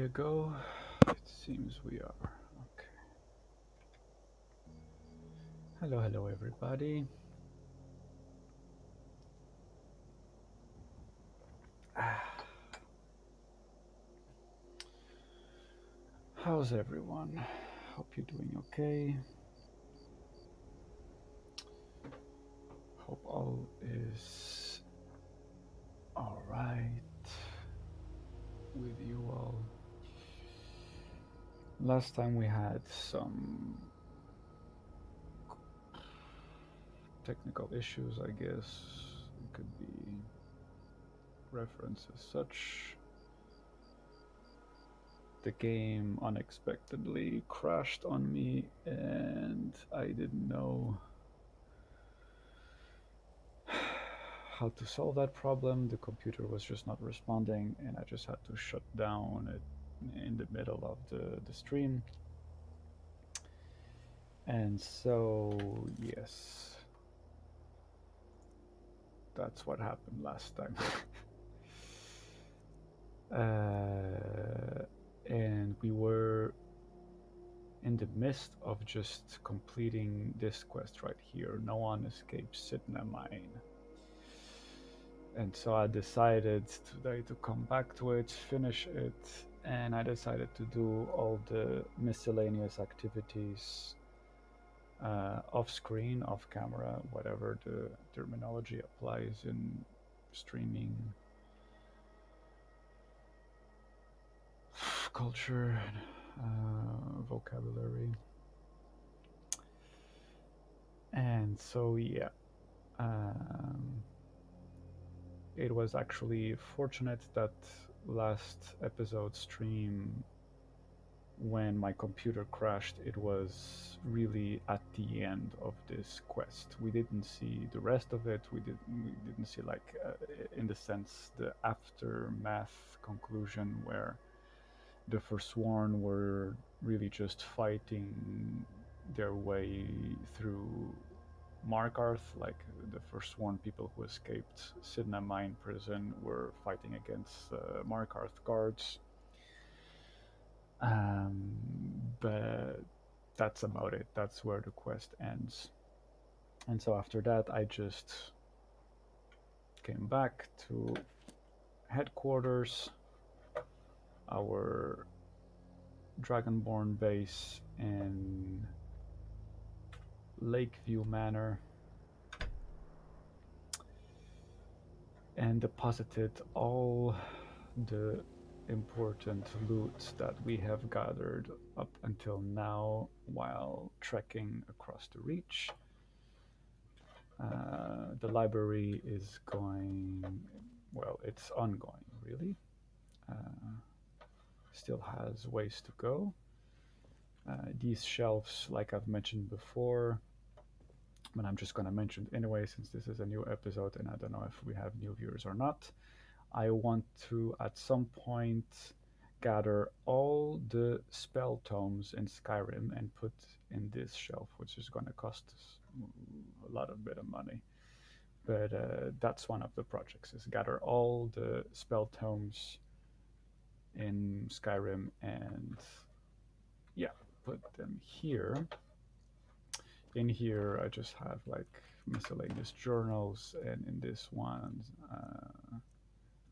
to go? It seems we are. Okay. Hello, everybody. How's everyone? Hope you're doing okay. Hope all is alright with you all. Last time we had some technical issues, I guess. It could be referenced as such. The game unexpectedly crashed on me and I didn't know how to solve that problem. The computer was just not responding and I just had to shut down it in the middle of the stream. And so, yes, that's what happened last time. And we were in the midst of just completing this quest right here. No one escapes Sidna Mine. And so I decided today to come back to it, finish it, and I decided to do all the miscellaneous activities off screen, off camera, whatever the terminology applies in streaming culture, vocabulary. And so, yeah, um, it was actually fortunate that last episode stream, when my computer crashed, it was really at the end of this quest. We didn't see the rest of it. We didn't see, like, in the sense, the aftermath conclusion where the Forsworn were really just fighting their way through Markarth. Like, the Forsworn people who escaped Sidna Mine prison were fighting against Markarth guards. But that's about it. That's where the quest ends. And so after that, I just came back to headquarters, our Dragonborn base in Lakeview Manor, and deposited all the important loot that we have gathered up until now while trekking across the reach. The library is going, well, it's ongoing, really. Still has ways to go. These shelves, like I've mentioned before, but I'm just going to mention it anyway since this is a new episode and I don't know if we have new viewers or not. I want to, at some point, gather all the spell tomes in Skyrim and put in this shelf, which is going to cost us a lot of bit of money. But that's one of the projects, is gather all the spell tomes in Skyrim and, yeah, put them here. In here, I just have, like, miscellaneous journals, and in this one,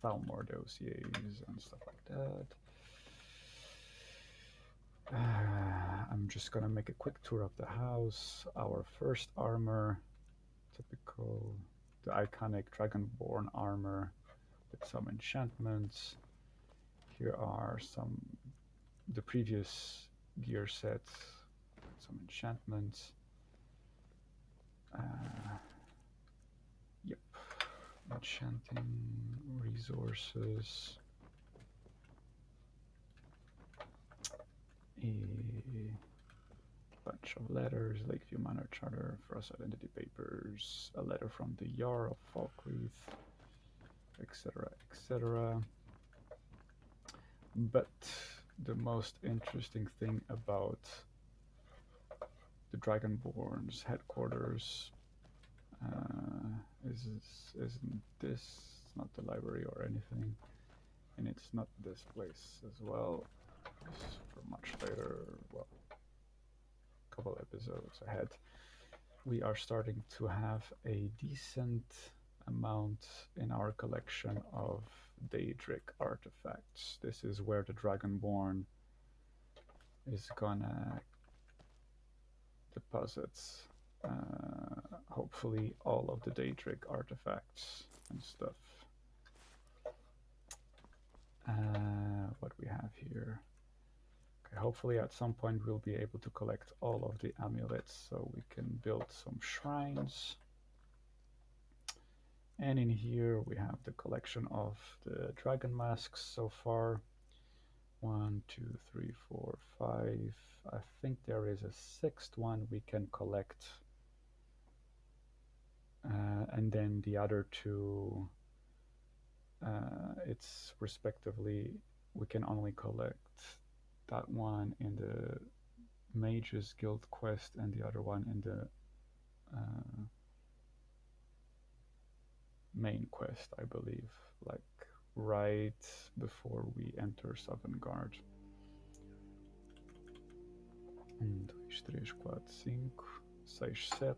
Thalmor dossiers and stuff like that. I'm just gonna make a quick tour of the house. Our first armor, typical, the iconic Dragonborn armor with some enchantments. Here are the previous gear sets, some enchantments. Yep, enchanting resources. A bunch of letters, Lakeview Manor Charter, Frost Identity Papers, a letter from the Jarl of Falkreath, etc., etc. But the most interesting thing about the Dragonborn's headquarters isn't this. It's not the library or anything, and it's not this place as well. for much later, well, a couple episodes ahead. We are starting to have a decent amount in our collection of Daedric artifacts. This is where the Dragonborn is gonna deposit, hopefully, all of the Daedric artifacts and stuff. What we have here. Okay, hopefully at some point we'll be able to collect all of the amulets so we can build some shrines. And in here we have the collection of the dragon masks so far. 1, 2, 3, 4, 5. I think there is a sixth one we can collect. And then the other two, it's respectively, we can only collect that one in the Mage's Guild quest and the other one in the main quest, I believe, like right before we enter Sovngarde. 1, 2, 3, 4, 5, 6, 7.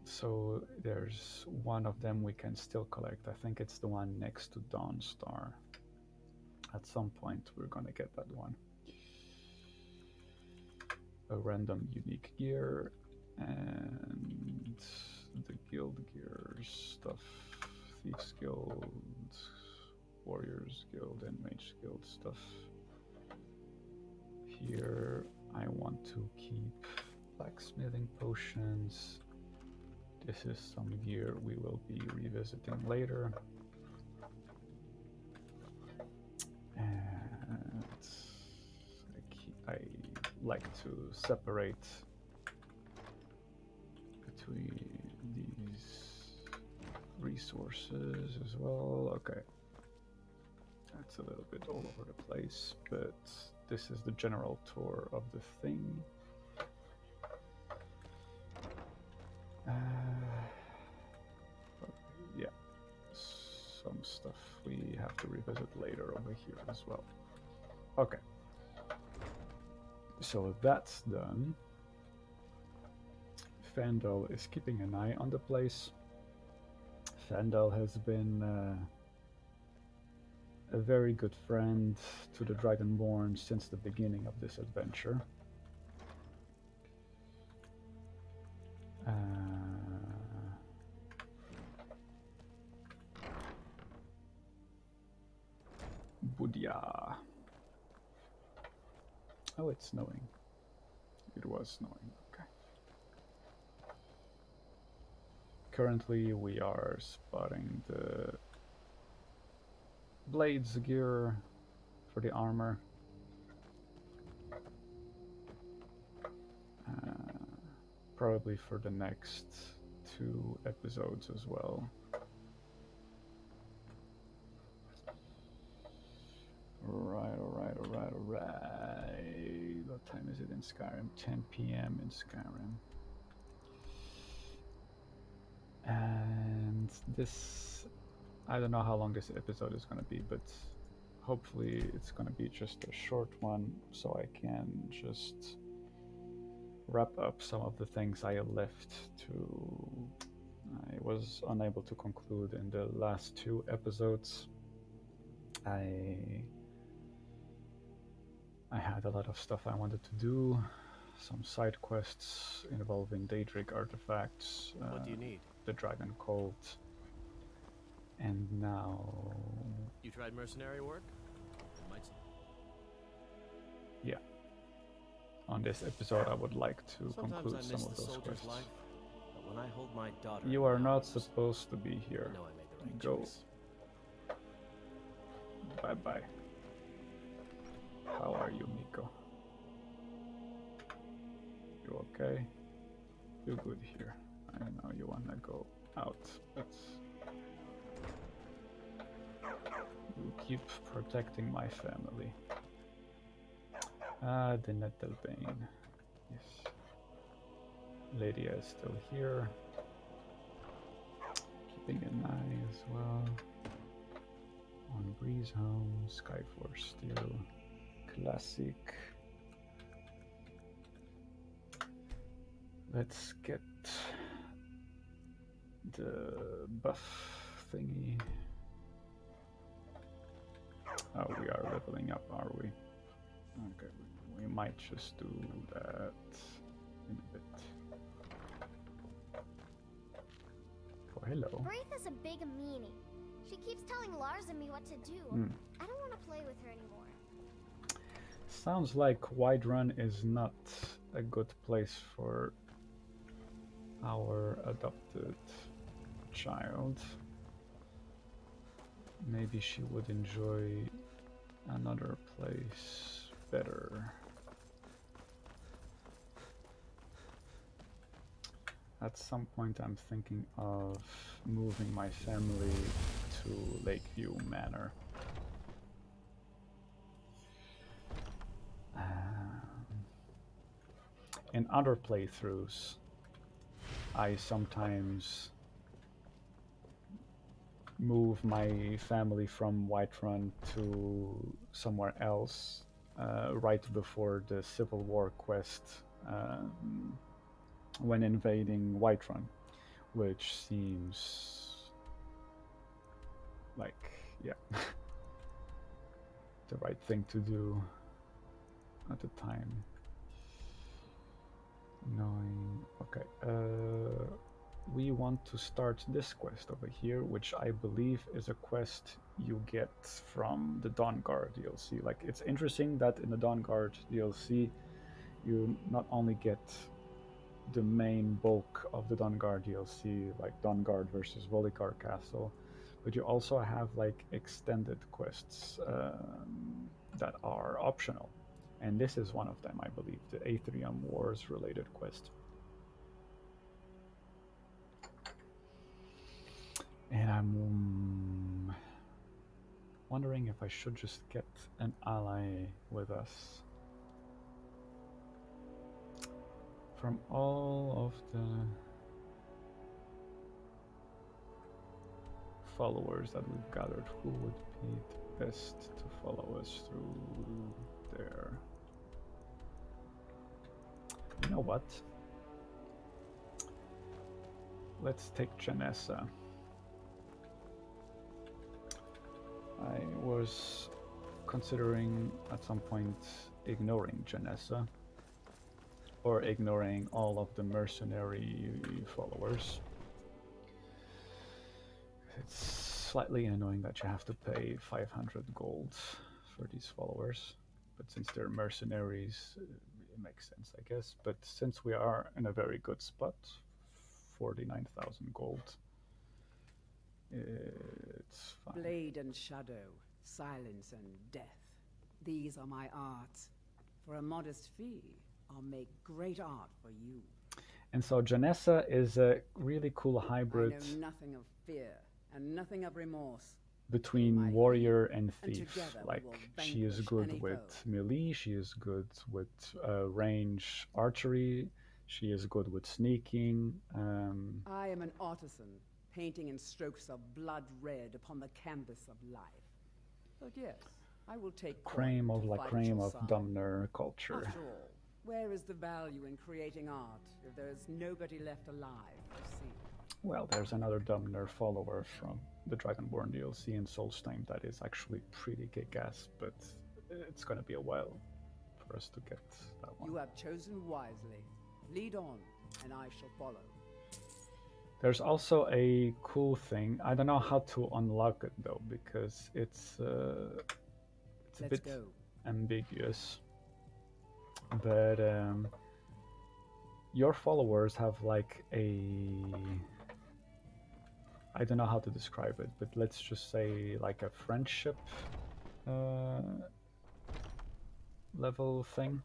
So there's one of them we can still collect. I think it's the one next to Dawnstar. At some point we're gonna get that one. A random unique gear and the guild gear stuff. Thieves Guild, Warriors Guild, and Mage Guild stuff. Here I want to keep blacksmithing potions. This is some gear we will be revisiting later. And I like to separate between these resources as well. Okay. That's a little bit all over the place, but this is the general tour of the thing. Yeah, some stuff we have to revisit later over here as well. Okay, so that's done. Fandel is keeping an eye on the place. Fandel has been a very good friend to the Dragonborn since the beginning of this adventure. Budya. Oh, it's snowing. It was snowing, okay. Currently we are spotting the blades gear for the armor. Probably for the next 2 episodes as well. Alright. What time is it in Skyrim? 10 p.m. in Skyrim. And this, I don't know how long this episode is going to be, but hopefully it's going to be just a short one so I can just wrap up some of the things I left to. I was unable to conclude in the last 2 episodes. I had a lot of stuff I wanted to do, some side quests involving Daedric artifacts. What do you need? The Dragon Cult. And now... You tried mercenary work? Yeah. On this episode I would like to conclude some of those soldier's quests. life, but when I hold my daughter You are not supposed to be here. I know I made the right Go. choice. Bye-bye. How are you, Miko? You okay? You're good here. I know you wanna go out, but you keep protecting my family. The Nettelbane. Yes. Lydia is still here. Keeping an eye as well On Breeze Home, Skyforce Steel, Classic. Let's get the buff thingy. Oh, we are leveling up, are we? Okay, we might just do that in a bit. Oh, hello. Wraith is a big meanie. She keeps telling Lars and me what to do. I don't want to play with her anymore. Sounds like Whiterun is not a good place for our adopted child. Maybe she would enjoy another place better. At some point I'm thinking of moving my family to Lakeview Manor. In other playthroughs, I sometimes move my family from Whiterun to somewhere else right before the Civil War quest when invading Whiterun, which seems like, yeah, the right thing to do at the time. Knowing, okay, we want to start this quest over here, which I believe is a quest you get from the Dawnguard DLC. Like, it's interesting that in the Dawnguard DLC, you not only get the main bulk of the Dawnguard DLC, like Dawnguard versus Volgar Castle, but you also have like extended quests that are optional. And this is one of them, I believe, the Aetherium Wars related quest. And I'm wondering if I should just get an ally with us. From all of the followers that we've gathered, who would be the best to follow us through there? You know what? Let's take Janessa. I was considering at some point ignoring Janessa, or ignoring all of the mercenary followers. It's slightly annoying that you have to pay 500 gold for these followers, but since they're mercenaries, it makes sense, I guess. But since we are in a very good spot, 49,000 gold, it's fine. Blade and shadow, silence and death. These are my arts. For a modest fee, I'll make great art for you. And so Janessa is a really cool hybrid. I know nothing of fear and nothing of remorse. Between warrior and thief. Like, she is vanquish good any with foe. melee, she is good with range archery, she is good with sneaking. I am an artisan, painting in strokes of blood red upon the canvas of life. But yes, I will take Cream of la fight cream your of side. Dwemer culture. After all, where is the value in creating art if there is nobody left alive to see? Well, there's another Dwemer follower from the Dragonborn DLC in Solstheim that is actually pretty kick-ass, but it's gonna be a while for us to get that one. You have chosen wisely. Lead on, and I shall follow. There's also a cool thing. I don't know how to unlock it though, because it's a Let's bit go. ambiguous. But your followers have like a, I don't know how to describe it, but let's just say like a friendship level thing.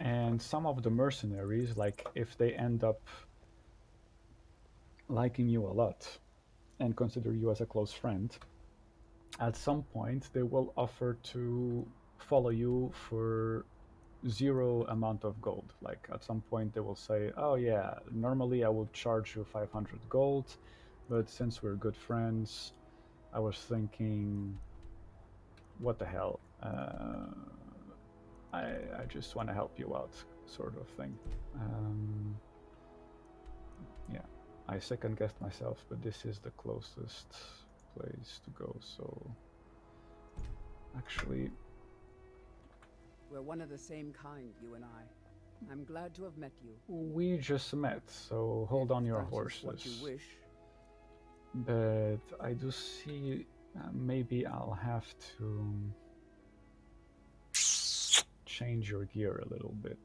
And some of the mercenaries, like if they end up liking you a lot and consider you as a close friend, at some point they will offer to follow you for 0 amount of gold. Like at some point they will say, oh yeah, normally I will charge you 500 gold, but since we're good friends, I was thinking, what the hell? I just want to help you out, sort of thing. Yeah, I second guessed myself, but this is the closest place to go, so actually, We're one of the same kind, you and I. I'm glad to have met you. we just met, so hold on your That is horses. what you wish. But I do see maybe I'll have to change your gear a little bit.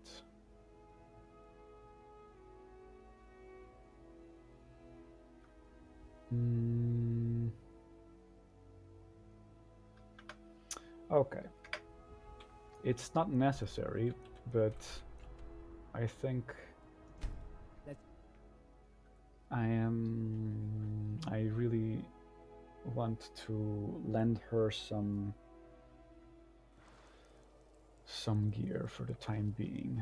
Okay. It's not necessary, but I think I really want to lend her some gear for the time being.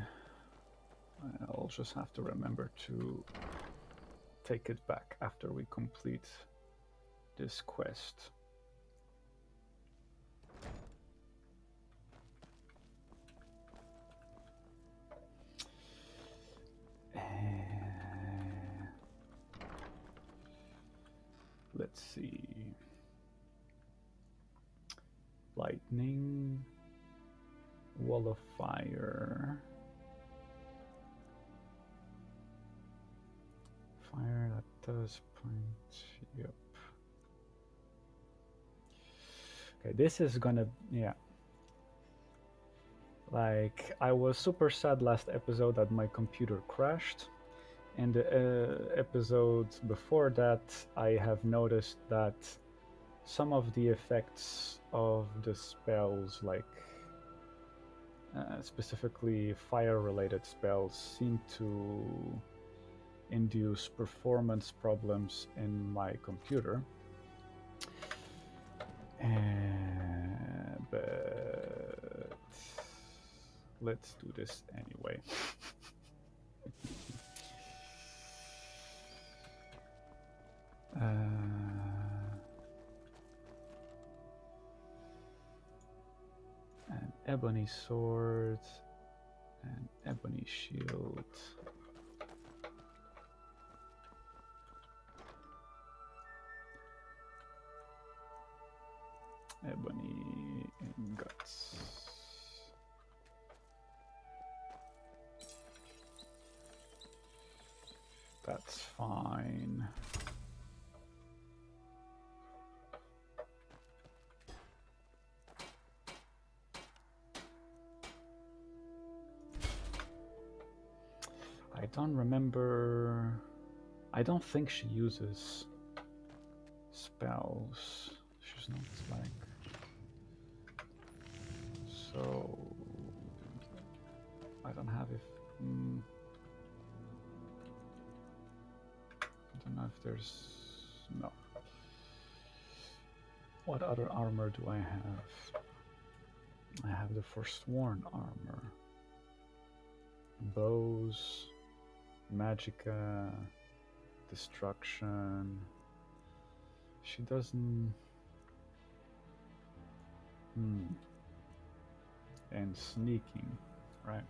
I'll just have to remember to take it back after we complete this quest. Let's see. Lightning, wall of fire. Fire that does point. Yep. Okay, this is gonna, yeah. Like, I was super sad last episode that my computer crashed. And the episodes before that, I have noticed that some of the effects of the spells, like specifically fire-related spells, seem to induce performance problems in my computer. But let's do this anyway. An ebony sword, an ebony shield. Ebony ingots. That's fine. I don't remember. I don't think she uses spells. She's not like. So I don't have if. I don't know if there's. No. What other armor do I have? I have the Forsworn armor. Bows, Magicka, Destruction. She doesn't. And sneaking, right?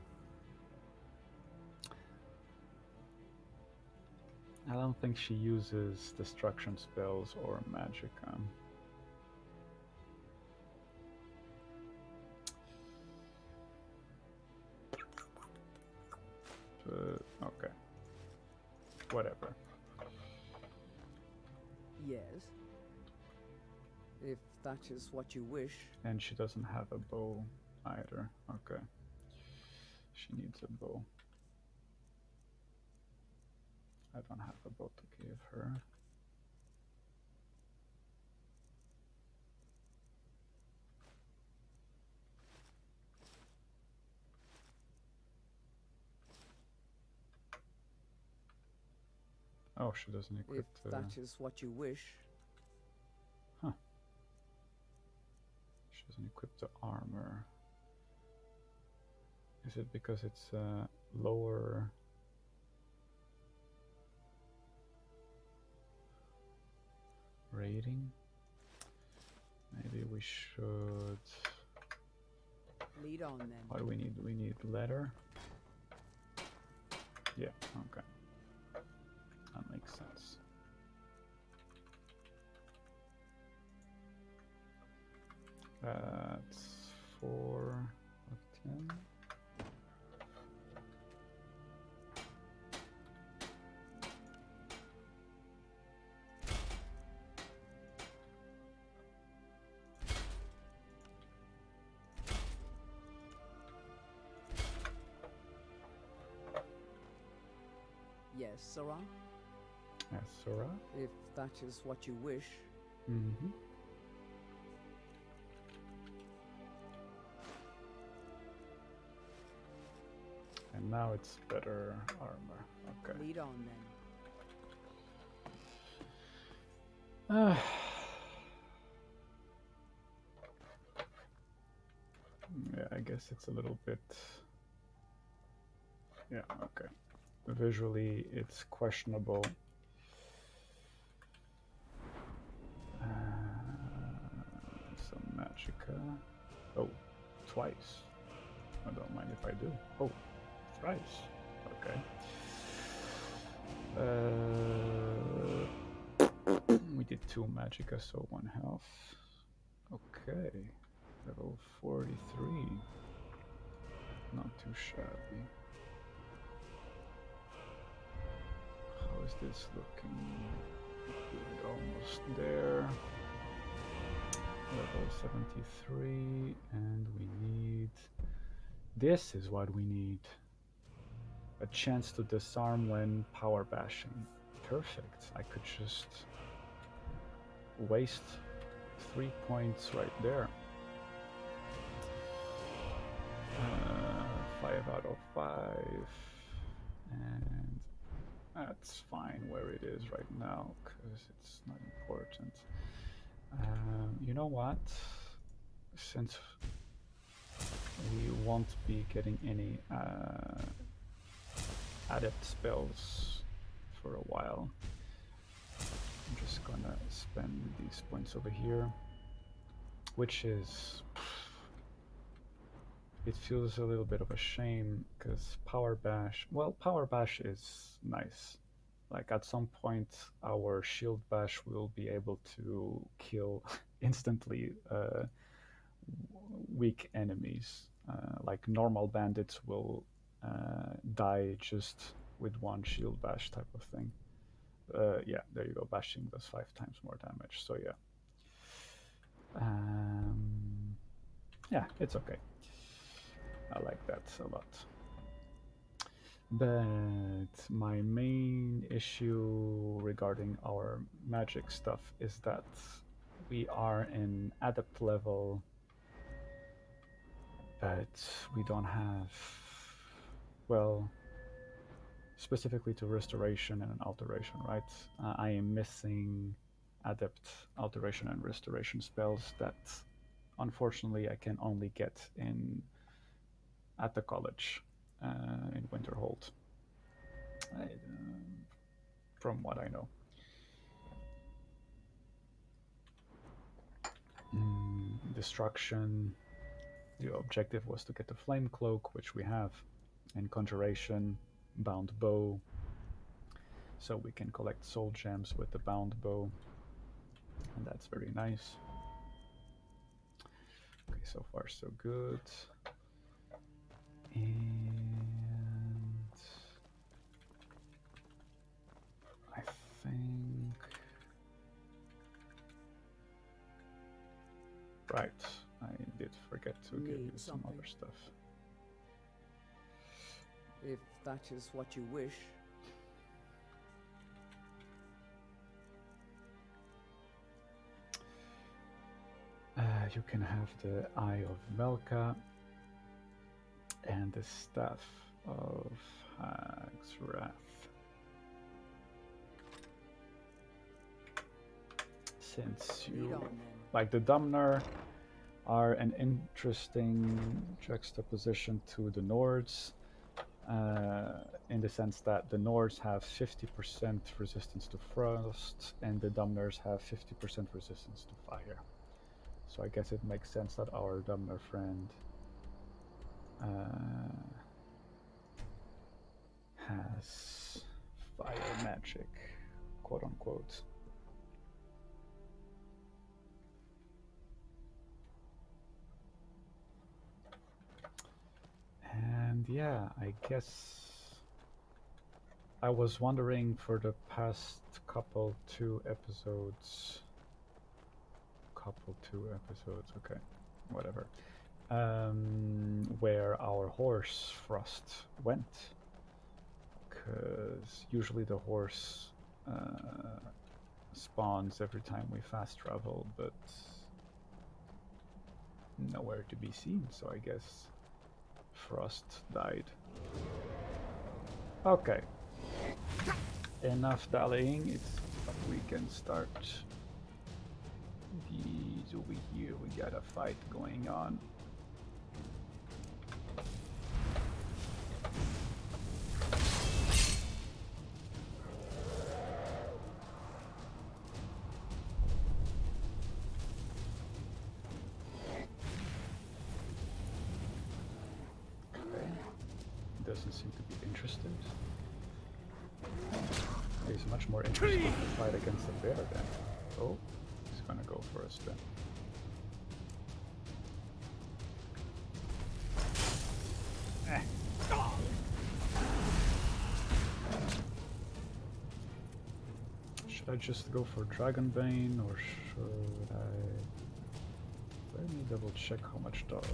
I don't think she uses destruction spells or Magicka. Okay. Whatever. Yes. If that is what you wish. And she doesn't have a bow either. Okay. She needs a bow. I don't have a bow to give her. Oh, she doesn't equip If that is what you wish. Huh. She doesn't equip the armor. Is it because it's lower? Rating? maybe we should. Lead on then. What do we need? We need leather. Yeah, okay. That makes sense. That's 4 of 10. Yes, Sarah? Yes, Sora. If that is what you wish. Mm-hmm. And now it's better armor. Okay. Lead on then. Yeah, I guess it's a little bit. Yeah, okay. Visually, it's questionable. Some magicka. Oh, twice. I don't mind if I do. Oh, thrice. Okay. We did 2 magicka, so 1 health. Okay. Level 43. Not too shabby. How is this looking? Good, almost there. Level 73, and we need. This is what we need. A chance to disarm when power bashing. Perfect. I could just waste 3 points right there. 5 out of 5. And that's fine where it is right now, because it's not important. You know what? Since we won't be getting any adept spells for a while, I'm just gonna spend these points over here, which is... It feels a little bit of a shame, because Power Bash... Well, Power Bash is nice. Like, at some point, our Shield Bash will be able to kill instantly weak enemies. Like, normal bandits will die just with 1 Shield Bash type of thing. Yeah, there you go. Bashing does 5 times more damage, so yeah. Yeah, it's okay. I like that a lot. But my main issue regarding our magic stuff is that we are in adept level, but we don't have, well, specifically to restoration and alteration, right? I am missing adept alteration and restoration spells that unfortunately I can only get at the college in Winterhold, from what I know. Destruction. The objective was to get the flame cloak, which we have, and conjuration, bound bow, so we can collect soul gems with the bound bow, and that's very nice. Okay, so far so good. And I think, right, I did forget to give you some other stuff. If that is what you wish. You can have the Eye of Melka and the Staff of Hag's Wrath. Since you, like the Dwemer, are an interesting juxtaposition to the Nords, in the sense that the Nords have 50% resistance to frost and the Dwemers have 50% resistance to fire. So I guess it makes sense that our Dwemer friend has fire magic, quote unquote. And yeah, I guess I was wondering for the past two episodes, okay, whatever, where our horse Frost went, because usually the horse spawns every time we fast travel, but nowhere to be seen, so I guess Frost died. Okay. Enough dallying, we can start. These over here, we got a fight going on. Okay. Doesn't seem to be interested. He's much more interested to fight against the bear then. Oh, he's gonna go for us then. Should I just go for Dragonbane or should I... Let me double check how much dollars.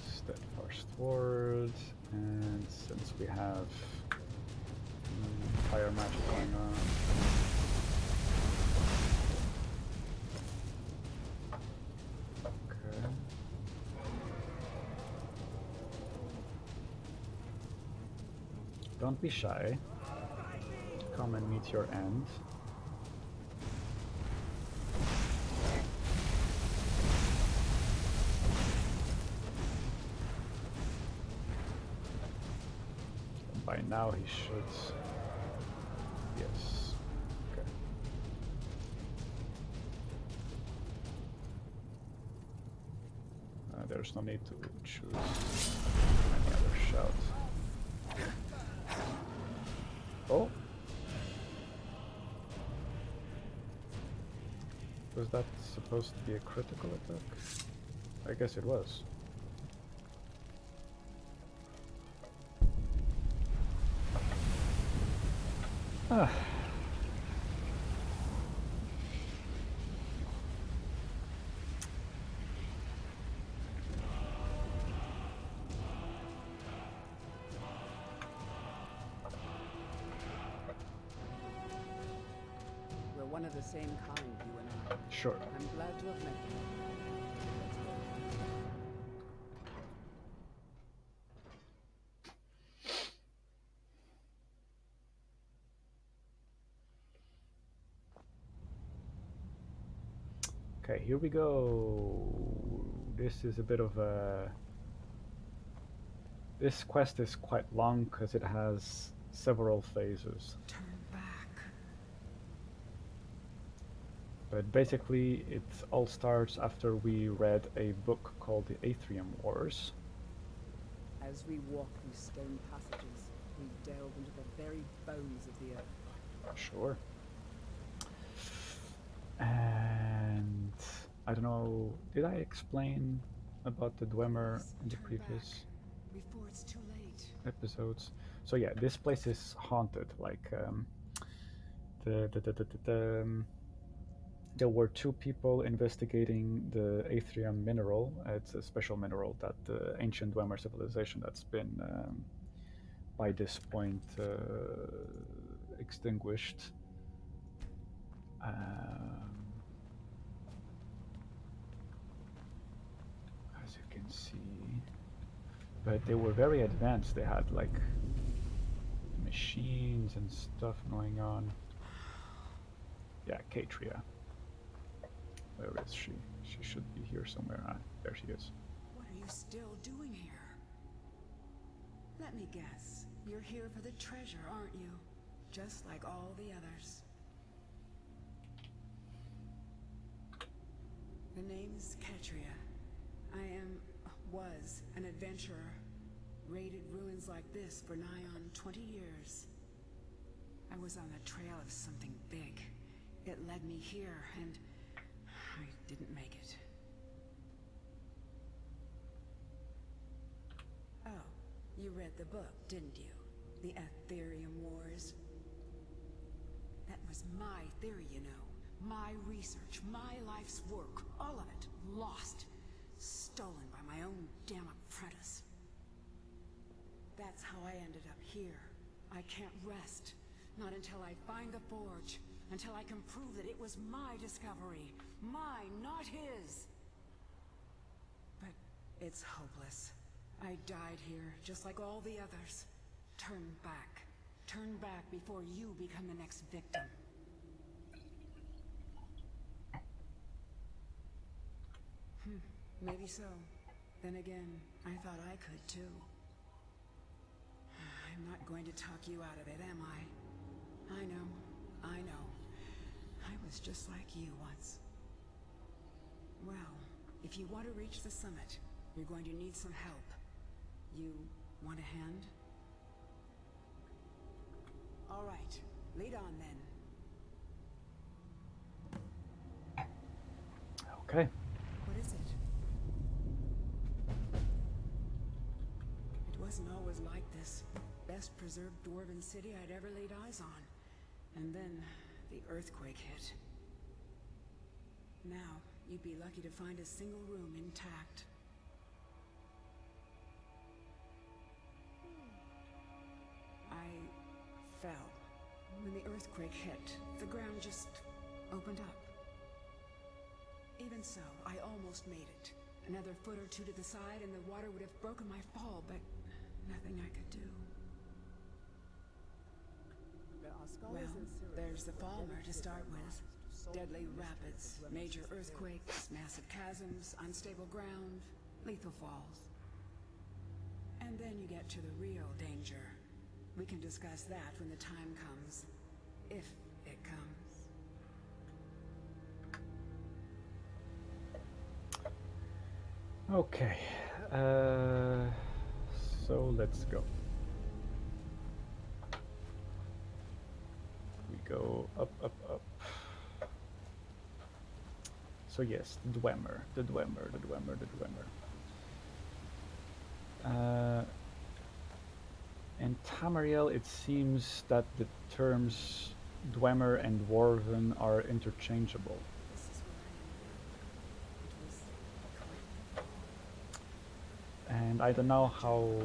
Steadfast Ward, and since we have fire magic going on, okay. Don't be shy. Come and meet your end. By now he should. Yes. Okay. There's no need to choose any other shout. Oh. Was that supposed to be a critical attack? I guess it was. Ah. We're one of the same kind, you and I. Sure. I'm glad to have met you. Okay, here we go. This is a bit of a... This quest is quite long because it has several phases. Turn back. But basically, it all starts after we read a book called the Aetherium Wars. As we walk through stone passages, we delve into the very bones of the earth. Sure. And I don't know, did I explain about the Dwemer in the previous Before it's too late. episodes? So yeah, this place is haunted. Like there were two people investigating the Aetherium mineral. It's a special mineral that the ancient Dwemer civilization that's been by this point extinguished. As you can see, but they were very advanced. They had like, let me machines and stuff going on. Yeah, Katria. Where is she? She should be here somewhere. Ah, there she is. What are you still doing here? Let me guess. You're here for the treasure, aren't you? Just like all the others. The name's Katria. Was an adventurer. Raided ruins like this for nigh on 20 years. I was on the trail of something big. It led me here, and I didn't make it. Oh, you read the book, didn't you? The Aetherium Wars. That was my theory, you know. My research, my life's work, all of it, lost. Stolen by my own damn apprentice. That's how I ended up here. I can't rest. Not until I find the forge. Until I can prove that it was my discovery. Mine, not his. But it's hopeless. I died here, just like all the others. Turn back. Turn back before you become the next victim. Maybe so. Then again, I thought I could too. I'm not going to talk you out of it, am I? I know. I was just like you once. Well, if you want to reach the summit, you're going to need some help. You want a hand? All right, lead on then. Okay. What is it? It wasn't always like this. Best preserved dwarven city I'd ever laid eyes on. And then the earthquake hit. Now, you'd be lucky to find a single room intact. I fell. When the earthquake hit, the ground just opened up. Even so, I almost made it. Another foot or two to the side and the water would have broken my fall, but nothing I could do. Well, there's the Falmer to start with. Deadly rapids, major earthquakes, massive chasms, unstable ground, lethal falls. And then you get to the real danger. We can discuss that when the time comes. If it comes. Okay. So let's go. We go up, up, up. So yes, the Dwemer. In Tamariel, it seems that the terms Dwemer and Dwarven are interchangeable. And I don't know how...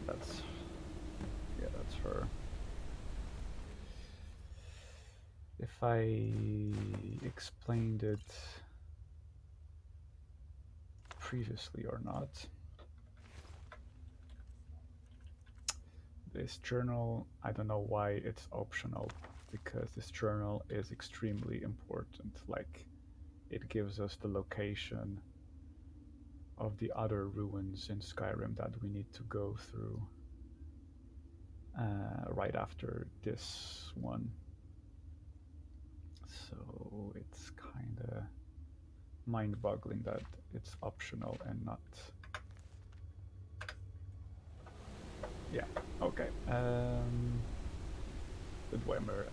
that's her. If I explained it previously or not. This journal, I don't know why it's optional, because this journal is extremely important. Like, it gives us the location of the other ruins in Skyrim that we need to go through right after this one. So it's kind of mind-boggling that it's optional and not... Yeah, okay. The Dwemer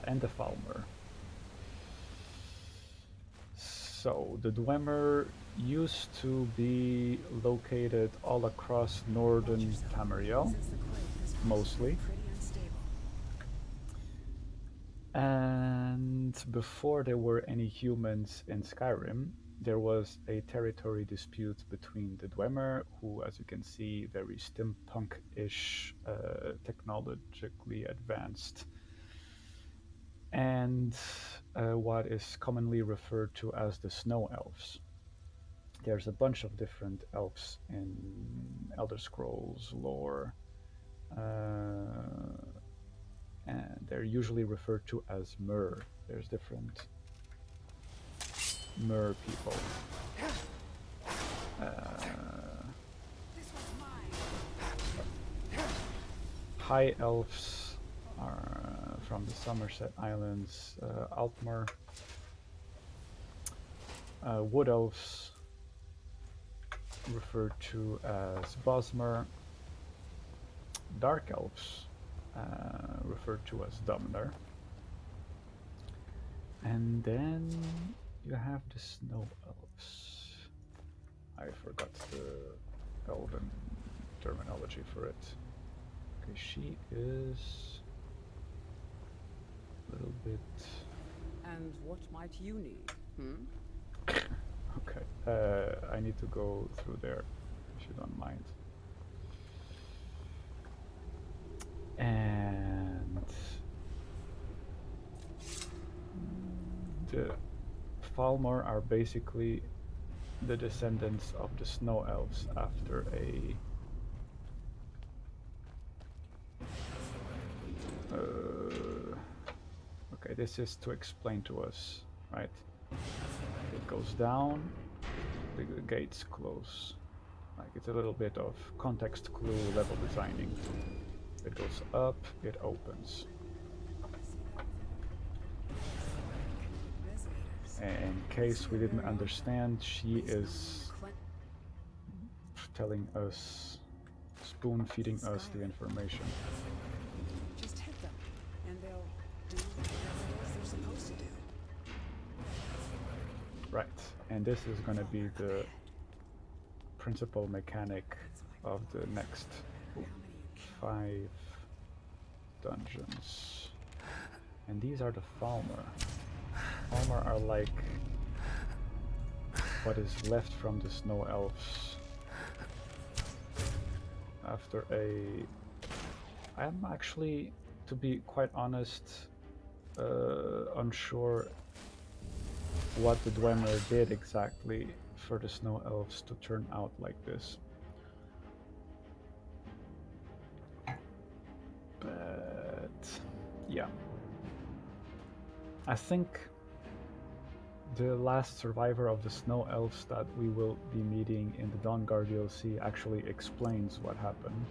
and the Falmer. So the Dwemer used to be located all across northern Tamariel, mostly. And before there were any humans in Skyrim, there was a territory dispute between the Dwemer, who, as you can see, very steampunk-ish, technologically advanced, and what is commonly referred to as the Snow Elves. There's a bunch of different elves in Elder Scrolls lore. And they're usually referred to as mer. There's different mer people. High elves are from the Somerset Islands, Altmer. Wood elves referred to as Bosmer. Dark elves referred to as Dwemer. And then you have the snow elves. I forgot the elven terminology for it. Okay, she is a little bit... And what might you need? Okay, I need to go through there, if you don't mind. And the Falmer are basically the descendants of the snow elves after a okay, this is to explain to us, right? It goes down, the gates close. Like, it's a little bit of context clue level designing. It goes up, it opens. In case we didn't understand, she is telling us, spoon feeding us the information. Just hit them, and they'll do whatever it is they're supposed to do. Right, and this is going to be the principal mechanic of the next 5 dungeons. And these are the Falmer. Falmer are like what is left from the snow elves after a... I'm actually, to be quite honest, unsure what the Dwemer did exactly for the snow elves to turn out like this. But yeah, I think the last survivor of the snow elves that we will be meeting in the Dawnguard DLC actually explains what happened.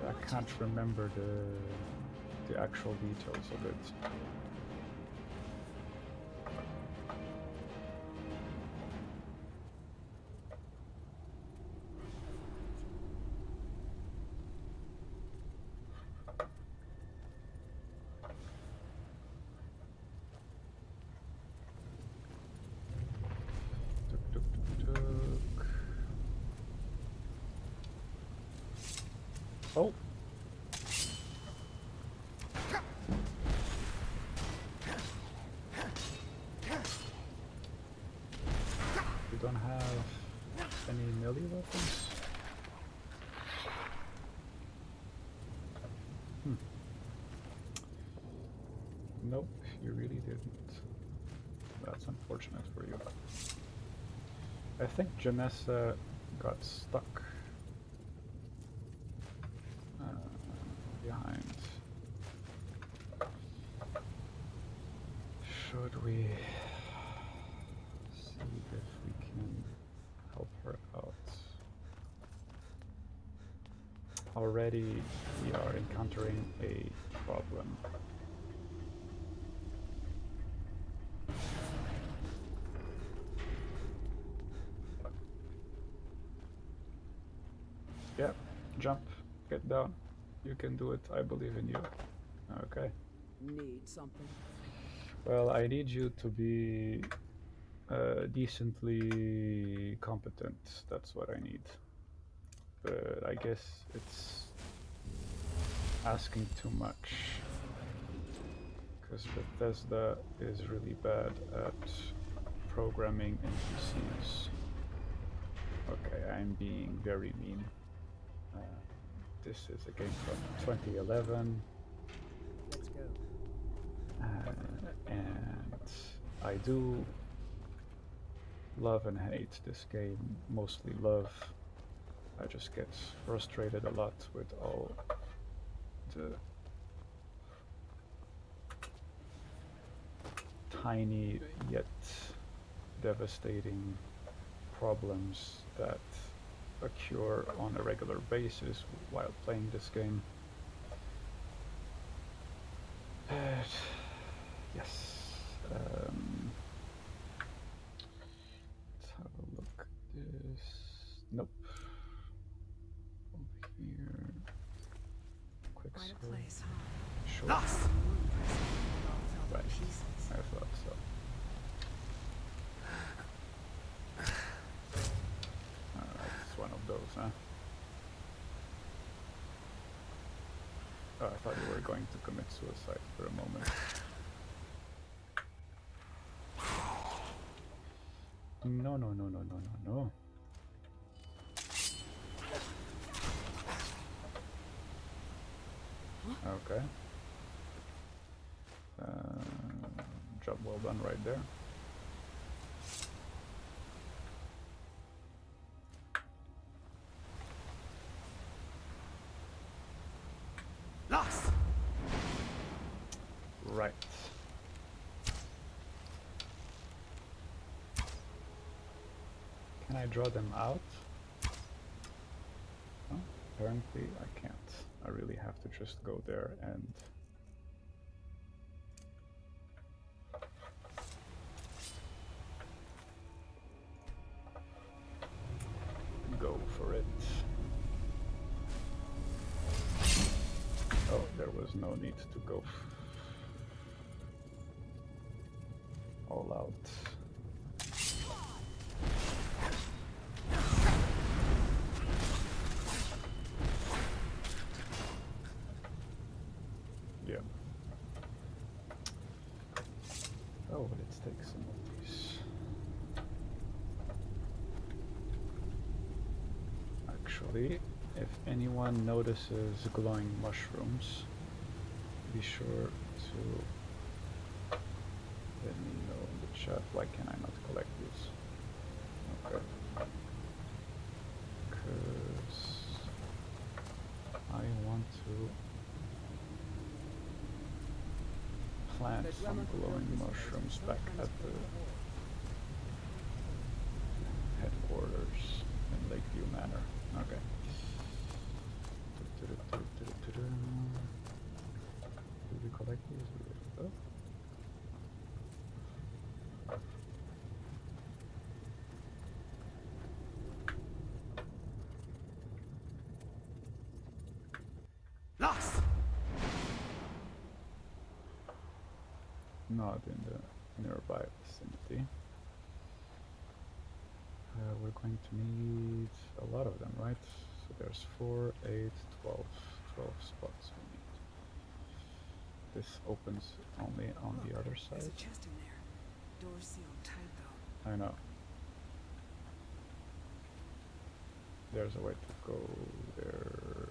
I can't remember the actual details of it. Oh. We don't have any melee weapons? Nope, you really didn't. That's unfortunate for you. I think Janessa got stuck behind. Should we see if we can help her out? Already we are encountering a problem. Yeah, jump, get down. You can do it, I believe in you. Okay. Need something? Well, I need you to be decently competent. That's what I need. But I guess it's asking too much. Because Bethesda is really bad at programming NPCs. Okay, I'm being very mean. This is a game from 2011, Let's go. and I do love and hate this game. Mostly love. I just get frustrated a lot with all the tiny yet devastating problems that occur on a regular basis while playing this game. But yes, let's have a look at this. Nope. Over here. Quick Quite a search. place, huh? Sure. Lost! Right. Pieces. I thought so. It's one of those, huh? Oh, I thought you were going to commit suicide for a moment. No, no, no, no, no, no, no. Okay. Job well done right there. Lost! Right. Can I draw them out? No, apparently I can't. I really have to just go there and go for it. Oh, there was no need to go all out. Yeah. Oh, let's take some of these. Actually, if anyone notices glowing mushrooms, be sure to let me know in the chat. Why can I not collect these? Okay. Because I want to plant The some Dwemer glowing built this place mushrooms to back at transport the ore. headquarters in Lakeview Manor. Okay. Did we collect these? Oh. Lost! Not in the nearby vicinity. We're going to need a lot of them, right? So there's 4, 8, 12 spots we need. This opens only on the other There's side. a chest in there. Door sealed tight though. I know. There's a way to go there.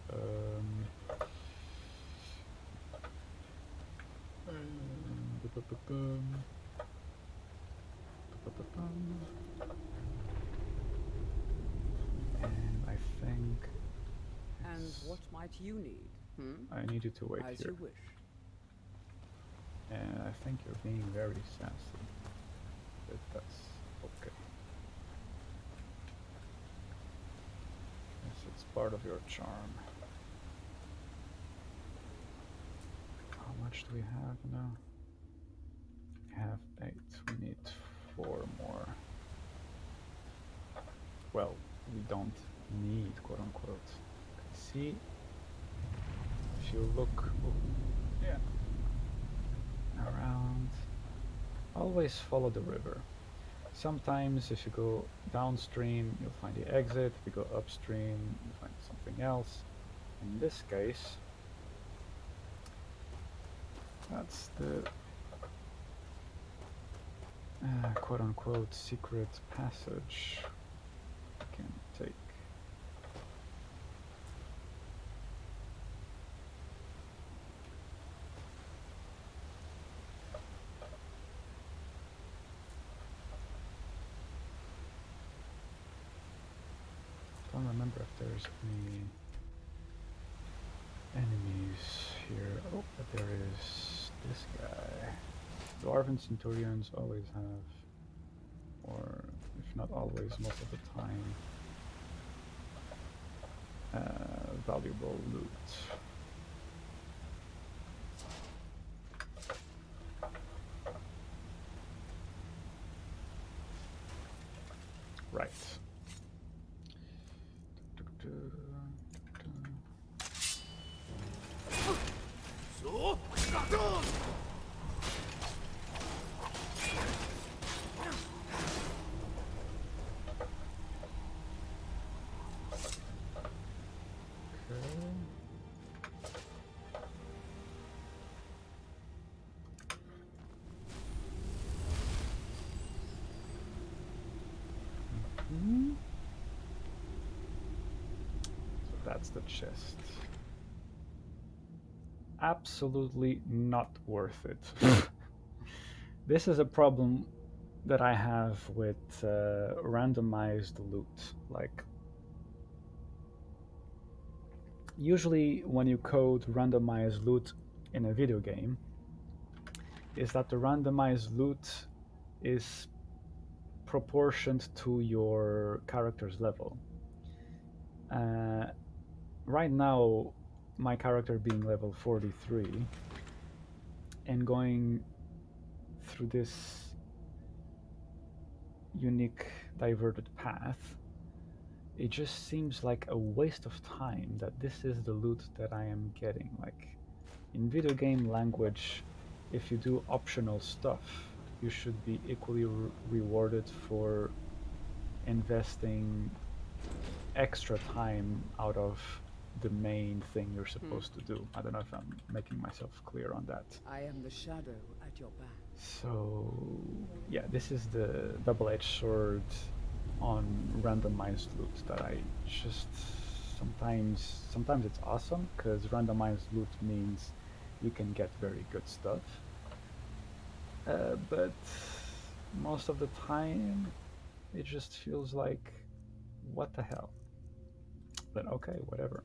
And I think And what might you need? I need you to wait As here. you wish. And I think you're being very sassy. But that's okay. Yes, it's part of your charm. How much do we have now? We have 8. We need 4 more. Well, we don't need, quote unquote. See, if you look, yeah, around, always follow the river. Sometimes if you go downstream, you'll find the exit. If you go upstream, you'll find something else. In this case, that's the quote-unquote secret passage. You can remember if there's any enemies here. Oh, but there is this guy. Dwarven Centurions always have, or if not always, most of the time, valuable loot. Right. So, So that's the chest. Absolutely not worth it. This is a problem that I have with randomized loot. Like, usually when you code randomized loot in a video game, is that the randomized loot is proportioned to your character's level. Right now, my character being level 43 and going through this unique diverted path, it just seems like a waste of time that this is the loot that I am getting. Like, in video game language, if you do optional stuff, you should be equally rewarded for investing extra time out of the main thing you're supposed to do. I don't know if I'm making myself clear on that. I am the shadow at your back. So yeah, this is the double-edged sword on randomized loot that I just sometimes it's awesome because randomized loot means you can get very good stuff, but most of the time it just feels like, what the hell? But okay, whatever.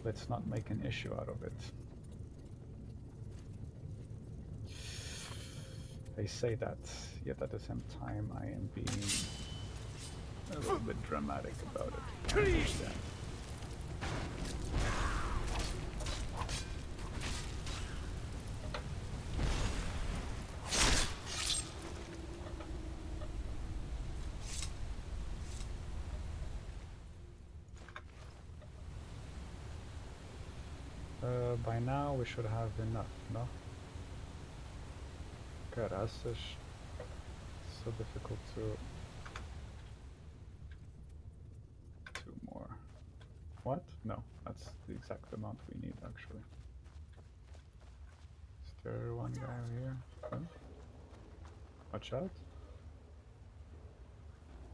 Let's not make an issue out of it. I say that, yet at the same time I am being a little bit dramatic about it. I understand. By now we should have enough, no? God, that's so difficult to... 2 more. What? No, that's the exact amount we need, actually. Is there one guy over here? Oh. Watch out.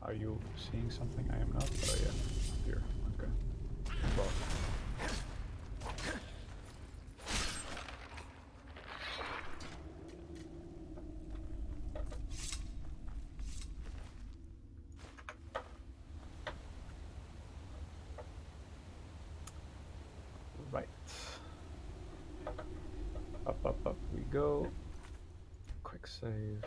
Are you seeing something I am not? Oh yeah, here, okay. Well. Right. Up we go. Quick save.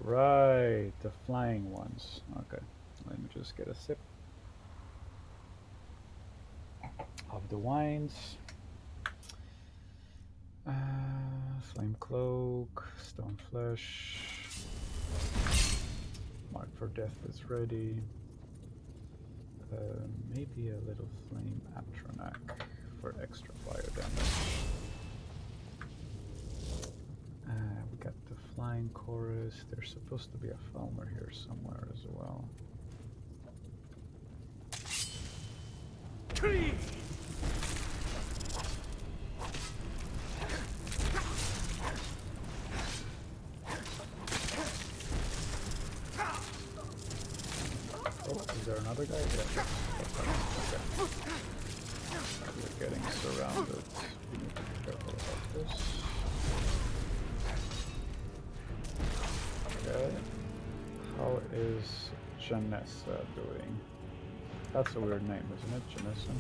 Right, the flying ones. Okay, let me just get a sip of the wines. Flame cloak, stone flesh. Mark for death is ready. Maybe a little flame atronac for extra fire damage. We got the flying chorus. There's supposed to be a Falmer here somewhere as well. Oh, is there another guy? Yeah. Okay. We're getting surrounded. We need to be careful about this. Janessa doing? That's a weird name, isn't it? Janessa?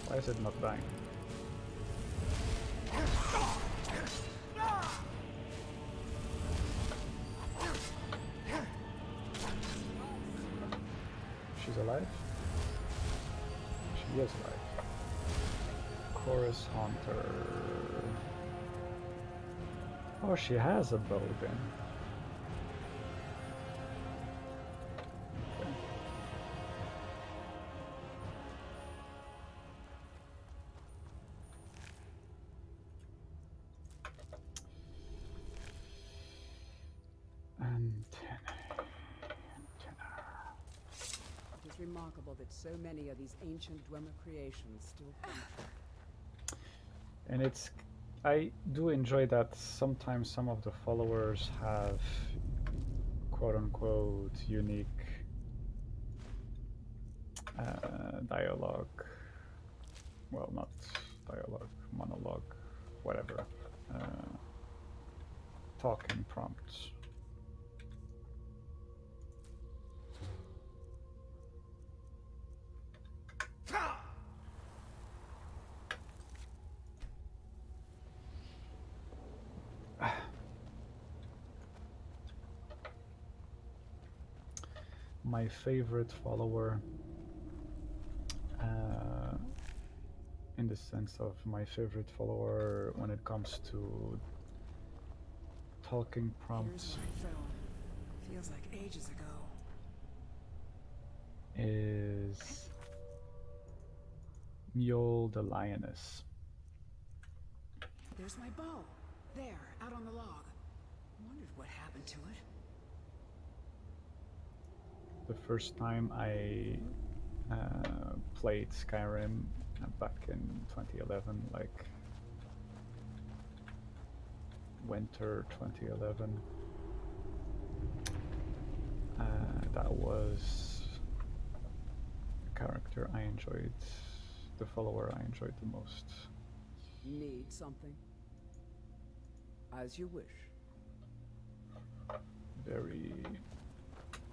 Why is it not dying? She's alive? She is alive. Chorus Haunter. Oh, she has a bow then. Okay. It is remarkable that so many of these ancient Dwemer creations still come true. And I do enjoy that sometimes some of the followers have quote-unquote unique dialogue. Well, not dialogue, monologue, whatever. Talking prompts. My favorite follower, in the sense of my favorite follower when it comes to talking prompts, Here's my phone. Feels like ages ago. is Mule the Lioness. There's my bow. There, out on the log. Wondered what happened to it. The first time I played Skyrim back in 2011, like winter 2011, that was the character I enjoyed, the follower I enjoyed the most. Need something? As you wish. Very...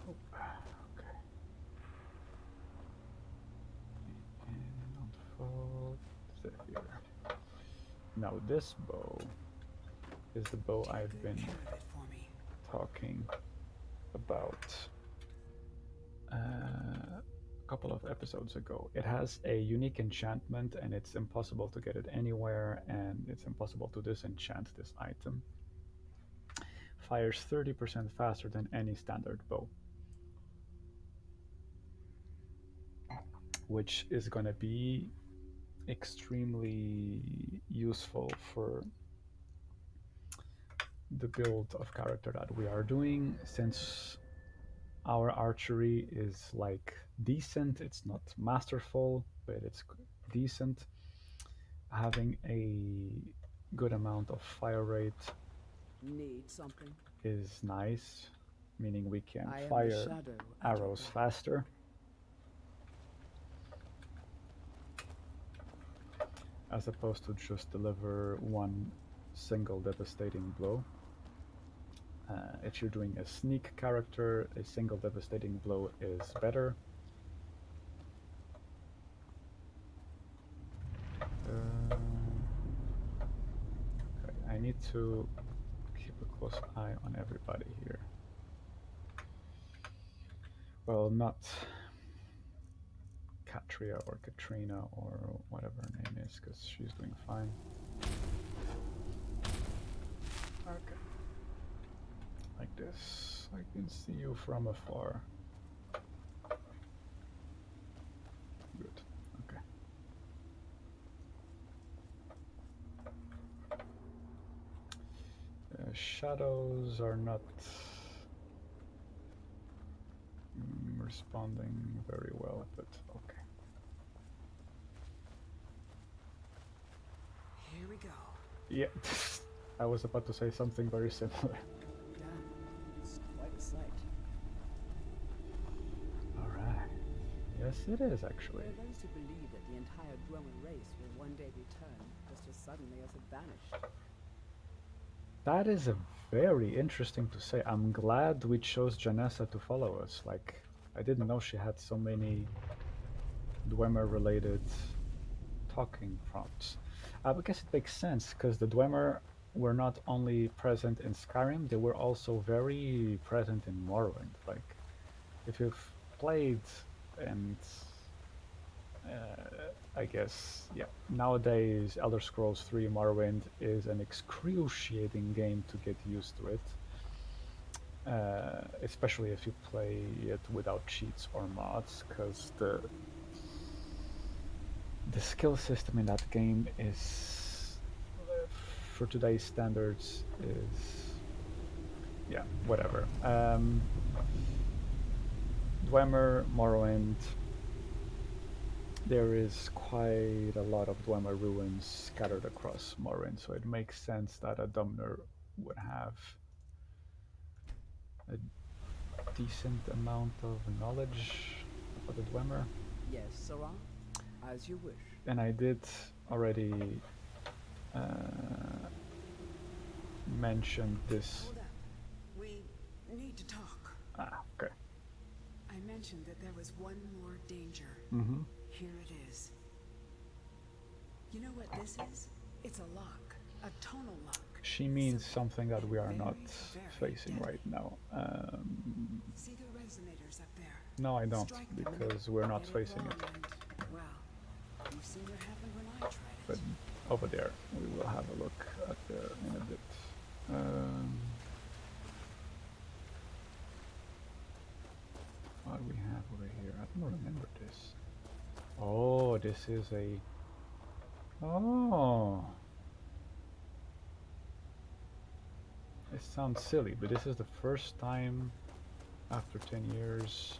Oh, okay. And unfold here. Now this bow is the bow Take I've good been care of it for me. talking about a couple of episodes ago. It has a unique enchantment and it's impossible to get it anywhere, and it's impossible to disenchant this item. Fires 30% faster than any standard bow, which is going to be extremely useful for the build of character that we are doing, since our archery is like decent. It's not masterful, but it's decent. Having a good amount of fire rate Need something? is nice, meaning we can I am the fire shadow at your arrows back. faster. As opposed to just deliver one single devastating blow. If you're doing a sneak character, a single devastating blow is better. Okay, I need to keep a close eye on everybody here. Well, not Katria or Katrina or whatever her name is, because she's doing fine. Okay. Like this. I can see you from afar. Good. Okay. Shadows are not responding very well, but okay. Here we go. Yeah, I was about to say something very similar. Damn, it's quite a sight. Alright. Yes, it is actually. There are those who believe that the entire Dwemer race will one day return, just as suddenly as it vanished. That is a very interesting to say. I'm glad we chose Janessa to follow us. Like, I didn't know she had so many Dwemer-related talking prompts. I guess it makes sense because the Dwemer were not only present in Skyrim, they were also very present in Morrowind. Like, if you've played and I guess, yeah, nowadays Elder Scrolls 3 Morrowind is an excruciating game to get used to it. Especially if you play it without cheats or mods, because the skill system in that game is, for today's standards, is, yeah, whatever. Dwemer, Morrowind, there is quite a lot of Dwemer ruins scattered across Morrowind, so it makes sense that a Dumner would have a decent amount of knowledge about the Dwemer. Yes, Sarah? As you wish. And I did already mention this. Hold up. We need to talk. Ah, okay. I mentioned that there was one more danger. Mm-hmm. Here it is. You know what this is? It's a lock. A tonal lock. She means something that we are not Very facing deadly. right now. See the resonators up there? No, I don't, Strike them. because we're not Get facing wrong it. and, well, you've seen what happened when I tried it. But over there, we will have a look at there in a bit. What do we have over here? I don't remember this. Oh, this is a... Oh! It sounds silly, but this is the first time after 10 years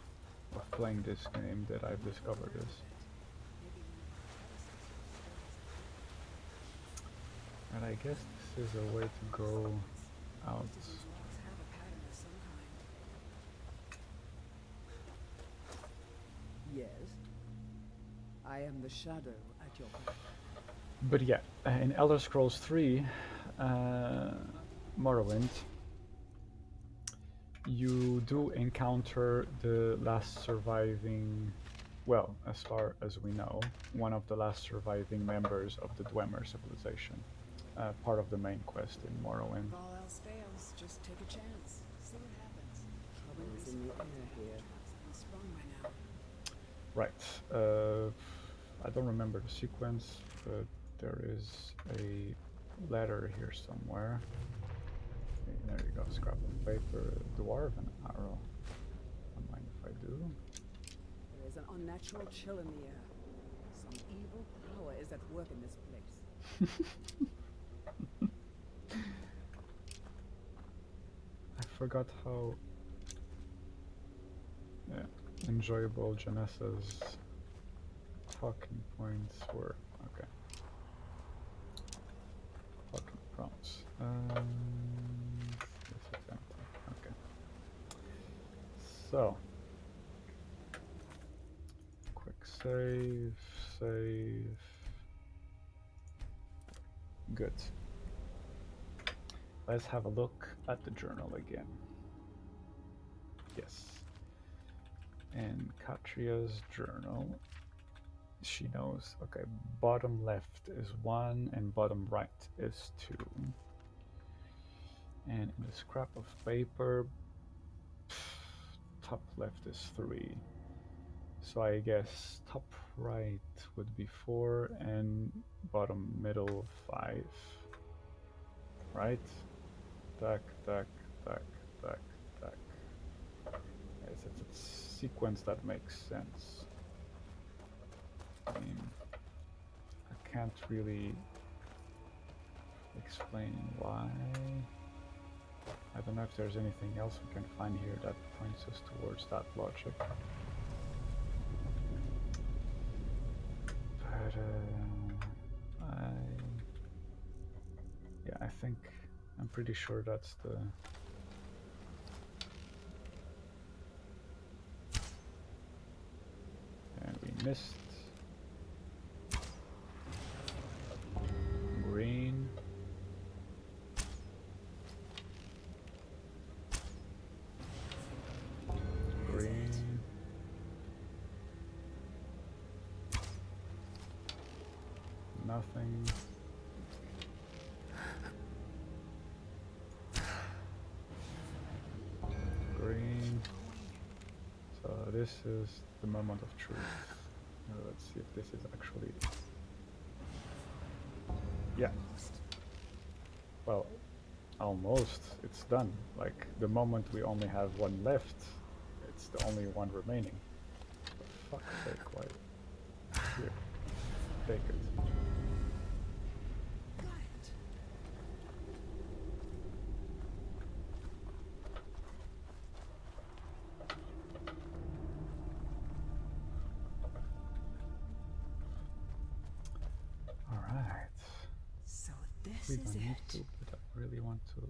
of playing this game that I've discovered this. And I guess this is a way to go out. These locks have a pattern of some kind. Yes. I am the shadow at your back. But yeah, in Elder Scrolls 3, Morrowind, you do encounter the last surviving, well, as far as we know, one of the last surviving members of the Dwemer civilization, part of the main quest in Morrowind. If all else fails, just take a chance. See what happens. Trouble is in the air here. Something's sprung by now. Right. I don't remember the sequence, but there is a letter here somewhere. Okay, there you go, scrap of paper, dwarven arrow. Don't mind if I do. There is an unnatural chill in the air. Some evil power is at work in this place. I forgot how enjoyable Janessa's talking points were. Okay. Talking prompts. This is empty. Okay. So, quick save, save. Good. Let's have a look at the journal again. Yes. In Katria's journal, she knows, okay, bottom left is 1 and bottom right is 2. And in the scrap of paper, top left is 3. So I guess top right would be 4 and bottom middle 5. Right? Tack, tack, tack, tack, tack. Yes, it's a sequence that makes sense. I mean, I can't really explain why. I don't know if there's anything else we can find here that points us towards that logic. But I think I'm pretty sure that's the. And we missed. Green. nothing. Green. So this is the moment of truth. Let's see if this is actually... Yeah. Well, almost. It's done. Like, the moment we only have one left, it's the only one remaining. For fuck's sake, why? Here. Take it. Alright. So this We is don't need it. to, but I really want to...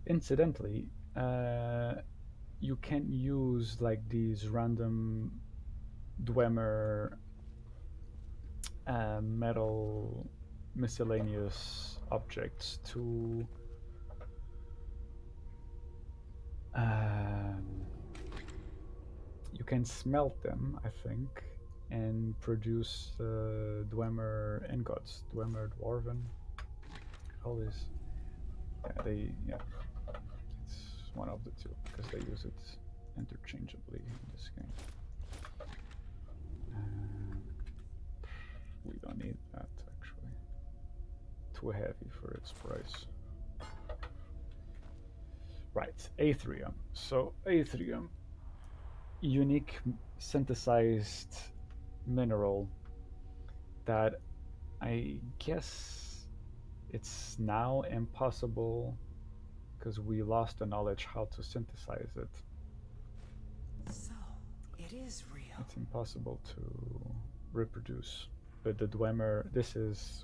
Incidentally, you can use like these random Dwemer metal miscellaneous objects to you can smelt them, I think, and produce Dwemer ingots, Dwemer dwarven. All these, yeah, it's one of the two because they use it interchangeably in this game. We don't need that actually. Too heavy for its price. Right, Aetherium. So Aetherium, unique synthesized mineral that I guess it's now impossible because we lost the knowledge how to synthesize it. So, it is real. It's impossible to reproduce. But the Dwemer, this is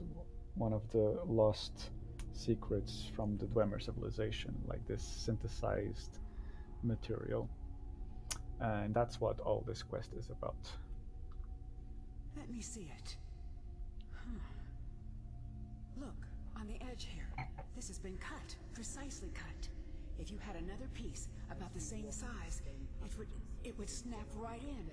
one of the lost secrets from the Dwemer civilization, like this synthesized material. And that's what all this quest is about. Let me see it. Look, on the edge here. This has been cut, precisely cut. If you had another piece about the same size, it would snap right in.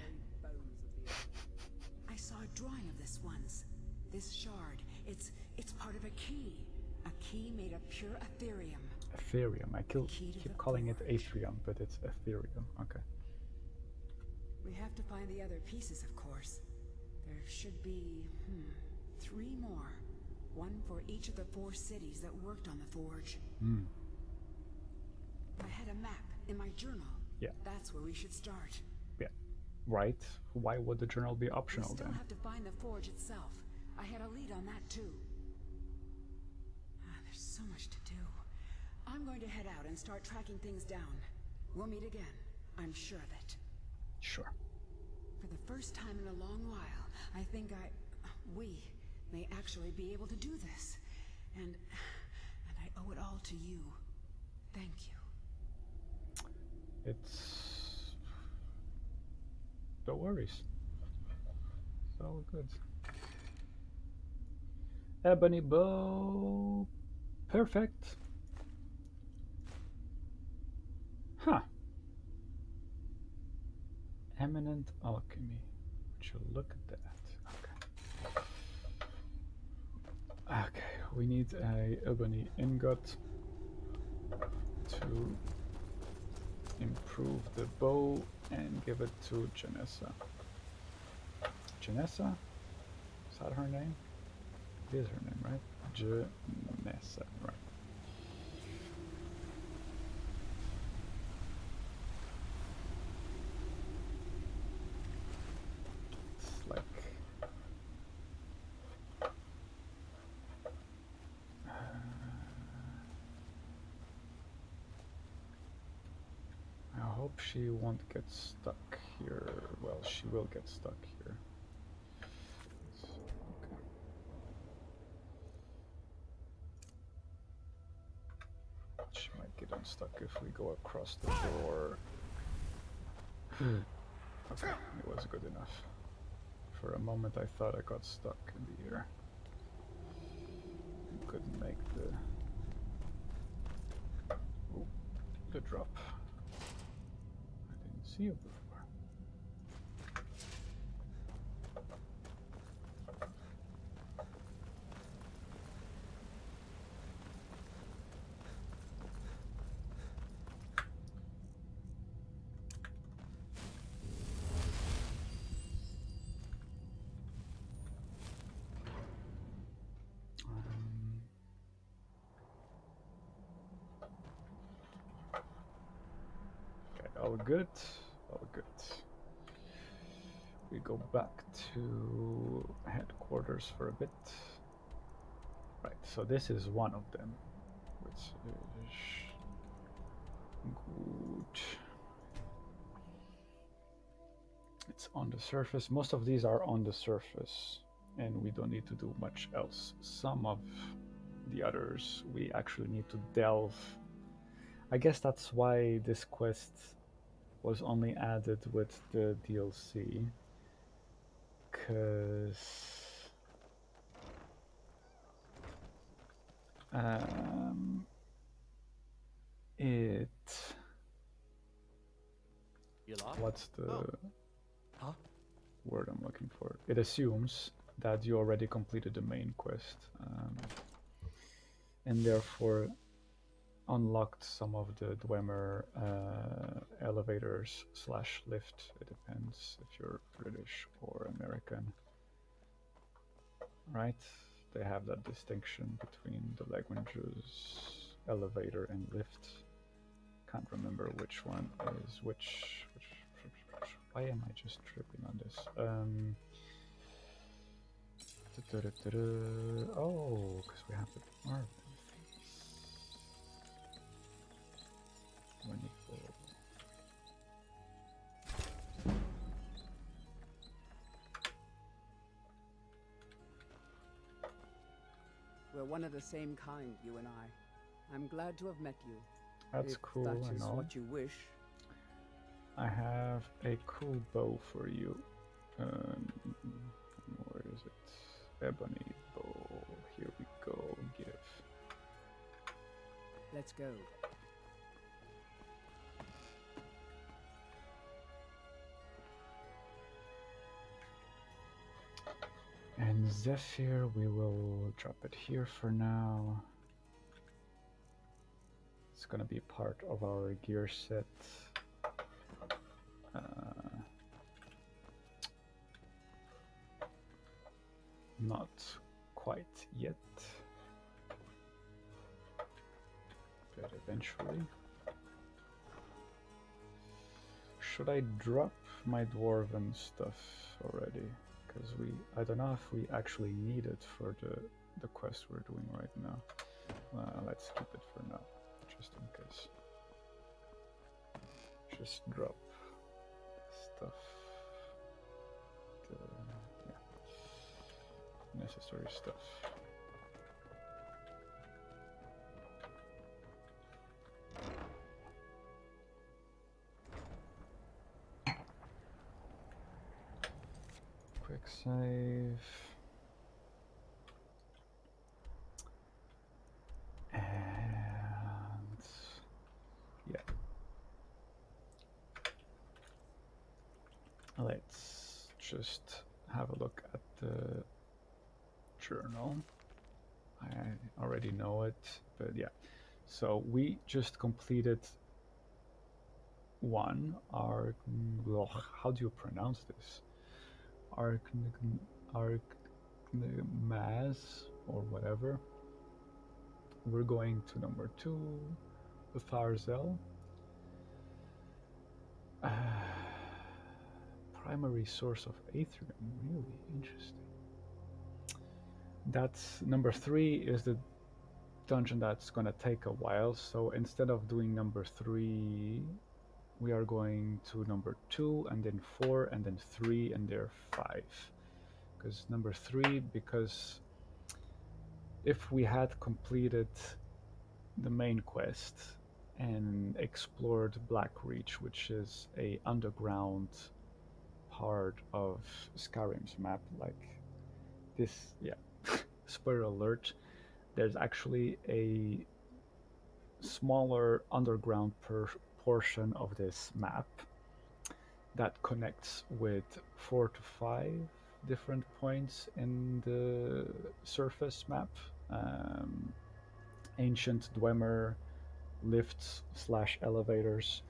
I saw a drawing of this once. This shard, it's part of a key. A key made of pure Aetherium. Aetherium. I keep calling it Aetherium, but it's Aetherium. Okay. We have to find the other pieces, of course. There should be, 3 more. One for each of the 4 cities that worked on the forge. I had a map in my journal. Yeah. That's where we should start. Yeah. Right. Why would the journal be optional We still then? have to find the forge itself. I had a lead on that too. There's so much to do. I'm going to head out and start tracking things down. We'll meet again. I'm sure of it. Sure. For the first time in a long while, I think we may actually be able to do this. And I owe it all to you. Thank you. It's... No worries. It's all good. Ebony bow. Perfect. Huh. Eminent alchemy. Would you look at that? Okay. Okay, we need a ebony ingot to improve the bow and give it to Janessa. Janessa? Is that her name? It is her name, right? Janessa, right. It's like... I hope she won't get stuck here. Well, she will get stuck here. Okay. She might get unstuck if we go across the door. Okay, it was good enough. For a moment I thought I got stuck in the air. Couldn't make the drop. see you before. Okay, all good. All good. We go back to headquarters for a bit. Right, so this is one of them, which is good. It's on the surface. Most of these are on the surface, and we don't need to do much else. Some of the others we actually need to delve. I guess that's why this quest was only added with the DLC, because it You lost? what's the Huh? word I'm looking for? It assumes that you already completed the main quest, and therefore unlocked some of the Dwemer elevators / lift. It depends if you're British or American, right? They have that distinction between the languages, elevator and lift. Can't remember which one is which. Why am I just tripping on this? Oh, because we have the Marvin things. Wonderful. We're one of the same kind, you and I. I'm glad to have met you. That's If cool. that I is know. what you wish. I have a cool bow for you. Where is it? Ebony bow. Here we go. Give. Let's go. And Zephyr, we will drop it here for now. It's gonna be part of our gear set. Not quite yet, but eventually. Should I drop my dwarven stuff already? Because I don't know if we actually need it for the quest we're doing right now. Let's keep it for now, just in case. Just drop stuff. Necessary stuff. Quick save. And yeah. Let's just have a look at the journal. I already know it, but yeah. So we just completed one how do you pronounce this? Archmaz or whatever. We're going to number 2, the Tharzel. Primary source of Aetherium, really interesting. That's number 3 is the dungeon that's gonna take a while. So instead of doing number 3, we are going to number 2 and then 4 and then 3 and there 5. Because number 3, because if we had completed the main quest and explored Blackreach, which is a underground part of Skyrim's map, like this, yeah. Spoiler alert, there's actually a smaller underground portion of this map that connects with 4 to 5 different points in the surface map. Ancient Dwemer lifts / elevators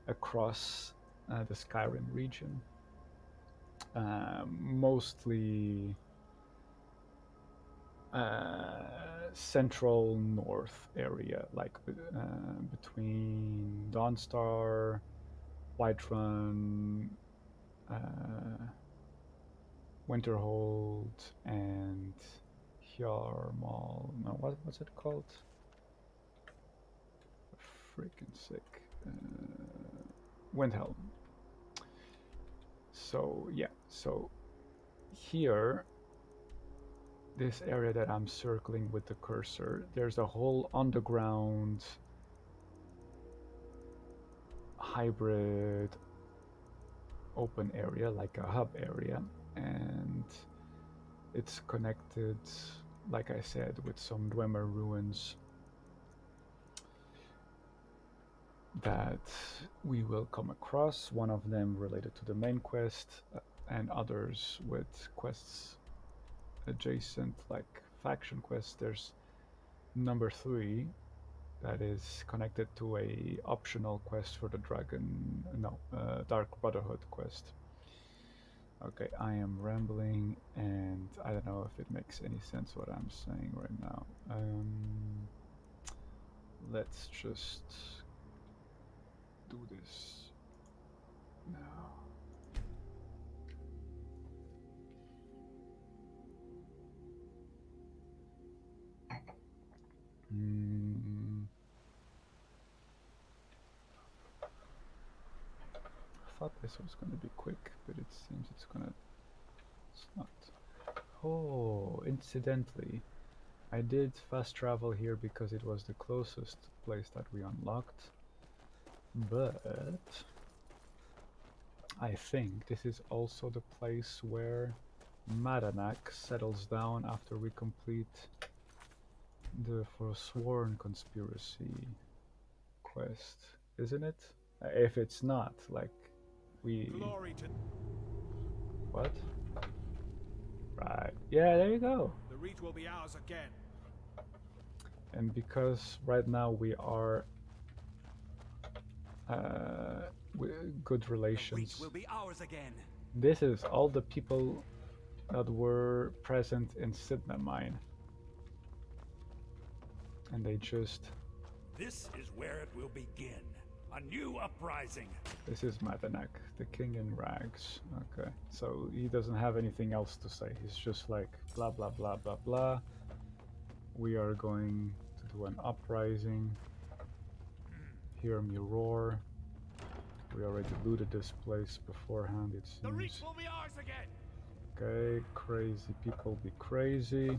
across the Skyrim region. Mostly central north area, like between Dawnstar, Whiterun, Winterhold, and Hjarmal. No, what's it called? Freaking sick. Windhelm. So yeah, so here, this area that I'm circling with the cursor, there's a whole underground hybrid open area, like a hub area, and it's connected, like I said, with some Dwemer ruins that we will come across, one of them related to the main quest, and others with quests adjacent, like faction quests. There's number 3 that is connected to a optional quest for the Dark Brotherhood quest. Okay, I am rambling, and I don't know if it makes any sense what I'm saying right now. Let's just do this now. I thought this was going to be quick, but it seems it's not. Oh, incidentally, I did fast travel here because it was the closest place that we unlocked, but I think this is also the place where Madanak settles down after we complete the Forsworn Conspiracy quest, isn't it? If it's not, like, Glory to What? Right. Yeah, there you go. the reach will be ours again. And because right now we are good The relations, reach will be ours again. this is all the people that were present in Sidna Mine. And they just... This is where it will begin. A new uprising. This is Madanak, the king in rags. Okay, so he doesn't have anything else to say. He's just like, blah, blah, blah, blah, blah. We are going to do an uprising. Hear me roar. We already looted this place beforehand, it The reach seems. will be ours again. Okay, crazy people be crazy.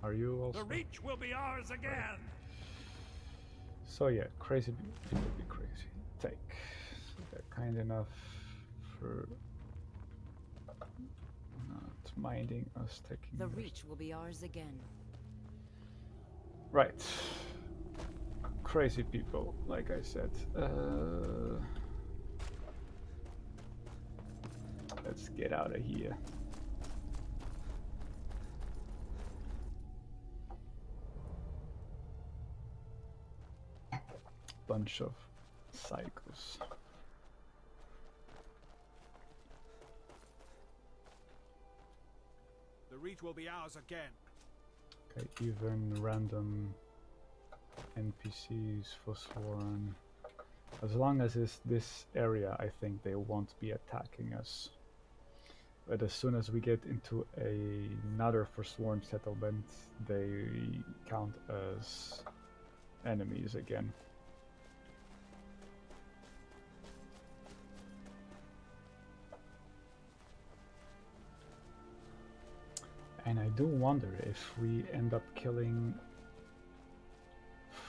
Are you also? The reach will be ours again. So yeah, crazy people be crazy. Take. So they're kind enough for not minding us taking The theirs. reach will be ours again. Right. Crazy people, like I said. Let's get out of here. Bunch of psychos. The reach will be ours again. Okay, even random NPCs, Forsworn. As long as it's this area, I think they won't be attacking us. But as soon as we get into another Forsworn settlement, they count as enemies again. And I do wonder if we end up killing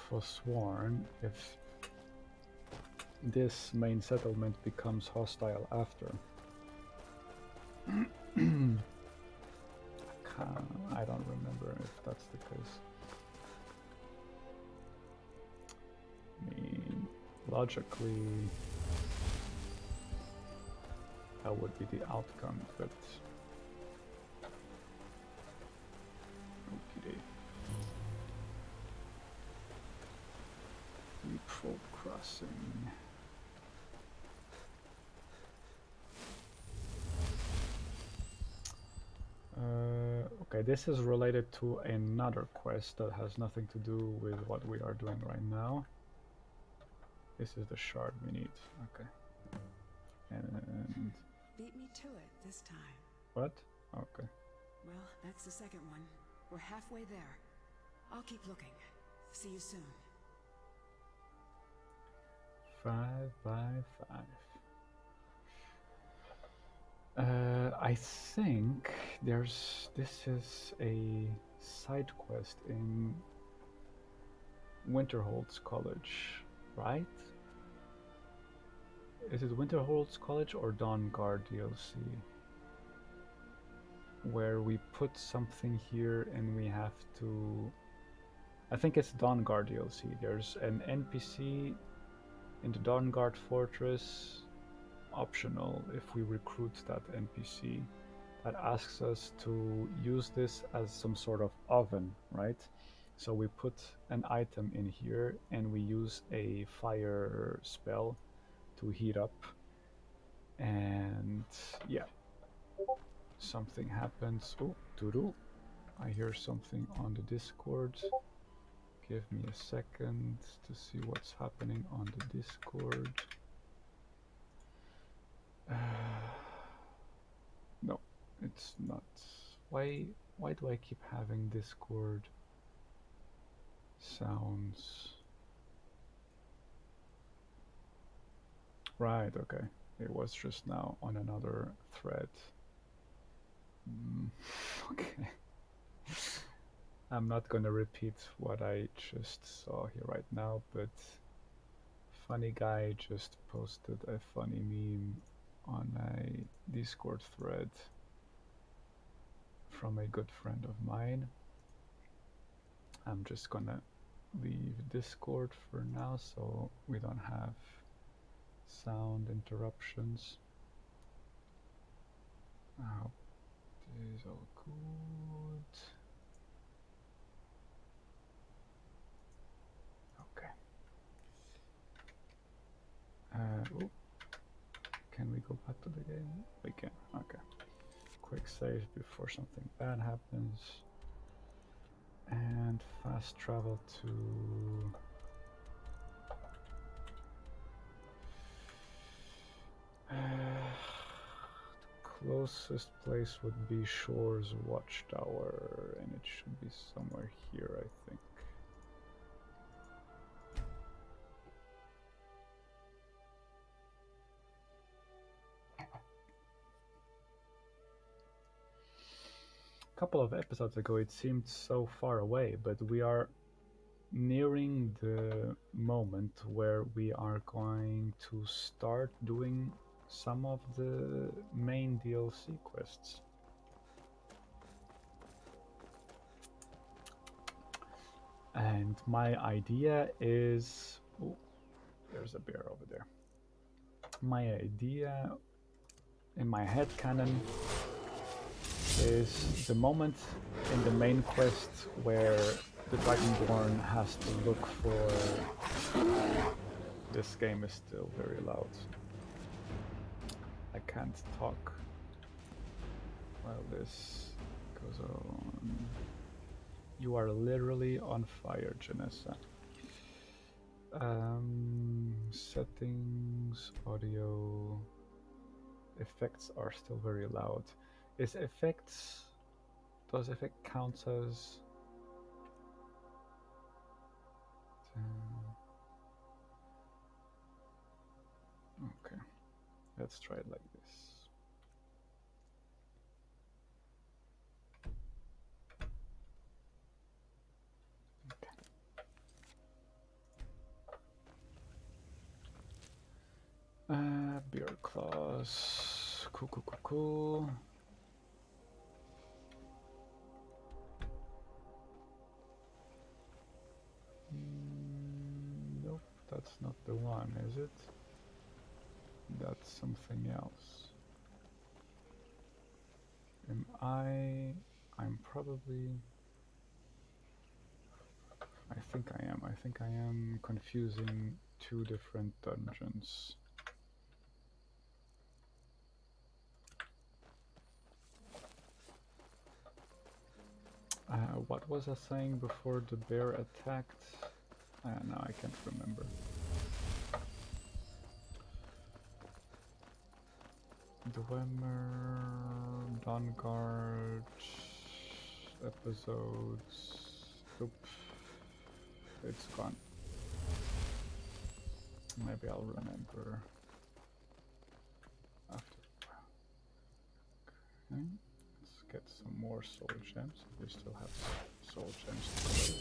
Forsworn, if this main settlement becomes hostile after. I don't remember if that's the case. I mean, logically, that would be the outcome, but okay. Leapfrog crossing. Okay, this is related to another quest that has nothing to do with what we are doing right now. This is the shard we need. Okay. And Beat me to it this time. what? Okay. Well, that's the second one. We're halfway there. I'll keep looking. See you soon. 5 by 5. I think this is a side quest in Winterholt's College, right? Is it Winterholt's College or Dawnguard DLC? Where we put something here and we have to... I think it's Dawnguard DLC. There's an NPC in the Dawnguard Fortress, optional if we recruit that NPC, that asks us to use this as some sort of oven, right? So we put an item in here and we use a fire spell to heat up, and yeah, something happens. Oh, doo-doo. I hear something on the Discord. Give me a second to see what's happening on the Discord. No, it's not. Why do I keep having Discord sounds? Right, okay. It was just now on another thread. Okay. I'm not gonna repeat what I just saw here right now, but funny guy just posted a funny meme on a Discord thread from a good friend of mine. I'm just gonna leave Discord for now so we don't have sound interruptions. I hope this is all good. Okay. Oh, can we go back to the game? We can. Okay. Quick save before something bad happens. And fast travel to... the closest place would be Shore's Watchtower, and it should be somewhere here, I think. A couple of episodes ago it seemed so far away, but we are nearing the moment where we are going to start doing some of the main DLC quests. And my idea is... oh, there's a bear over there. My idea in my head canon is the moment in the main quest where the Dragonborn has to look for... This game is still very loud. I can't talk while this goes on. You are literally on fire, Janessa. Settings, audio, effects are still very loud. Is effects... does effect count as... okay, let's try it like this. Okay. Beer claws. Cool. Nope, that That's not the one, is it? That's something else. Am I... I'm probably... I think I am. I think I am confusing two different dungeons. What was I saying before the bear attacked? No, I can't remember. Dwemer, Dawnguard, episodes. Oop. It's gone. Maybe I'll remember after. Okay. Let's get some more soul gems. We still have soul gems to collect.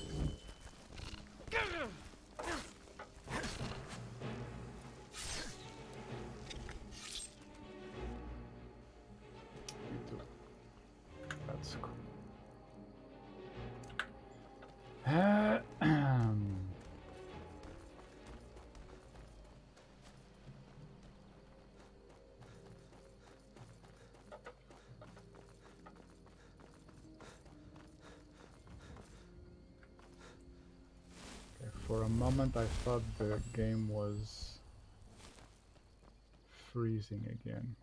We do. That's cool. For a moment I thought the game was freezing again.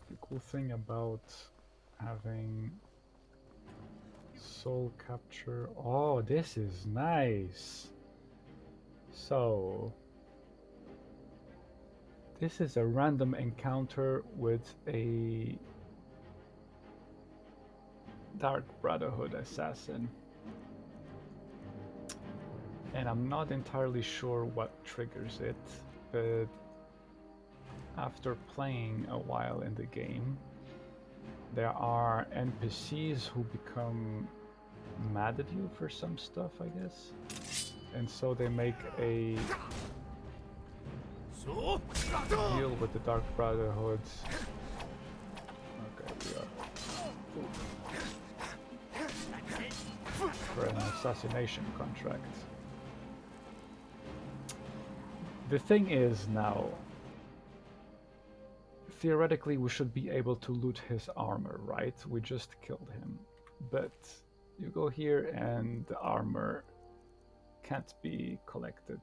The cool thing about having soul capture. Oh, this is nice. So this is a random encounter with a Dark Brotherhood assassin. And I'm not entirely sure what triggers it, but after playing a while in the game, there are NPCs who become mad at you for some stuff, I guess. And so they make a deal with the Dark Brotherhood. Okay, we are. For an assassination contract. The thing is now, theoretically we should be able to loot his armor, right? We just killed him. But you go here and the armor can't be collected.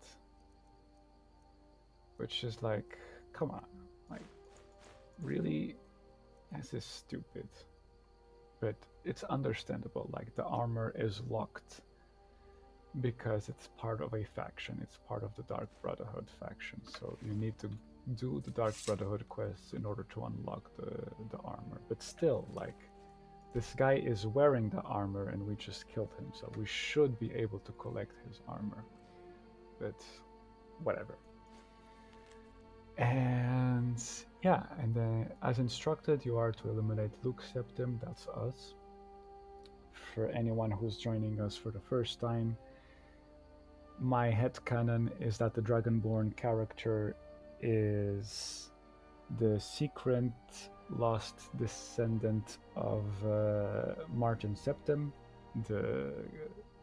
Which is like, come on, like, really? This is stupid. But it's understandable, like the armor is locked because it's part of a faction, it's part of the Dark Brotherhood faction, so you need to do the Dark Brotherhood quests in order to unlock the armor. But still, like, this guy is wearing the armor and we just killed him, so we should be able to collect his armor. But whatever. And yeah, and then as instructed, you are to eliminate Luke Septim, that's us. For anyone who's joining us for the first time, my headcanon is that the Dragonborn character is the secret lost descendant of Martin Septim, the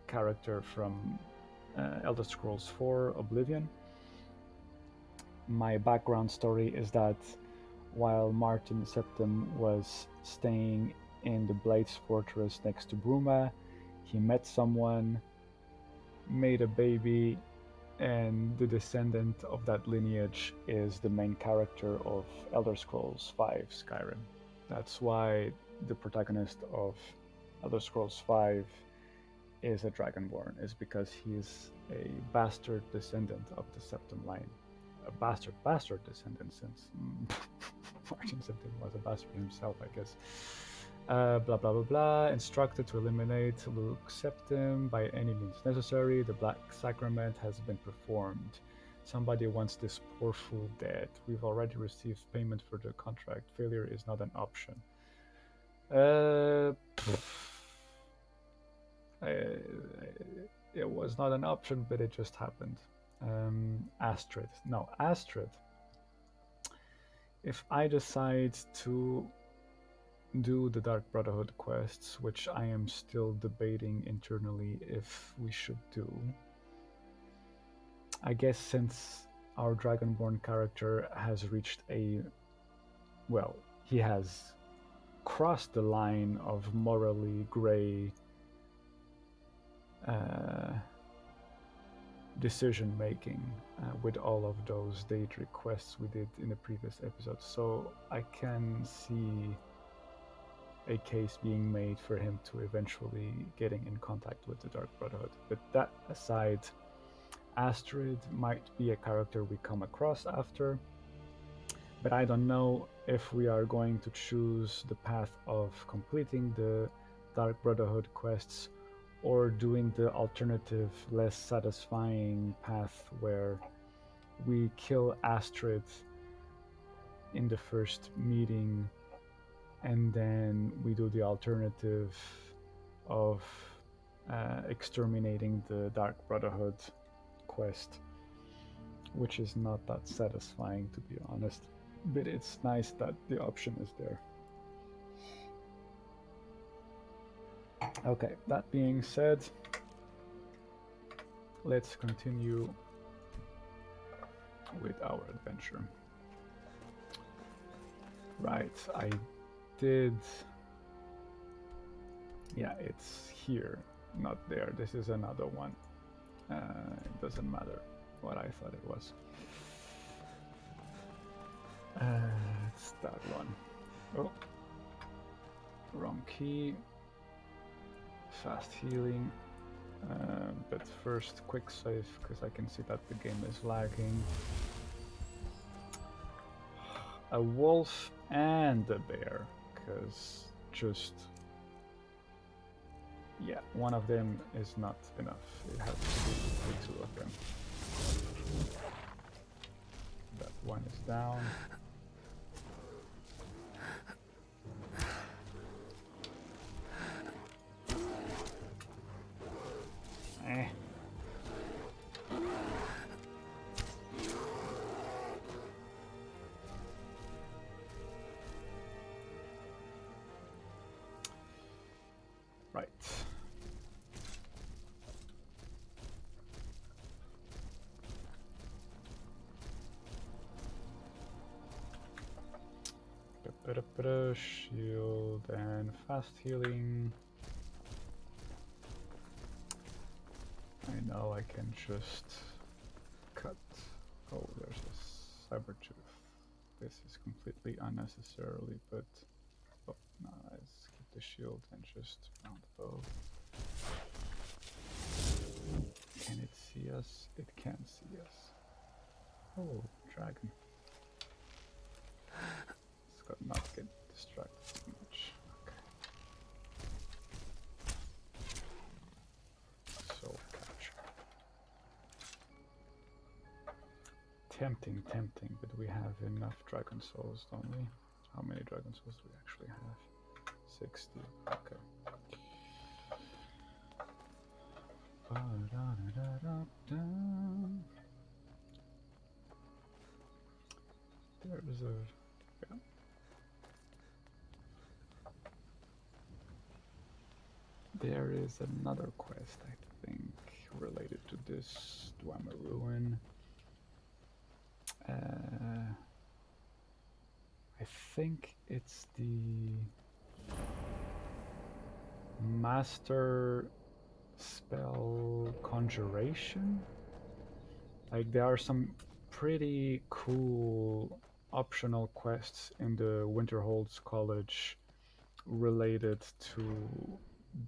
character from Elder Scrolls 4 Oblivion. My background story is that while Martin Septim was staying in the Blades Fortress next to Bruma, he met someone, made a baby, and the descendant of that lineage is the main character of Elder Scrolls 5 Skyrim. That's why the protagonist of Elder Scrolls 5 is a Dragonborn, is because he's a bastard descendant of the Septim line. A bastard descendant, since Martin Septim was a bastard himself, I guess. Blah blah blah blah. Instructed to eliminate Luke Septim by any means necessary. The Black Sacrament has been performed. Somebody wants this poor fool dead. We've already received payment for the contract. Failure is not an option. it was not an option, but it just happened. Astrid. No, Astrid. If I decide to do the Dark Brotherhood quests, which I am still debating internally if we should do, I guess since our Dragonborn character has reached well, he has crossed the line of morally gray decision making with all of those Daedric quests we did in the previous episode. So I can see a case being made for him to eventually getting in contact with the Dark Brotherhood. But that aside, Astrid might be a character we come across after, but I don't know if we are going to choose the path of completing the Dark Brotherhood quests or doing the alternative, less satisfying path where we kill Astrid in the first meeting and then we do the alternative of exterminating the Dark Brotherhood quest, which is not that satisfying, to be honest, but it's nice that the option is there. Okay, that being said, let's continue with our adventure. Right, I did... Yeah, it's here, not there. This is another one. It doesn't matter what I thought it was. It's that one. Oh, wrong key. Fast healing. But first, quick save, because I can see that the game is lagging. A wolf and a bear, because just... Yeah, one of them is not enough. It has to be the two of them. That one is down. Eh. Right. Shield and fast healing. I know I can just cut. Oh, there's a saber tooth. This is completely unnecessarily, but oh, no, let's keep the shield and just mount bow. Can it see us? It can see us. Oh, dragon. Let's go not get distracted too much. Okay. Soul capture. Tempting, but we have enough dragon souls, don't we? How many dragon souls do we actually have? 60. Okay. There is a... Yeah. There is another quest, I think, related to this Dwemer ruin. I think it's the master spell conjuration. Like, there are some pretty cool optional quests in the Winterhold's College related to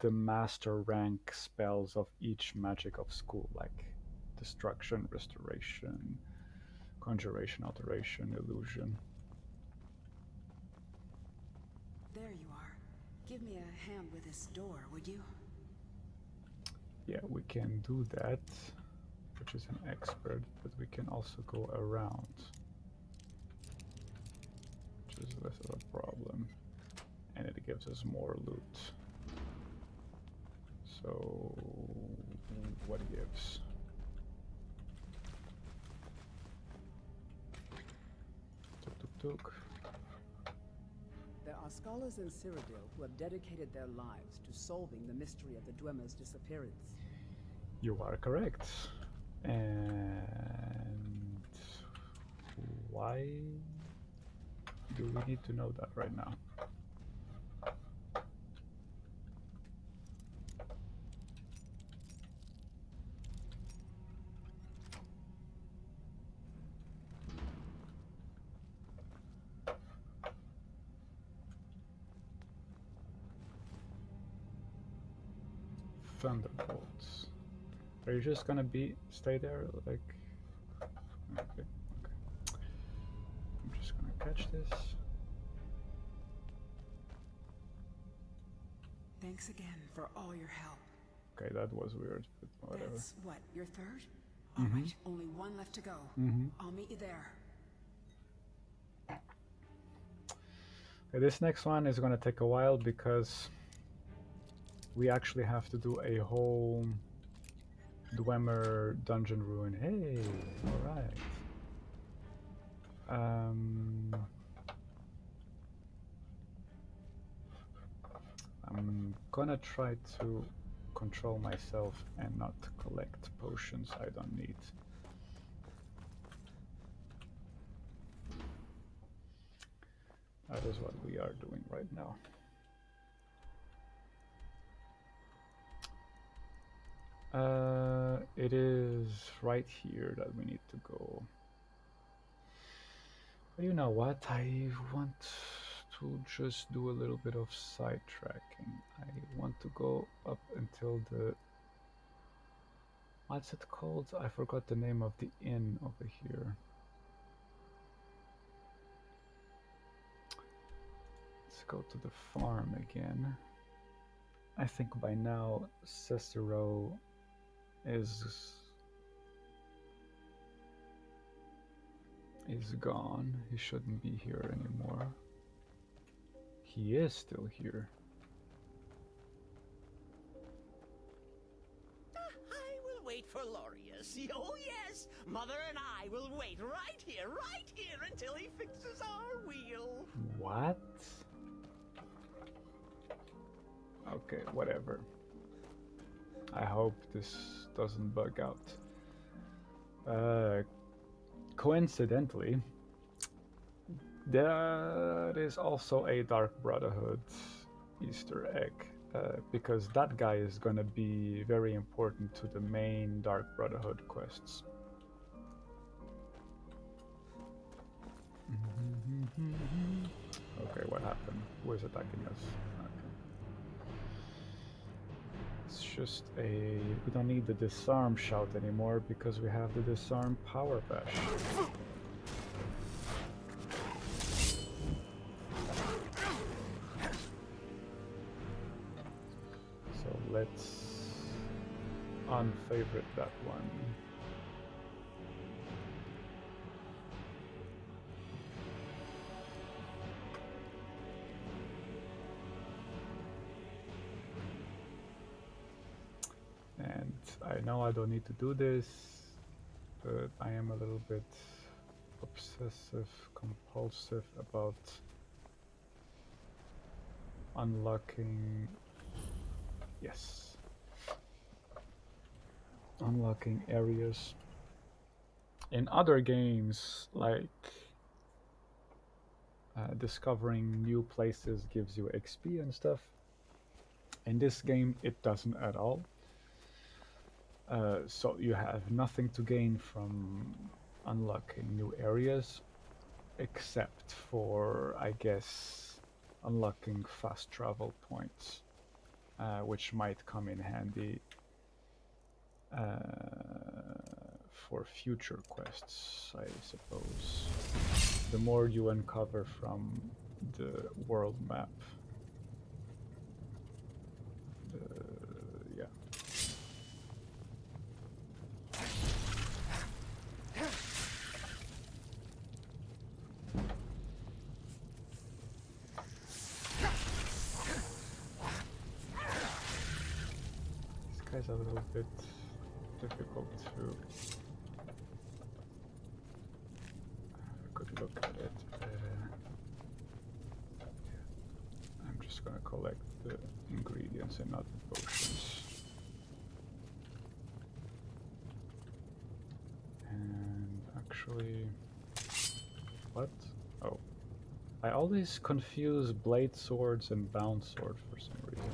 the master rank spells of each magic of school, like destruction, restoration, conjuration, alteration, illusion. There you are. Give me a hand with this door, would you? Yeah, we can do that, which is an expert, but we can also go around, which is less of a problem, and it gives us more loot. So, what gives? Tuk tuk tuk. There are scholars in Cyrodiil who have dedicated their lives to solving the mystery of the Dwemer's disappearance. You are correct. And why do we need to know that right now? Thunderbolts. Are you just gonna stay there like? Okay. I'm just gonna catch this. Thanks again for all your help. Okay, that was weird, but whatever. That's what, your third? All right, only one left to go. I'll meet you there. Okay, this next one is gonna take a while because we actually have to do a whole Dwemer dungeon ruin. Hey, all right. I'm gonna try to control myself and not collect potions I don't need. That is what we are doing right now. It is right here that we need to go. But you know what? I want to just do a little bit of sidetracking. I want to go up until the... What's it called? I forgot the name of the inn over here. Let's go to the farm again. I think by now Cicero is gone. He shouldn't be here anymore. He is still here. I will wait for Lorius. Oh yes, Mother and I will wait right here until he fixes our wheel. What? Okay, whatever. I hope this doesn't bug out. Coincidentally, there is also a Dark Brotherhood Easter egg, because that guy is gonna be very important to the main Dark Brotherhood quests. Okay, what happened? Who is attacking us? Okay. It's just we don't need the disarm shout anymore because we have the disarm power bash. So let's unfavorite that one. And I know I don't need to do this, but I am a little bit obsessive compulsive about unlocking, yes, unlocking areas. In other games, like discovering new places gives you XP and stuff. In this game, it doesn't at all. So you have nothing to gain from unlocking new areas, except for, I guess, unlocking fast travel points, which might come in handy for future quests, I suppose. The more you uncover from the world map, yeah. guy's a little bit difficult to have a good look at it. I'm just gonna collect the ingredients and not the potions. And actually, what? Oh, I always confuse blade swords and bound sword for some reason.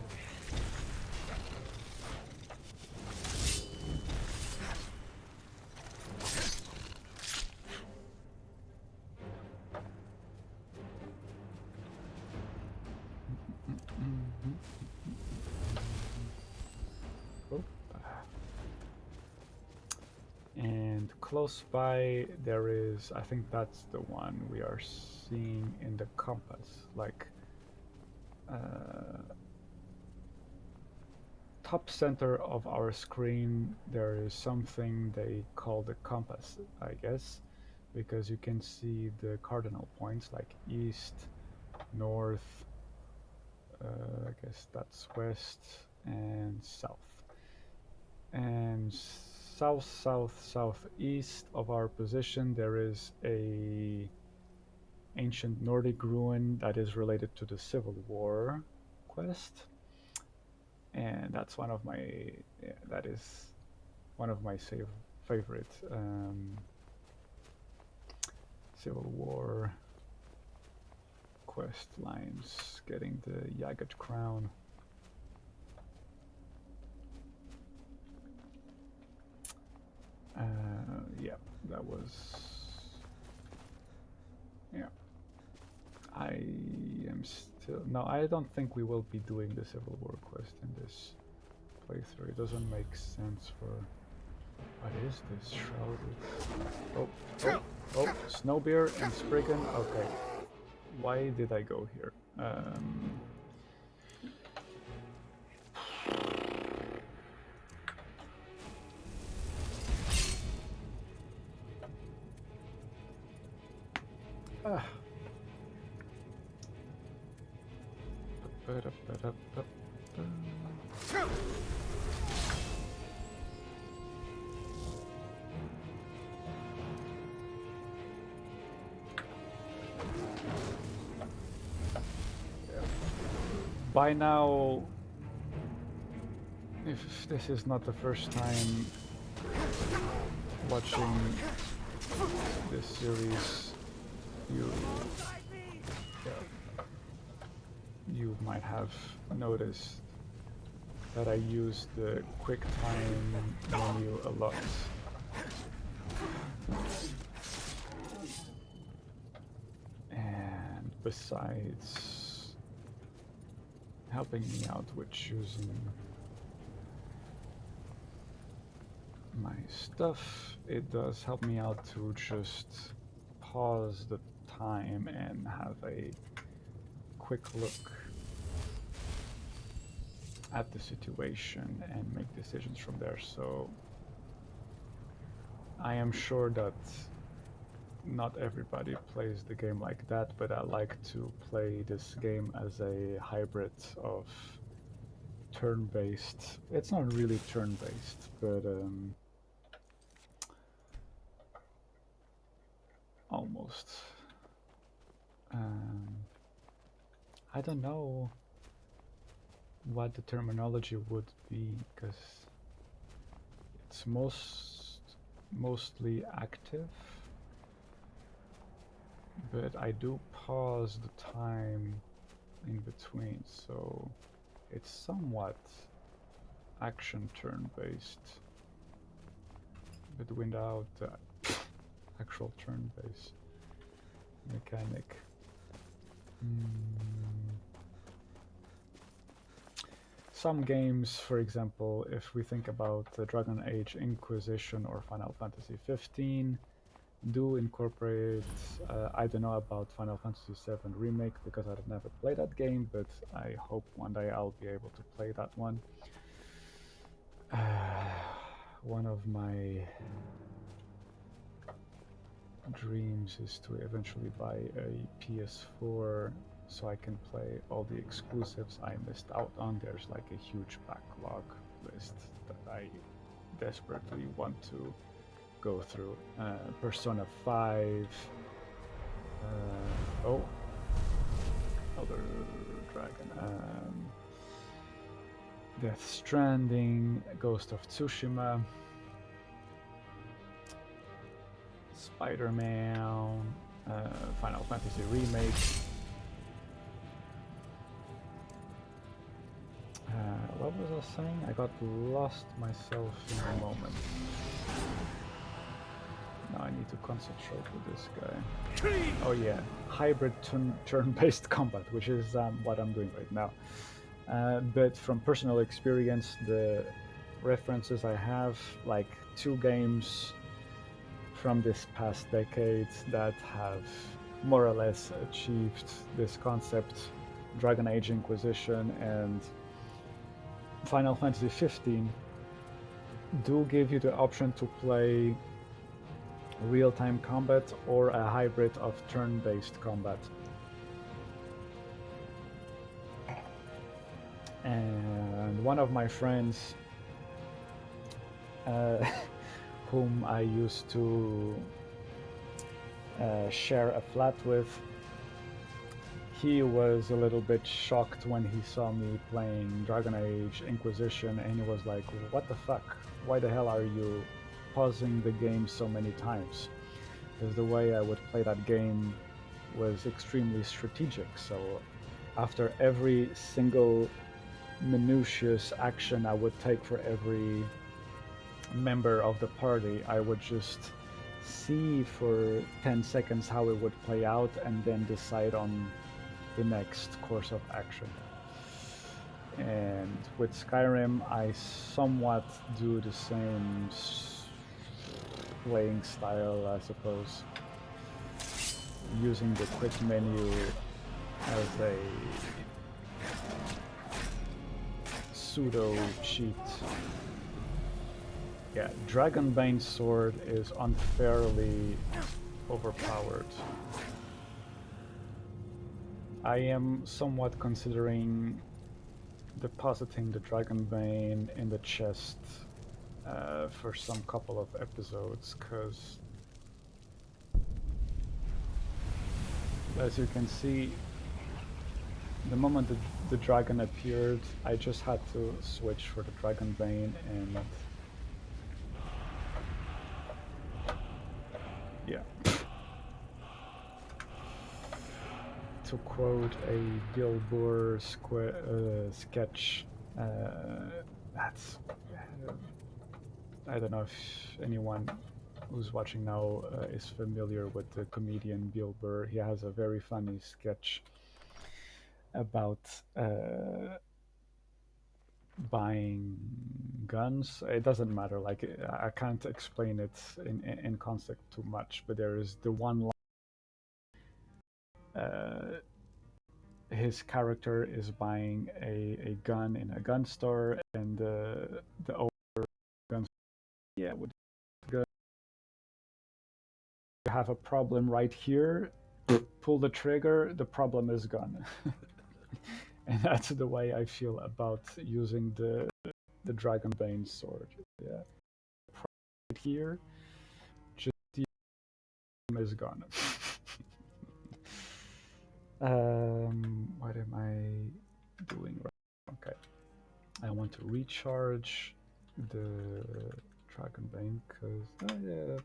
And close by there is, I think that's the one we are seeing in the compass, like top center of our screen there is something they call the compass, I guess, because you can see the cardinal points like east, north, I guess that's west, and south. And south, south, southeast of our position there is a ancient Nordic ruin that is related to the Civil War quest, and that's one of my that is one of my favorite Civil War quest lines, getting the Jagged Crown. Yeah, that was... Yeah. I am still... No, I don't think we will be doing the Civil War quest in this playthrough. It doesn't make sense for... What is this? Shrouded... Oh, Snowbeard and Spriggan. Okay. Why did I go here? By now, if this is not the first time watching this series, you might have noticed that I use the quick time menu a lot. And besides helping me out with choosing my stuff, it does help me out to just pause the time and have a quick look at the situation and make decisions from there. So I am sure that not everybody plays the game like that, but I like to play this game as a hybrid of turn-based. It's not really turn-based, but almost. I don't know what the terminology would be, because it's mostly active, but I do pause the time in between, so it's somewhat action turn-based, but without the actual turn-based mechanic. Some games, for example, if we think about the Dragon Age Inquisition or Final Fantasy 15, do incorporate, I don't know about Final Fantasy VII Remake because I've never played that game, but I hope one day I'll be able to play that one. One of my dreams is to eventually buy a PS4 so I can play all the exclusives I missed out on. There's like a huge backlog list that I desperately want to go through. Persona 5. Oh, Elder Dragon. Death Stranding, Ghost of Tsushima, Spider-Man, Final Fantasy Remake. What was I saying? I got lost myself in a moment. Now I need to concentrate with this guy. Oh yeah, hybrid turn-based combat, which is what I'm doing right now. But from personal experience, the references I have, like 2 games from this past decade that have more or less achieved this concept, Dragon Age Inquisition and Final Fantasy 15, do give you the option to play real-time combat or a hybrid of turn-based combat. And one of my friends, whom I used to share a flat with, he was a little bit shocked when he saw me playing Dragon Age Inquisition, and he was like, what the fuck? Why the hell are you pausing the game so many times? Because the way I would play that game was extremely strategic, so after every single minutious action I would take for every member of the party, I would just see for 10 seconds how it would play out and then decide on the next course of action. And with Skyrim, I somewhat do the same playing style, I suppose, using the quick menu as a pseudo cheat. Yeah, Dragonbane sword is unfairly overpowered. I am somewhat considering depositing the Dragonbane in the chest for some couple of episodes, because as you can see, the moment the dragon appeared, I just had to switch for the Dragonbane, and yeah. To quote a Bill Burr sketch, that's... I don't know if anyone who's watching now is familiar with the comedian Bill Burr. He has a very funny sketch about buying guns. It doesn't matter, like, I can't explain it in concept too much, but there is the one line, his character is buying a gun in a gun store, and the owner gun, yeah, with gun, you have a problem right here, pull the trigger, the problem is gone. And that's the way I feel about using the Dragonbane sword. Yeah, right here, just the problem is gone. What am I doing right? Okay, I want to recharge the Dragonbane because yeah,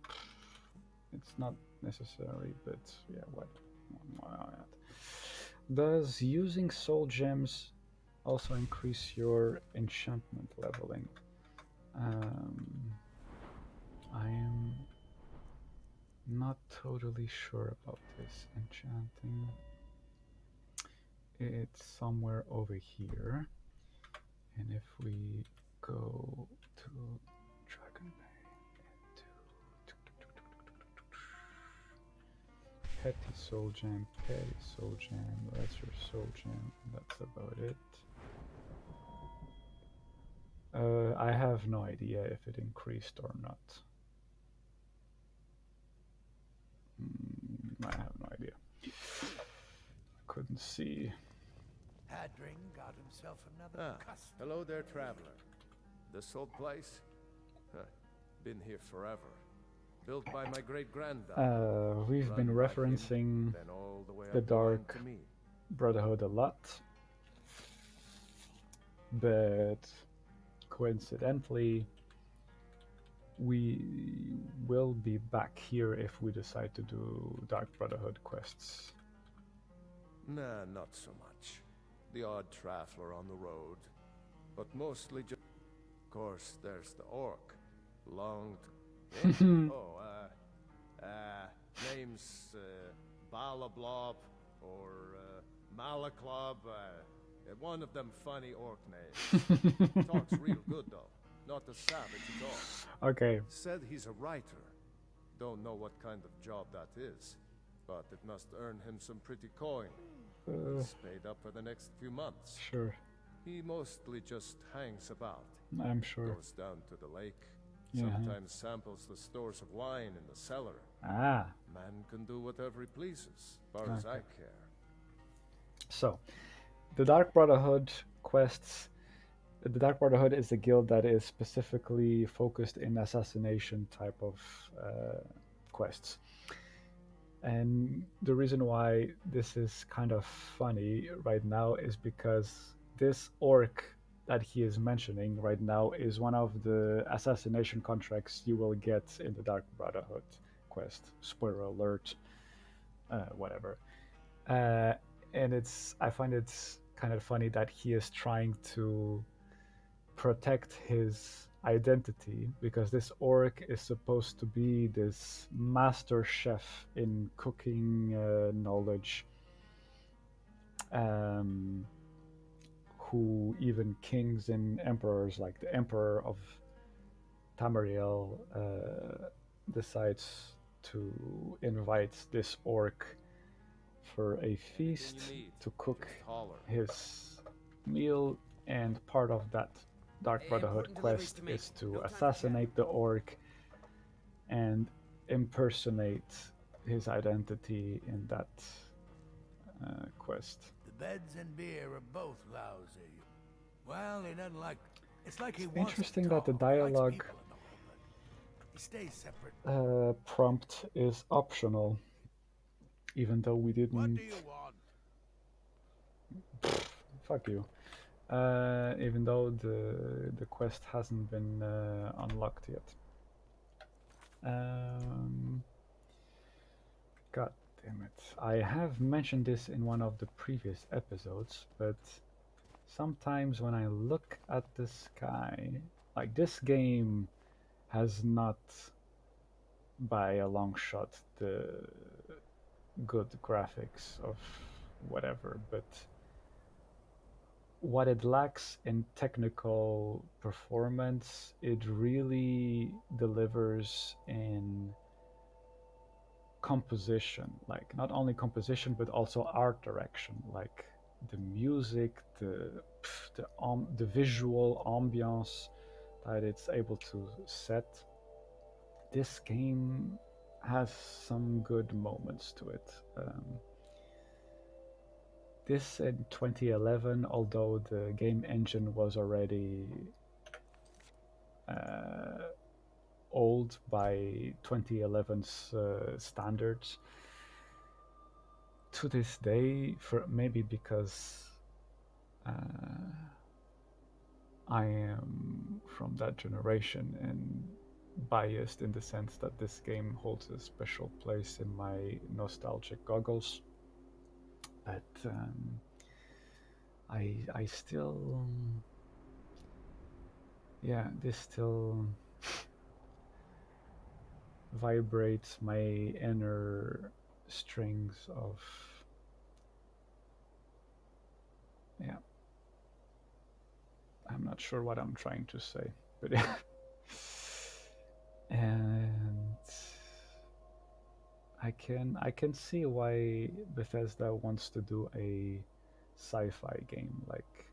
it's not necessary, but yeah, why not? Does using soul gems also increase your enchantment leveling? I am not totally sure about this. Enchanting. It's somewhere over here. And if we go to Dragonbane and Petty Soul Gem, that's your Soul Gem, that's about it. I have no idea if it increased or not. I have no idea. Couldn't see. Hadring got himself another customer. Hello there, traveler. This old place? Huh. Been here forever. Built by my great-granddad. We've been Run by him, referencing then all the way the up the line Dark to me. Brotherhood a lot, but coincidentally, we will be back here if we decide to do Dark Brotherhood quests. Nah, not so much. The odd traveler on the road, but mostly just... Of course, there's the orc. Belonged... name's Balablob or Malaklob. One of them funny orc names. Talks real good though. Not a savage at all. Okay. Said he's a writer. Don't know what kind of job that is, but it must earn him some pretty coin. He's paid up for the next few months. Sure. He mostly just hangs about. I'm sure. Goes down to the lake. Yeah. Sometimes samples the stores of wine in the cellar. Ah. Man can do whatever he pleases, as far as I care. So, the Dark Brotherhood quests. The Dark Brotherhood is a guild that is specifically focused in assassination type of quests. And the reason why this is kind of funny right now is because this orc that he is mentioning right now is one of the assassination contracts you will get in the Dark Brotherhood quest. Spoiler alert, whatever. And I find it kind of funny that he is trying to protect his identity, because this orc is supposed to be this master chef in cooking knowledge, who even kings and emperors, like the Emperor of Tamariel, decides to invite this orc for a feast to cook his meal, and part of that Dark Brotherhood quest is to assassinate the orc and impersonate his identity in that quest. The beds and beer are both lousy. Well, he doesn't like... It's like he It's wants interesting to that the talk. He likes dialogue people and all, but he stays separate. prompt is optional, even though we didn't... What do you want? Fuck you. Even though the quest hasn't been unlocked yet. God damn it. I have mentioned this in one of the previous episodes, but sometimes when I look at the sky, like, this game has not by a long shot the good graphics of whatever, but what it lacks in technical performance, it really delivers in composition. Like, not only composition, but also art direction. Like the music, the visual ambiance that it's able to set. This game has some good moments to it. This in 2011, although the game engine was already old by 2011's standards, to this day, for maybe because I am from that generation and biased in the sense that this game holds a special place in my nostalgic goggles. But I still, yeah, this still vibrates my inner strings of, yeah, I'm not sure what I'm trying to say, but and I can see why Bethesda wants to do a sci-fi game. Like,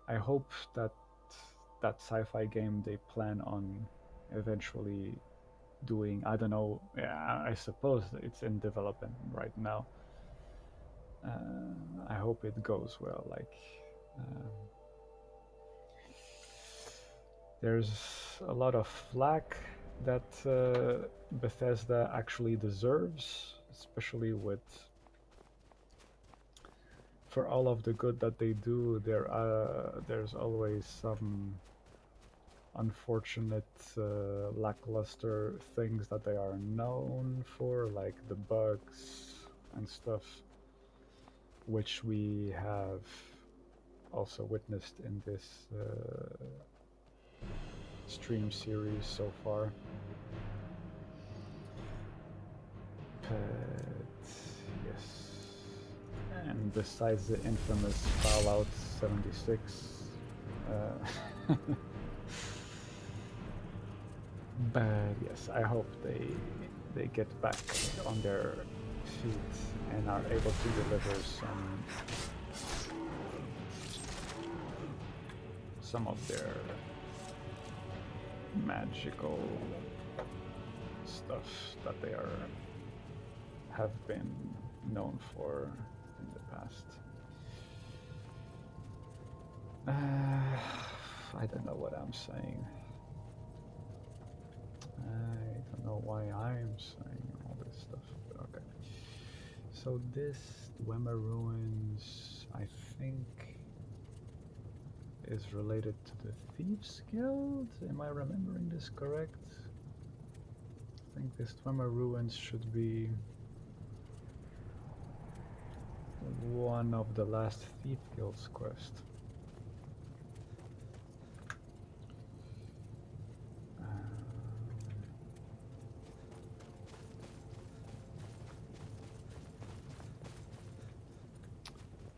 I hope that sci-fi game they plan on eventually doing, I don't know, yeah, I suppose it's in development right now. I hope it goes well. Like, There's a lot of flack that Bethesda actually deserves, especially with for all of the good that they do. There's always some unfortunate lackluster things that they are known for, like the bugs and stuff, which we have also witnessed in this stream series so far. But yes, and besides the infamous Fallout 76, but yes, I hope they get back on their feet and are able to deliver some of their magical stuff that they have been known for in the past. I don't know what I'm saying. I don't know why I'm saying all this stuff, but okay. So this Dwemer Ruins, I think, is related to the Thieves Guild. Am I remembering this correct? I think this Dwemer Ruins should be one of the last Thief Guild's quest.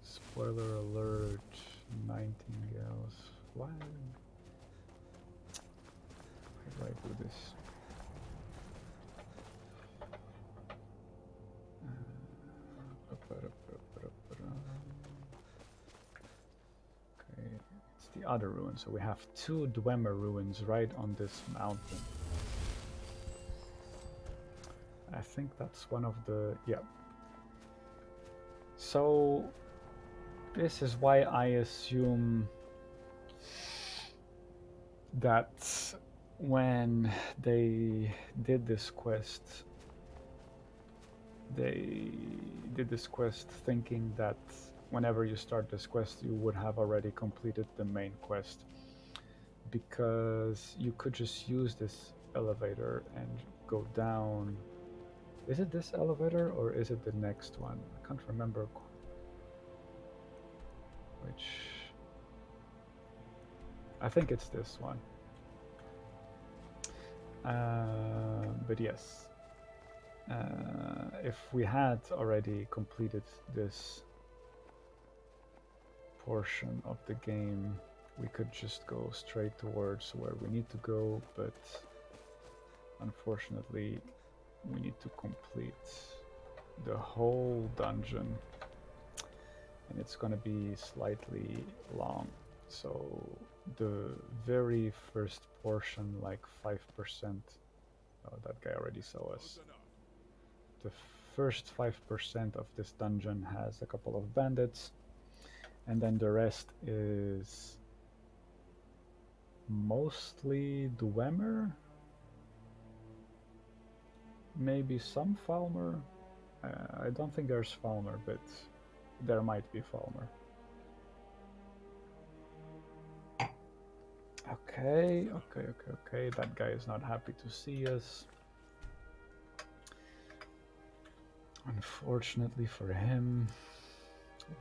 Spoiler alert, Nightingales. Why do I do this? Okay, it's the other ruin. So we have two Dwemer ruins right on this mountain. I think that's one of the, yeah. So this is why I assume that when they did this quest, they did this quest thinking that whenever you start this quest, you would have already completed the main quest, because you could just use this elevator and go down. Is it this elevator or is it the next one? I can't remember which. I think it's this one. But yes, if we had already completed this portion of the game, we could just go straight towards where we need to go, but unfortunately we need to complete the whole dungeon, and it's going to be slightly long. So the very first portion, like 5%, oh, that guy already saw us. The first 5% of this dungeon has a couple of bandits, and then the rest is mostly Dwemer, maybe some Falmer. I don't think there's Falmer, but there might be Falmer. Okay. That guy is not happy to see us. Unfortunately for him,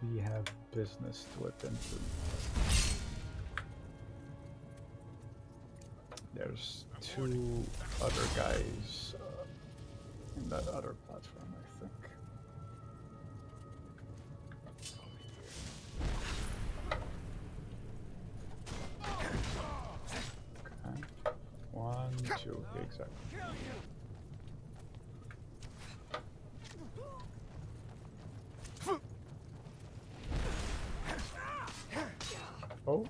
we have business to attend to. There's two other guys in that other platform, I think. Okay. 1, 2, exactly. Oh,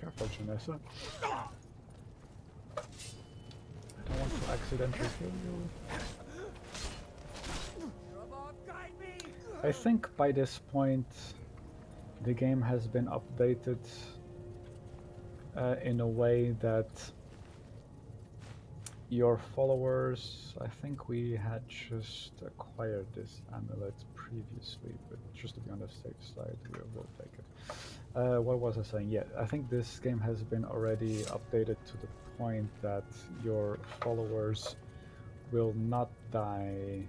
careful, Janessa. I don't want to accidentally kill you. I think by this point the game has been updated in a way that your followers, I think we had just acquired this amulet previously, but just to be on the safe side, we will take it. What was I saying? Yeah, I think this game has been already updated to the point that your followers will not die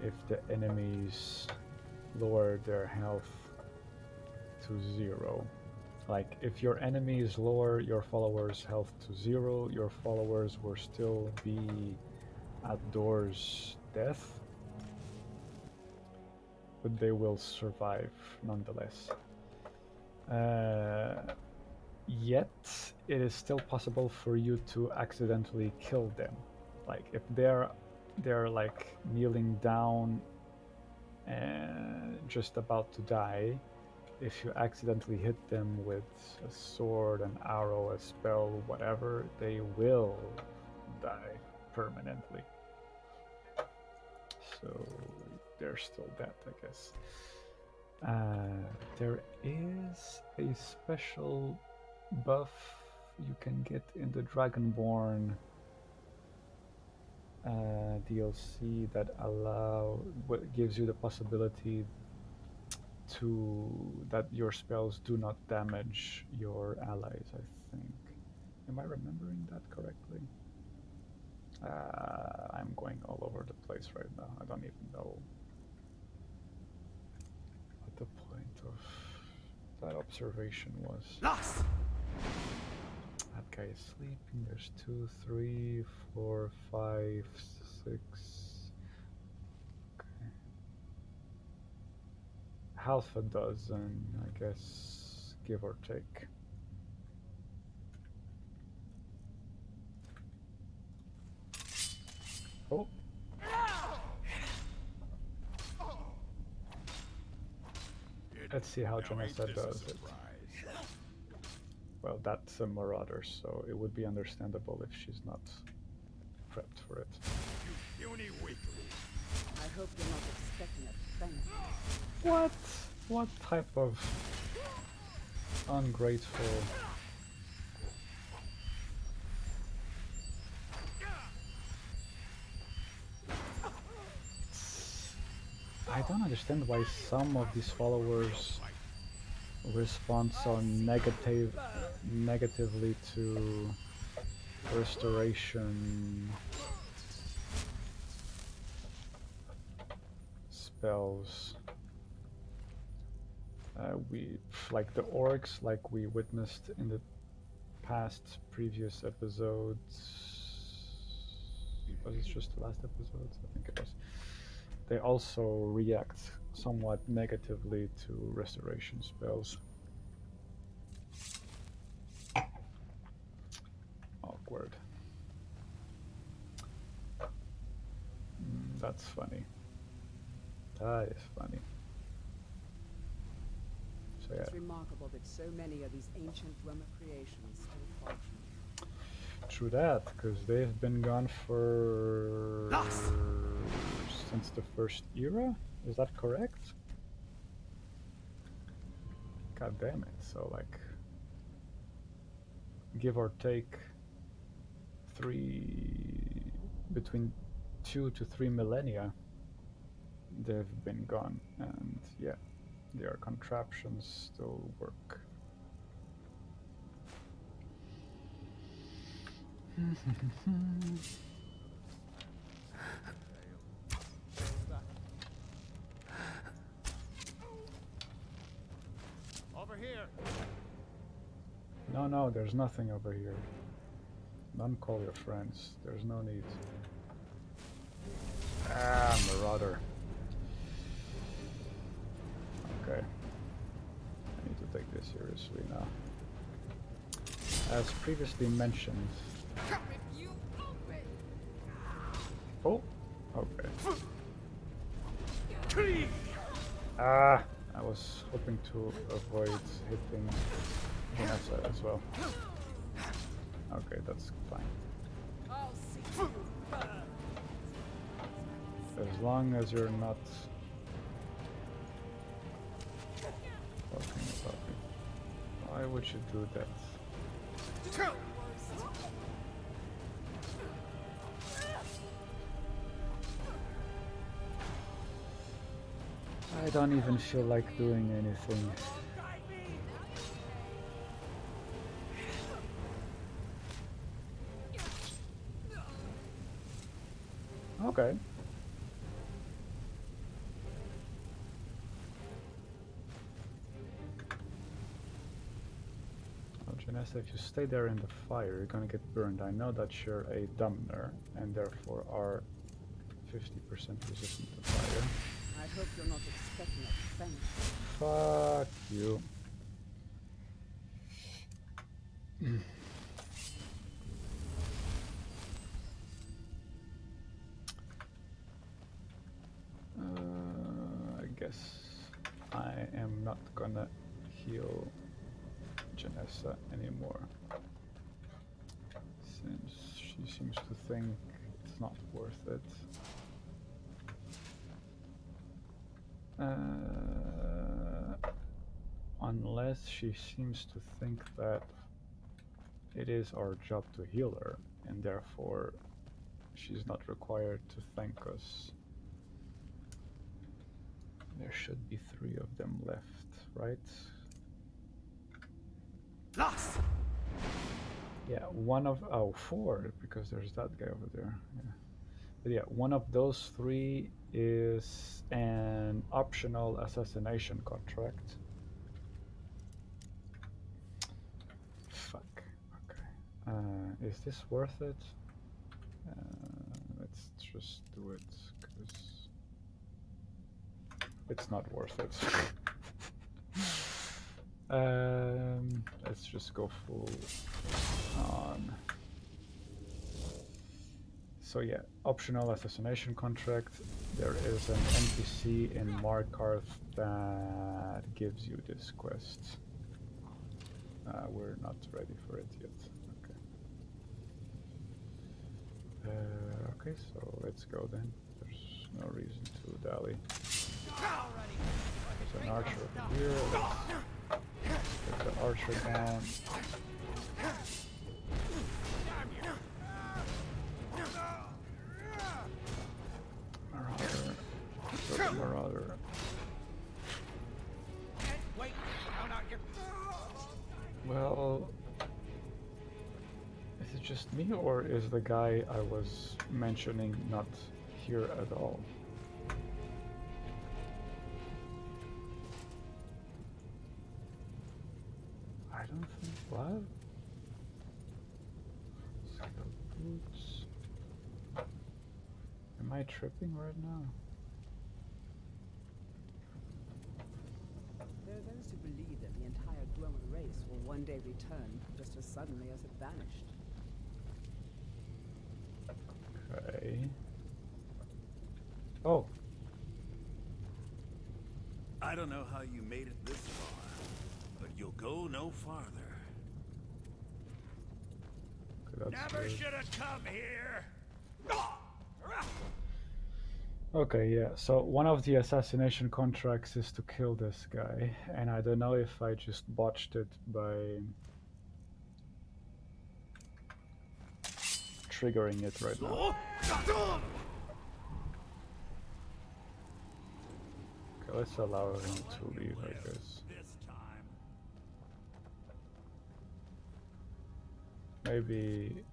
if the enemies lower their health to 0. Like, if your enemies lower your followers' health to 0, your followers will still be at Door's death, but they will survive nonetheless. Yet, it is still possible for you to accidentally kill them. Like, if they're like kneeling down and just about to die, if you accidentally hit them with a sword, an arrow, a spell, whatever, they will die permanently. So they're still dead, I guess. There is a special buff you can get in the Dragonborn DLC that gives you the possibility that your spells do not damage your allies, I think. Am I remembering that correctly? I'm going all over the place right now. I don't even know what the point of that observation was. Lost! That guy is sleeping. There's 2, 3, 4, 5, 6. Half a dozen, I guess, give or take. Oh. Let's see how Janessa does it. Well, that's a marauder, so it would be understandable if she's not prepped for it. You puny weakling. I hope you're not expecting a thank you. What? What type of ungrateful... I don't understand why some of these followers respond so negatively to restoration spells. Like the orcs, like we witnessed in the previous episodes. Was it just the last episode? I think it was. They also react somewhat negatively to restoration spells. Awkward. That's funny. That is funny. So yeah. It's remarkable that so many of these ancient Dwemer creations still function. True that, because they've been gone for... since the first era? Is that correct? God damn it, so like... give or take between 2 to 3 millennia, they've been gone, and yeah, their contraptions still work. Over here. No, there's nothing over here. Don't call your friends. There's no need. Ah, marauder. Okay. I need to take this seriously now. As previously mentioned... Oh, okay. Ah, I was hoping to avoid hitting Vanessa as well. Okay, that's fine. As long as you're not talking about me. Why Why would you do that? I don't even feel like doing anything. Okay. Oh, Janessa, if you stay there in the fire, you're gonna get burned. I know that you're a Dwemer, and therefore are 50% resistant to fire. I hope you're not expecting a defense. Fuck you. I guess I am not gonna heal Janessa anymore, since she seems to think it's not worth it. Unless she seems to think that it is our job to heal her, and therefore she's not required to thank us. There should be 3 of them left, right? Lost! Yeah, one of... oh, 4, because there's that guy over there. Yeah. But yeah, one of those 3 is an optional assassination contract. Fuck. Okay. Is this worth it? Let's just do it, because it's not worth it. Let's just go full on. So yeah, optional assassination contract. There is an NPC in Markarth that gives you this quest. We're not ready for it yet. Okay. Okay, so let's go then. There's no reason to dally. There's an archer over here. Let's get the archer down. Marauder. So the Marauder. Well, is it just me, or is the guy I was mentioning not here at all? I don't think... what? Skilled boots. Am I tripping right now? There are those who believe that the entire Dwemer race will one day return just as suddenly as it vanished. Okay. Oh. I don't know how you made it this far, but you'll go no farther. Okay, that's Never weird. should have come here! Okay, yeah, so one of the assassination contracts is to kill this guy, and I don't know if I just botched it by triggering it right now. Okay, let's allow him to leave, I guess. This time. Maybe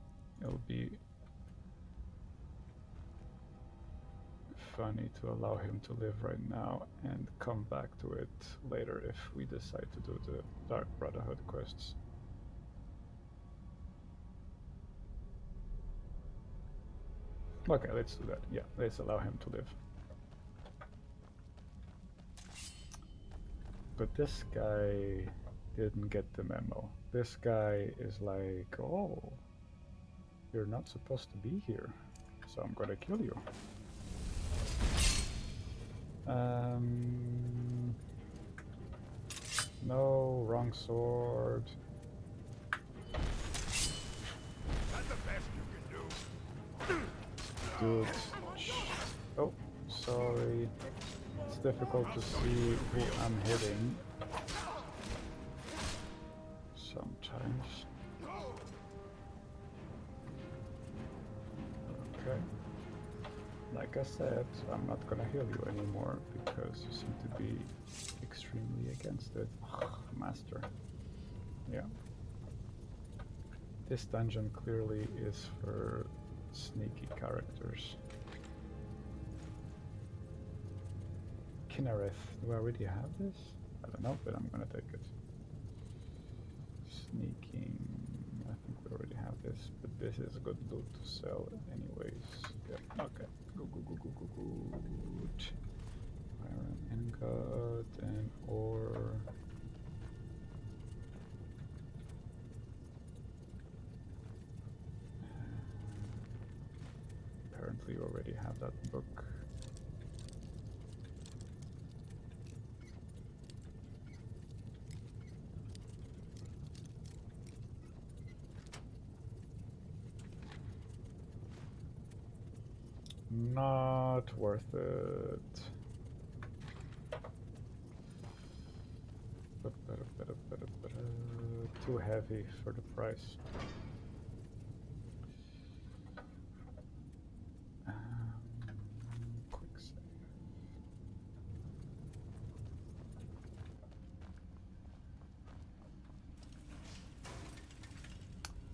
it'll be funny to allow him to live right now and come back to it later if we decide to do the Dark Brotherhood quests. Okay, let's do that. Yeah, let's allow him to live. But this guy didn't get the memo. This guy is like, oh, you're not supposed to be here, so I'm gonna kill you. No, wrong sword. That's the best you can do. Dude. Oh, sorry. It's difficult to see who I'm hitting. times. Okay. Like I said, I'm not gonna heal you anymore because you seem to be extremely against it. Master. Yeah. This dungeon clearly is for sneaky characters. Kinnereth, do I already have this? I don't know, but I'm gonna take it. Sneaking, I think we already have this, but this is good loot to sell anyways. Yeah, okay. Good. Iron ingot and ore. Apparently you already have that book. Not worth it. Too heavy for the price. Quick save.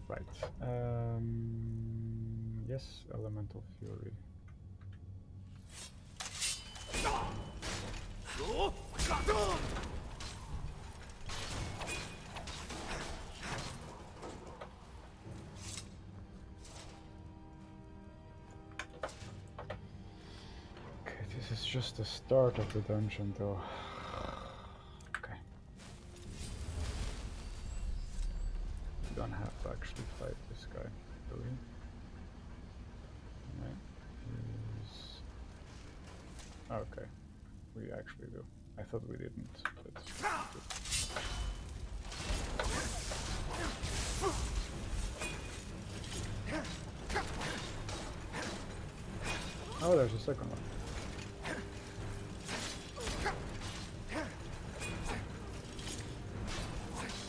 Right. Yes, elemental fury. Okay, this is just the start of the dungeon, though. Okay. You don't have to actually fight this guy, do we? No. Okay. We actually do. I thought we didn't, but... Oh, there's a second one.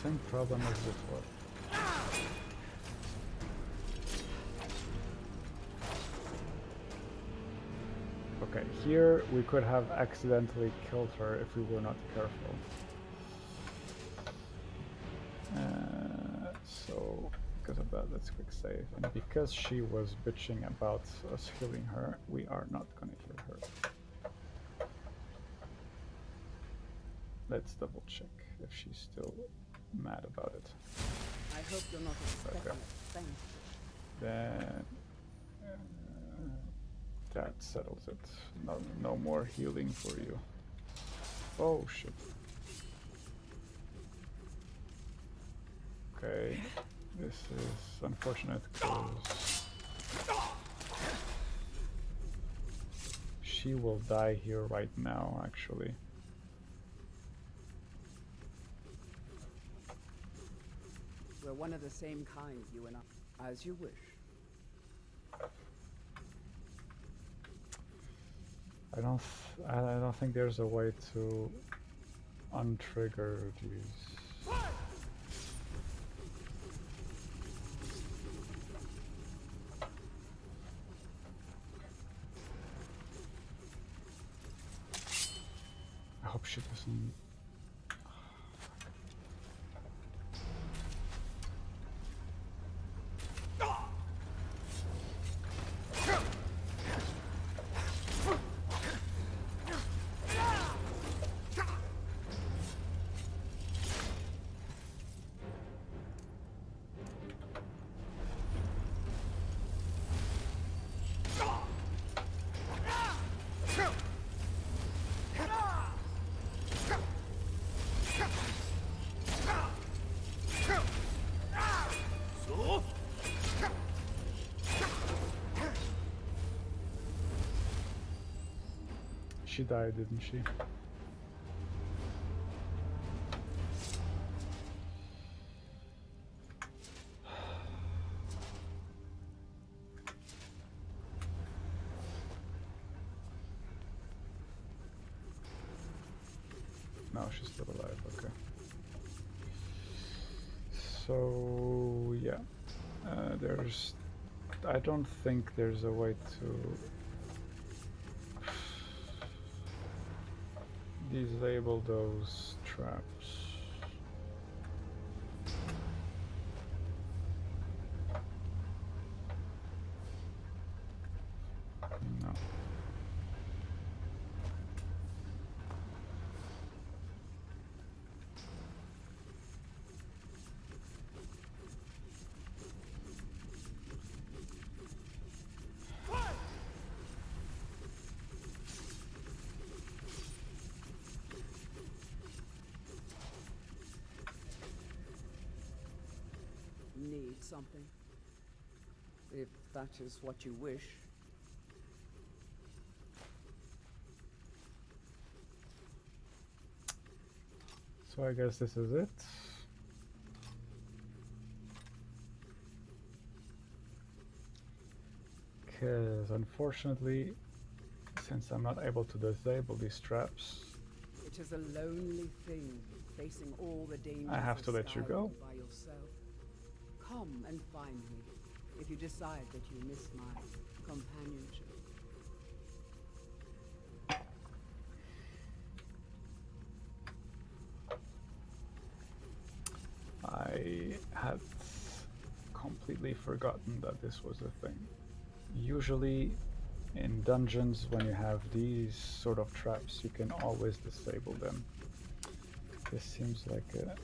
Same problem as before. Okay, here we could have accidentally killed her if we were not careful. So, because of that, let's quick save. And because she was bitching about us healing her, we are not gonna heal her. Let's double check if she's still mad about it. I hope you're not expecting Okay. it. Thank you. Then that settles it. No more healing for you. Oh shit. Okay, this is unfortunate because she will die here right now, actually. We're one of the same kind, you and I. As you wish. I don't think there's a way to untrigger these. I hope she doesn't. She died, didn't she? No, she's still alive, okay. So yeah, there's. I don't think there's a way to disable those traps. No. Need something? If that is what you wish. So I guess this is it. Because unfortunately, since I'm not able to disable these traps, It is a lonely thing, facing all the dangers I have of to let you go. Skyrim by yourself. Come and find me, if you decide that you miss my companionship. I had completely forgotten that this was a thing. Usually in dungeons, when you have these sort of traps, you can always disable them. This seems like a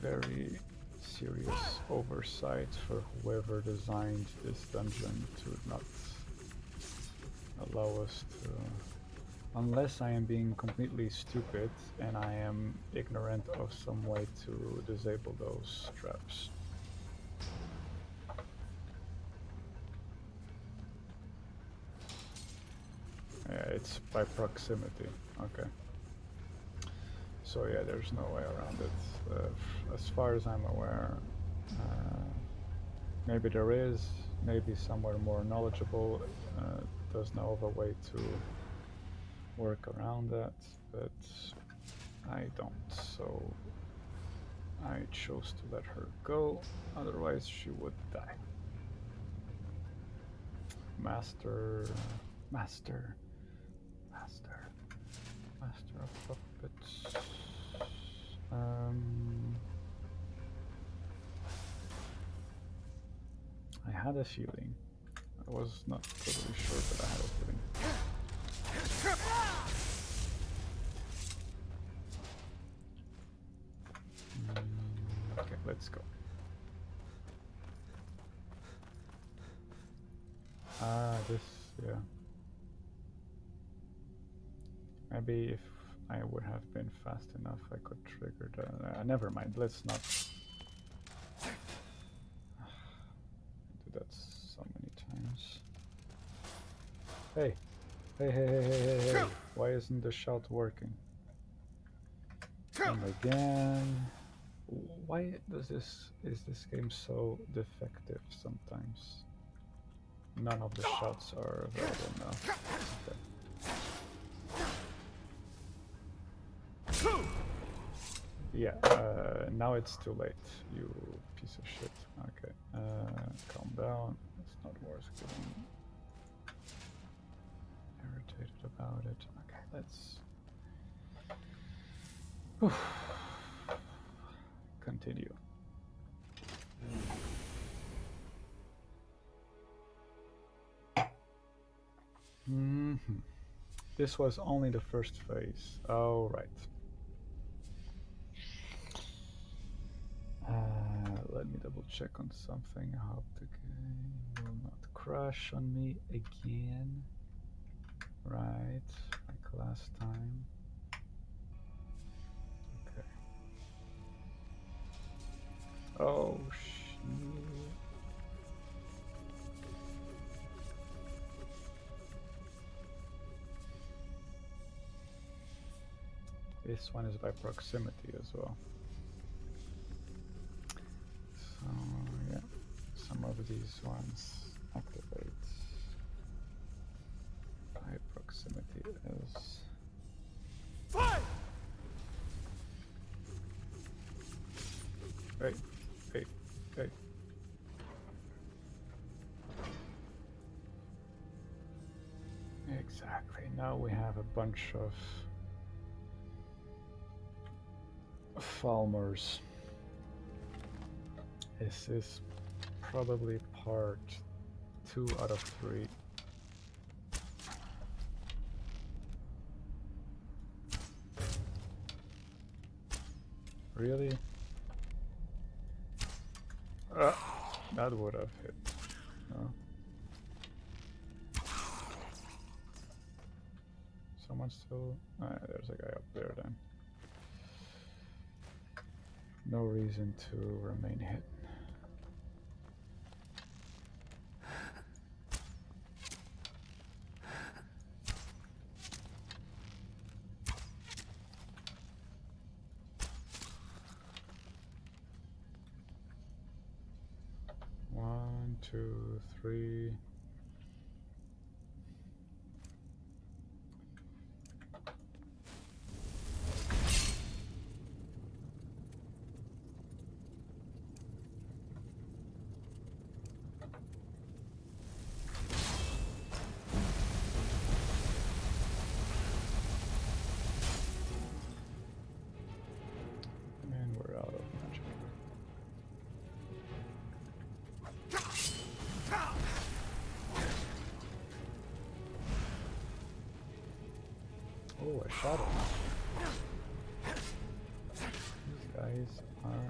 very serious oversight for whoever designed this dungeon to not allow us to... Unless I am being completely stupid and I am ignorant of some way to disable those traps. Yeah, it's by proximity. Okay. So yeah, there's no way around it. As far as I'm aware, maybe there is, maybe somewhere more knowledgeable does know of a way to work around that, but I don't, so I chose to let her go, otherwise she would die. Master of puppets. I had a feeling. I was not totally sure, but I had a feeling. Okay, let's go. This, yeah. Maybe if I would have been fast enough, I could trigger the... never mind, let's not... do that so many times. Hey! Hey! Why isn't the shout working? And again... Why does this... is this game so defective sometimes? None of the shots are available now. Okay. Yeah, now it's too late, you piece of shit. Okay, calm down. It's not worth getting irritated about it. Okay, let's continue. This was only the first phase. Oh, right. Let me double check on something. I hope the game will not crash on me again. Right, like last time. Okay. Oh, shit. This one is by proximity as well. So yeah, some of these ones activate by proximity as... Fight! Right. Exactly. Now we have a bunch of Falmers. This is probably part 2 out of 3. Really? That would have hit. No. Someone still... there's a guy up there then. No reason to remain hidden. One, two, three. And we're out of magic. Oh, a shadow. These guys are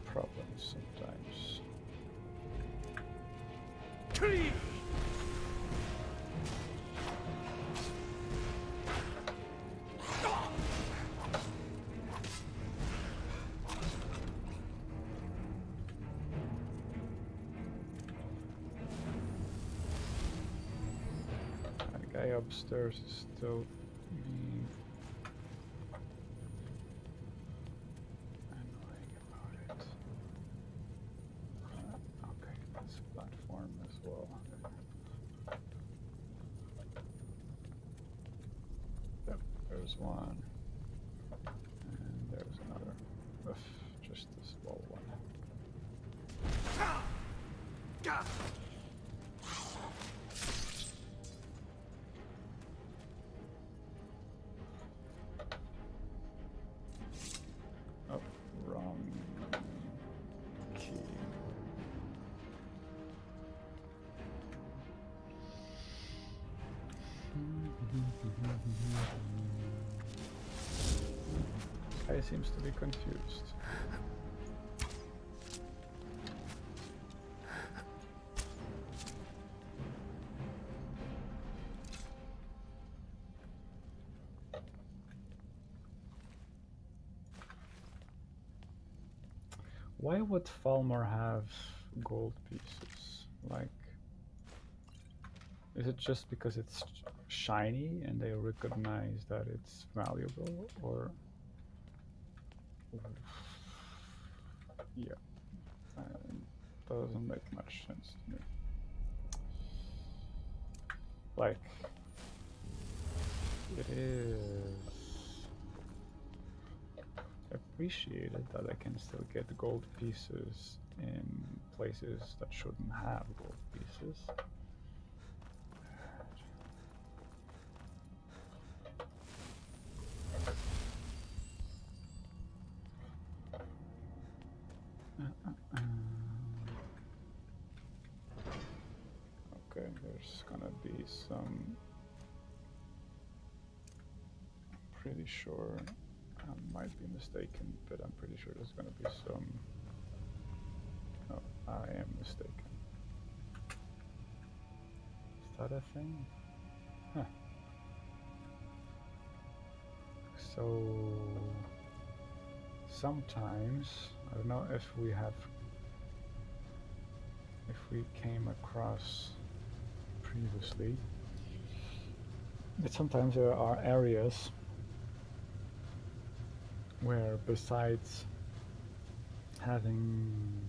problems sometimes. That guy upstairs is still being annoying about it. Okay, that's a platform as well. Yep, there's one. And there's another. Ugh, just a small one. Oh, wrong key. Guy seems to be confused. Why would Falmar have gold pieces? Like, is it just because it's shiny and they recognize that it's valuable, or? Yeah, doesn't make much sense to me. Like, it is appreciated that I can still get gold pieces in places that shouldn't have gold pieces. Okay, there's gonna be some. Pretty sure I might be mistaken, but I'm pretty sure there's gonna be some. No, I am mistaken. Is that a thing? Huh. So sometimes I don't know if we came across previously, but sometimes there are areas where, besides having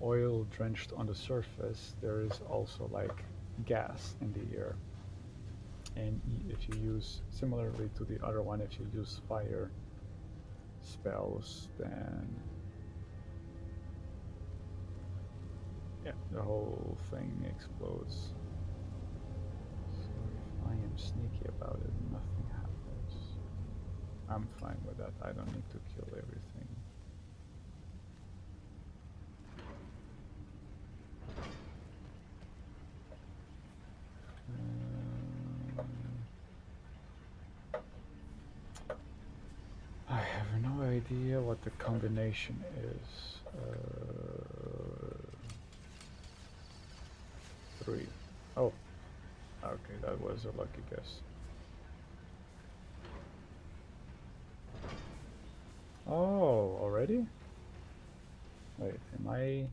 oil drenched on the surface, there is also like gas in the air. And if you use, similarly to the other one, if you use fire spells, then yeah, the whole thing explodes. sneaky about it, nothing happens. I'm fine with that. I don't need to kill everything. I have no idea what the combination is. 3. Oh, okay, that was a lucky guess. Oh, already? Wait, am I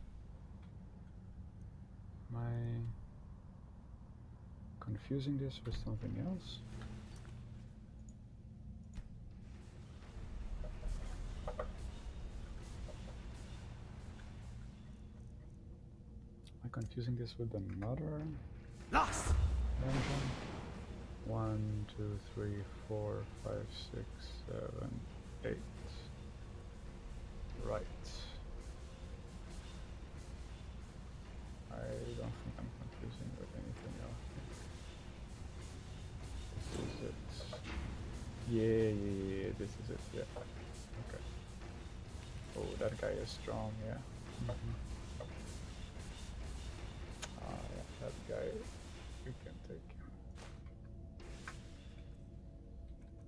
confusing this with something else? Am I confusing this with another Lost! dungeon? 1, 2, 3, 4, 5, 6, 7, 8. Right. I don't think I'm confusing with anything else. This is it. Yeah, this is it, yeah. Okay. Oh, that guy is strong, yeah. Yeah, that guy, we can take him.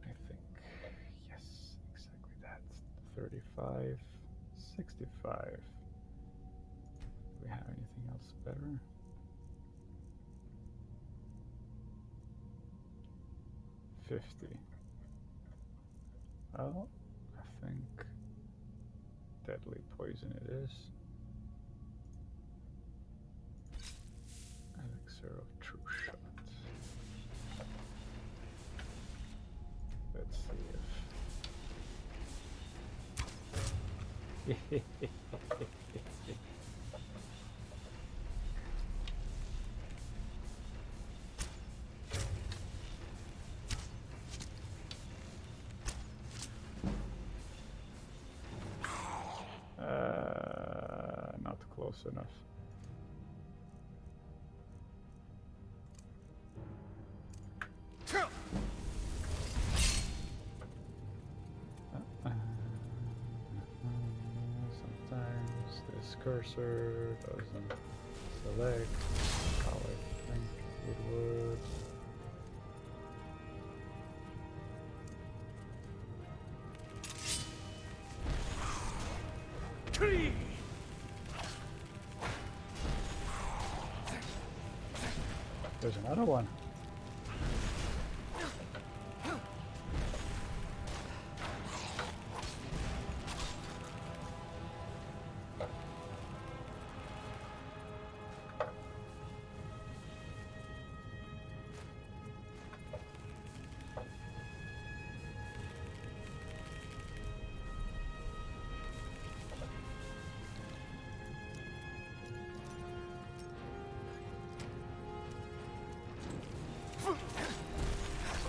I think, yes, exactly that. 35, 65. Do we have anything else better? $50. Well, I think deadly poison it is. Elixir of true shot. Let's see if not close enough. Sometimes this cursor doesn't select how I think it would. There's another one.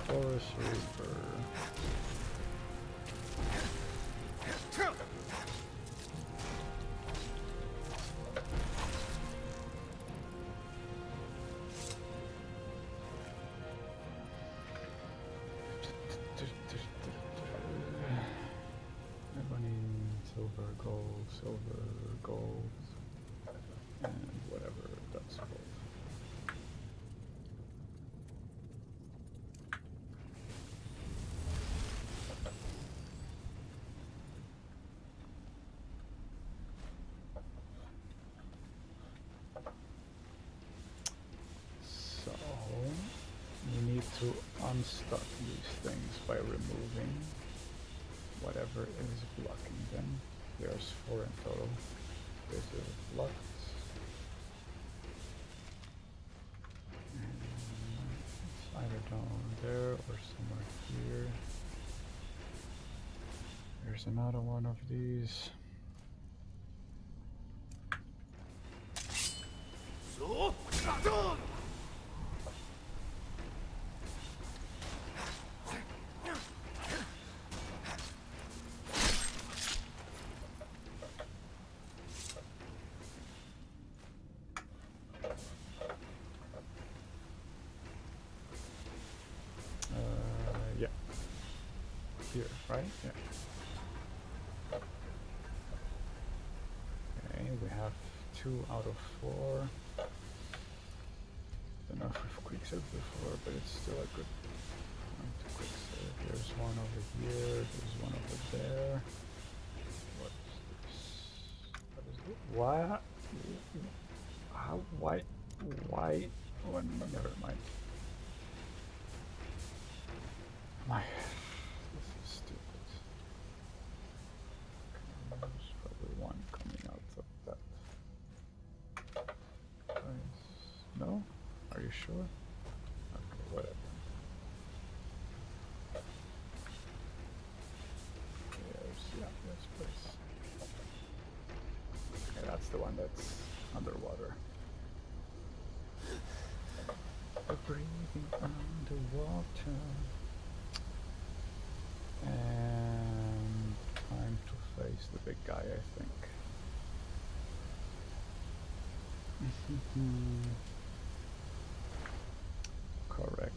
Forest Reaper. Ebony, silver, gold, and whatever that's called. So, you need to unstuck these things by removing whatever is blocking them. There's 4 in total. This is blocked. And it's either down there or somewhere here. There's another one of these. here, right? Yeah. Okay, we have 2 out of 4. Don't know if we've quick saved before, but it's still a good point to quick save. There's one over here, there's one over there. What is this? What is this? Why? How? Why? Oh, never mind. This is stupid. Okay, there's probably one coming out of that. No? Are you sure? Okay, whatever. Yes, please. Okay, that's the one that's underwater. We're breathing underwater. And time to face the big guy, I think. Correct.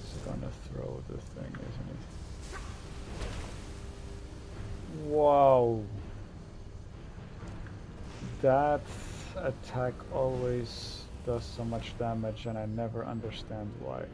He's gonna throw the thing, isn't he? Wow! That attack always does so much damage, and I never understand why.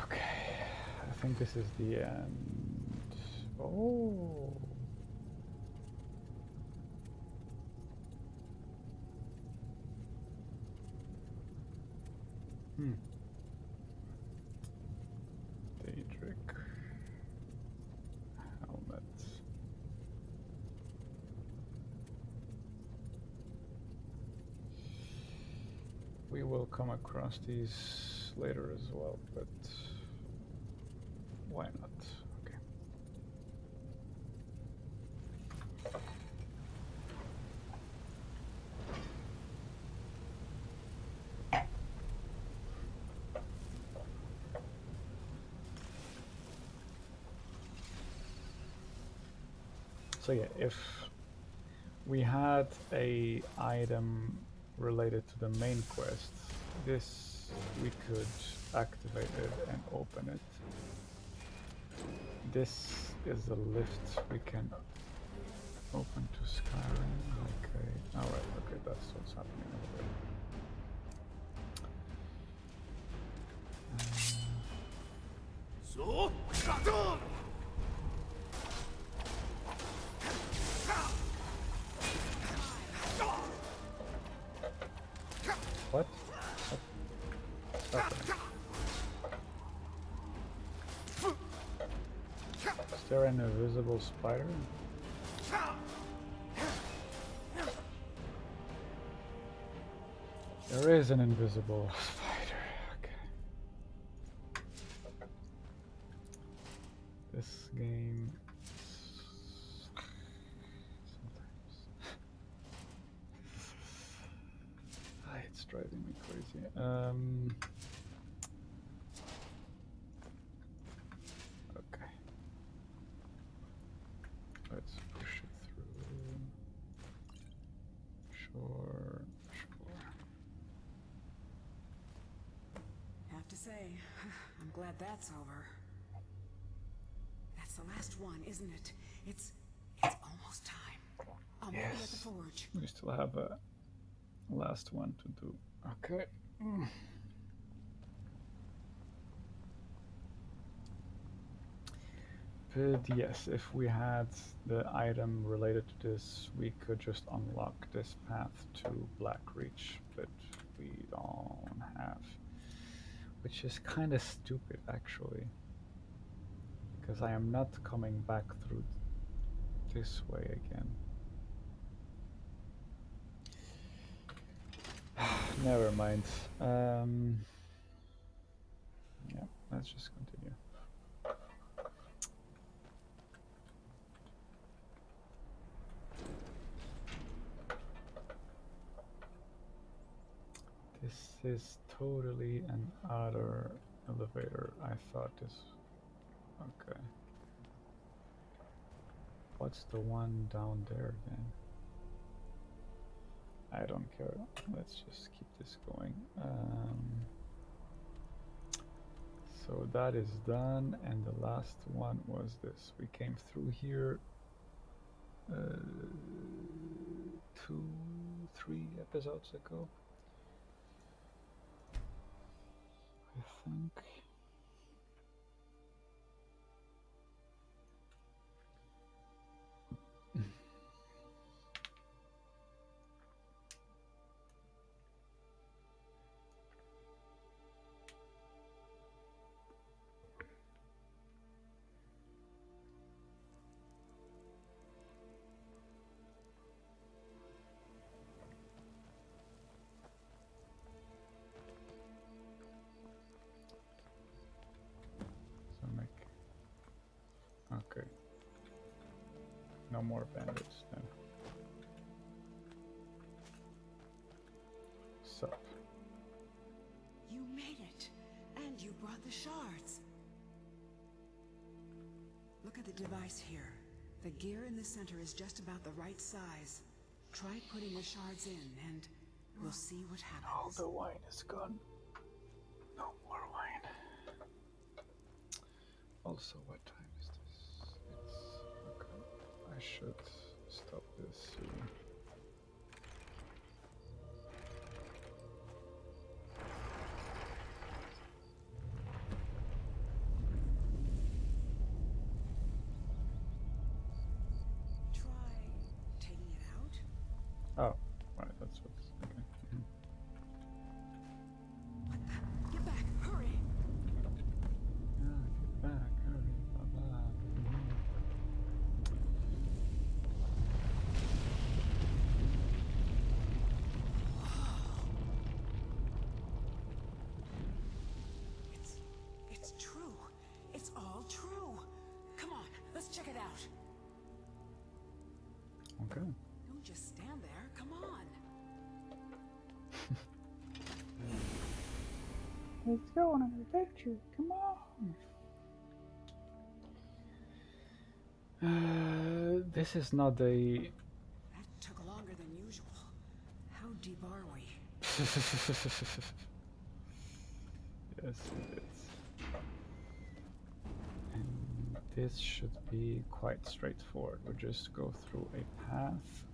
Okay, I think this is the end. Oh. Daedric helmet. We will come across these later as well, but why not? Okay. So yeah, if we had a item related to the main quest, this we could activate it and open it. This is the lift we can open to Skyrim. Okay, alright, okay, that's what's happening over there. So, What? What's happening? Is there an invisible spider? There is an invisible spider. Okay. This game sometimes it's driving me crazy. Okay. Let's push it through. Sure. Have to say, I'm glad that's over. That's the last one, isn't it? It's almost time. I'll meet you at the Yes. forge. We still have a last one to do. Okay. But yes, if we had the item related to this, we could just unlock this path to Blackreach, but we don't have. Which is kind of stupid, actually. Because I am not coming back through this way again. Never mind. Yeah, let's just continue. This is totally an other elevator. I thought this. Okay. What's the one down there then? I don't care. Let's just keep this going. So that is done, and the last one was this. We came through here 2, 3 episodes ago, I think. So make. Okay. No more bandits then. Sup. You made it, and you brought the shards. Look at the device here. The gear in the center is just about the right size. Try putting the shards in, and we'll see what happens. All the wine is gone. No more wine. Also, what time is this? It's okay. I should stop this soon. Try taking it out. Oh, right, that's what's okay. What the? Get back! Hurry! Yeah, get back, hurry, bye-bye. It's true. It's all true. Come on, let's check it out. Okay. Don't just stand there. Come on. Let's go on an adventure. Come on. This is not a. That took longer than usual. How deep are we? Yes, it is. And this should be quite straightforward. We just go through a path.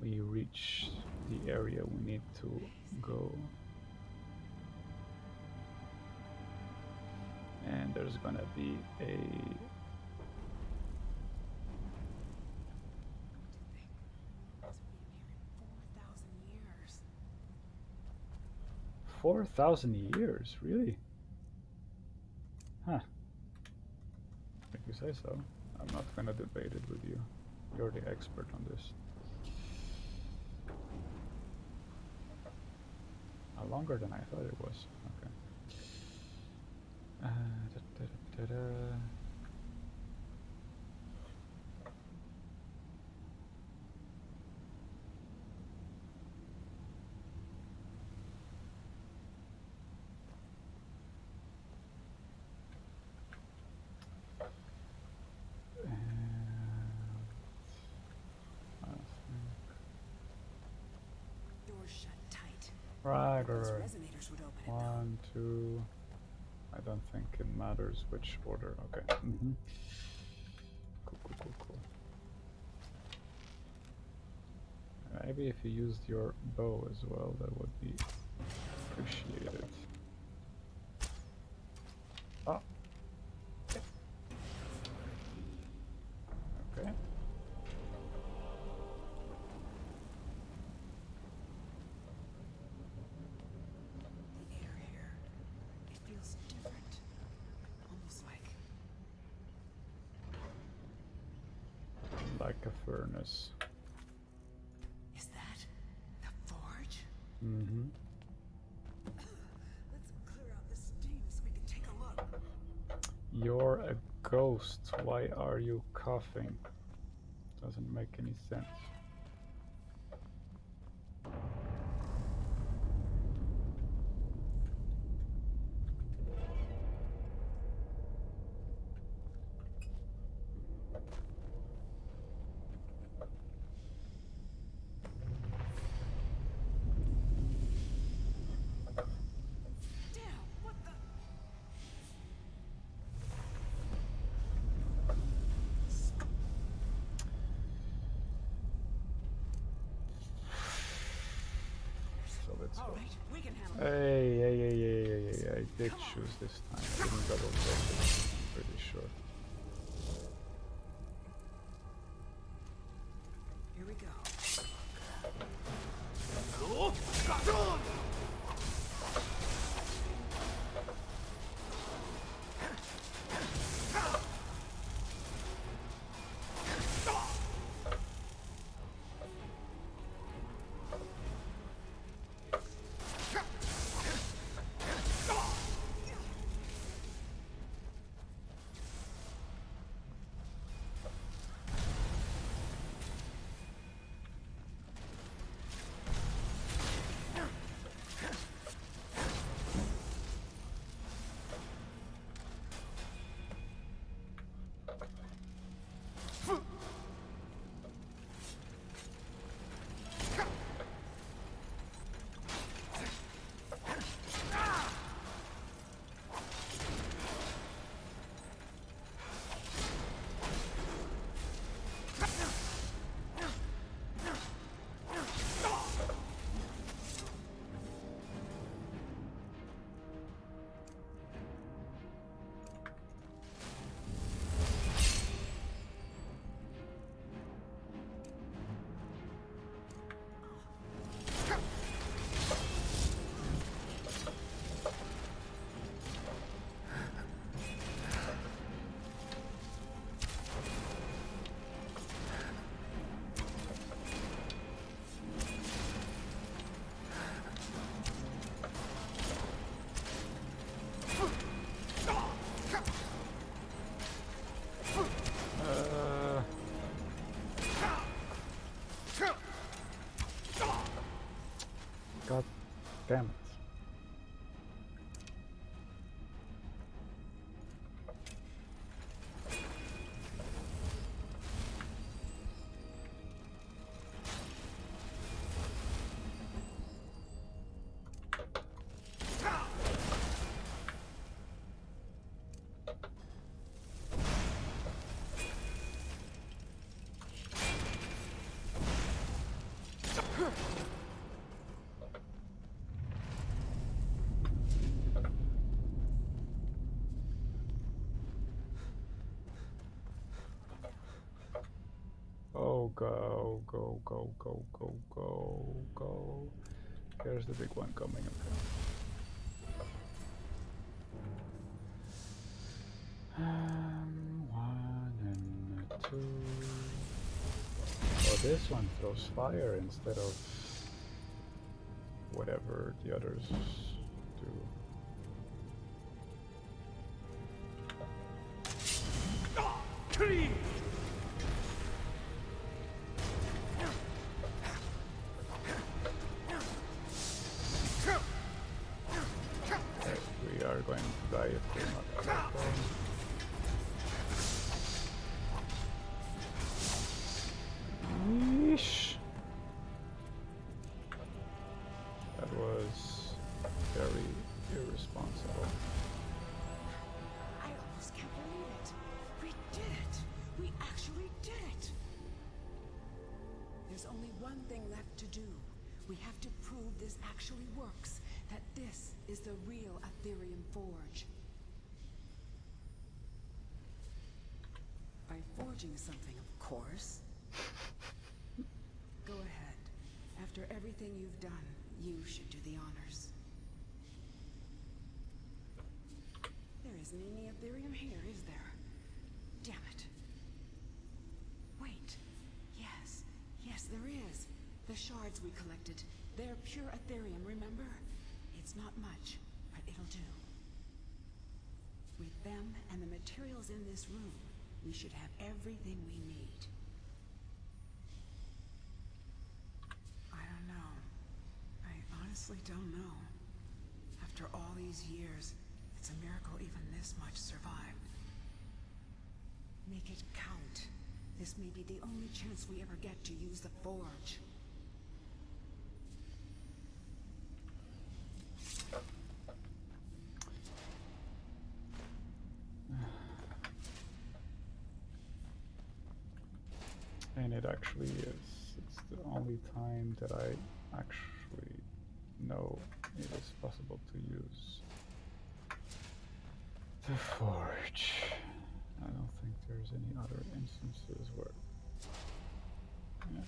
We reach the area we need to go. And there's gonna be a. Because we've been here in 4,000 years. 4,000 years, really? Huh. If you say so. I'm not gonna debate it with you. You're the expert on this. Longer than I thought it was. Okay. Doors shut tight. Right, Those right. resonators would open it, though. 1, 2. I don't think it matters which order. Okay. Cool, cool, cool, cool. Maybe if you used your bow as well, that would be appreciated. Oh. Okay. The air here, it feels different. Almost Like a furnace. Is that the forge? Mm-hmm. Let's clear out the steam so we can take a look. You're a ghost. Why are you coughing? Doesn't make any sense. Damn, what the? So let's All go. right, we can handle it. Hey, I did choose this time. I didn't double check it. I'm pretty sure. Here we go. God damn it. Oh, go. Here's the big one coming. Okay. One and two. Oh, this one throws fire instead of whatever the others do. We are going to die if we're not careful. Yeesh. That was very irresponsible. I almost can't believe it. We did it. We actually did it. There's There's only one thing left to do. We have to prove this actually works, that this is the real Aetherium forge. By forging something, of course. Go ahead. After everything you've done, you should do the honors. There isn't any Aetherium here, is there? Damn it. Wait. Yes, there is. The shards we collected. They're pure Aetherium, remember? It's not much, but it'll do. With them and the materials in this room, we should have everything we need. I don't know. I honestly don't know. After all these years, it's a miracle even this much survived. Make it count. This may be the only chance we ever get to use the forge. And it actually is. It's the only time that I actually know it is possible to use the forge. I don't think there's any other instances where. Yeah.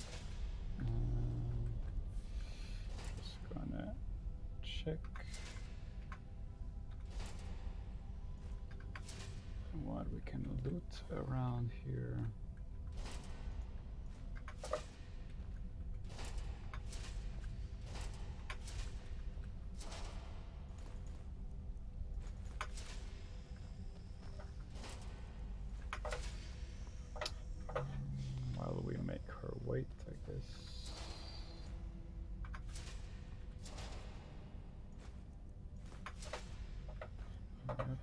Just gonna check what we can loot around here. While we make her wait, I guess. Yep.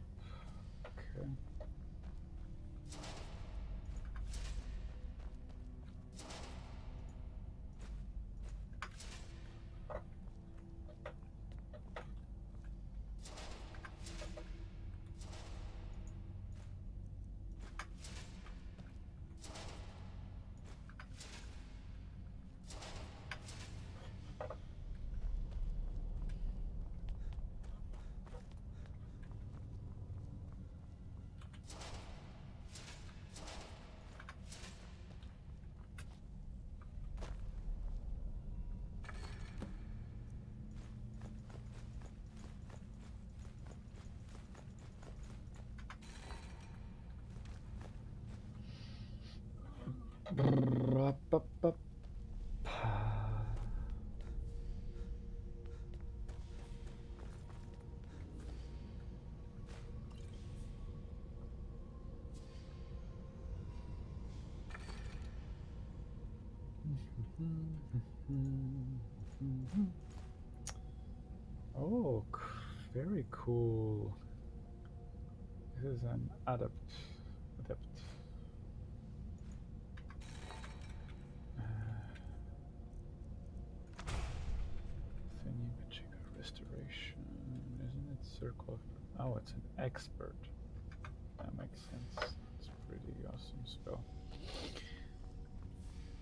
Okay. Brrrr-up-up-up. Oh, very cool. This is an adept. Thingy magic restoration, isn't it? Circle of. Oh, it's an expert. That makes sense. It's a pretty awesome spell.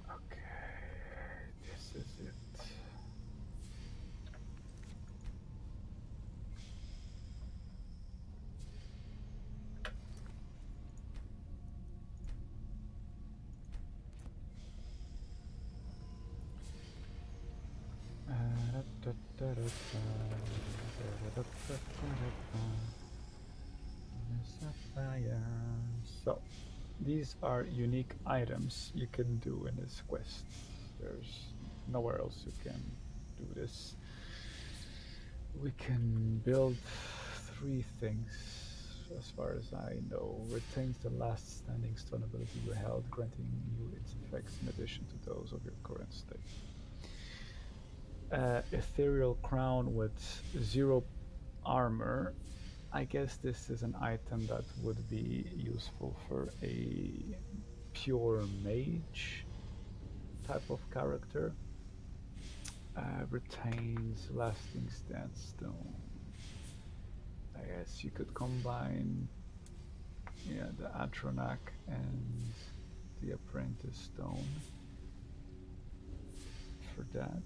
Okay, this is it. So, these are unique items you can do in this quest. There's nowhere else you can do this. We can build 3 things, as far as I know. Retains the last standing stone ability you held, granting you its effects in addition to those of your current state. Ethereal crown with 0 armor. I guess this is an item that would be useful for a pure mage type of character. Retains lasting standstone. I guess you could combine the Atronak and the Apprentice Stone. after that,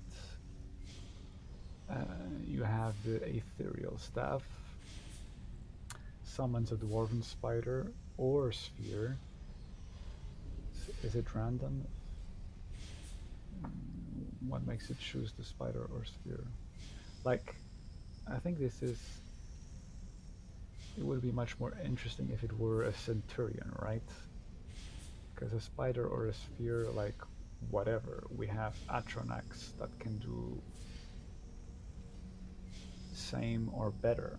you have the Ethereal Staff. Summons a dwarven spider or sphere. Is it random? What makes it choose the spider or sphere? Like, I think this is... It would be much more interesting if it were a centurion, right? Because a spider or a sphere, like, whatever. We have Atronax that can do same or better.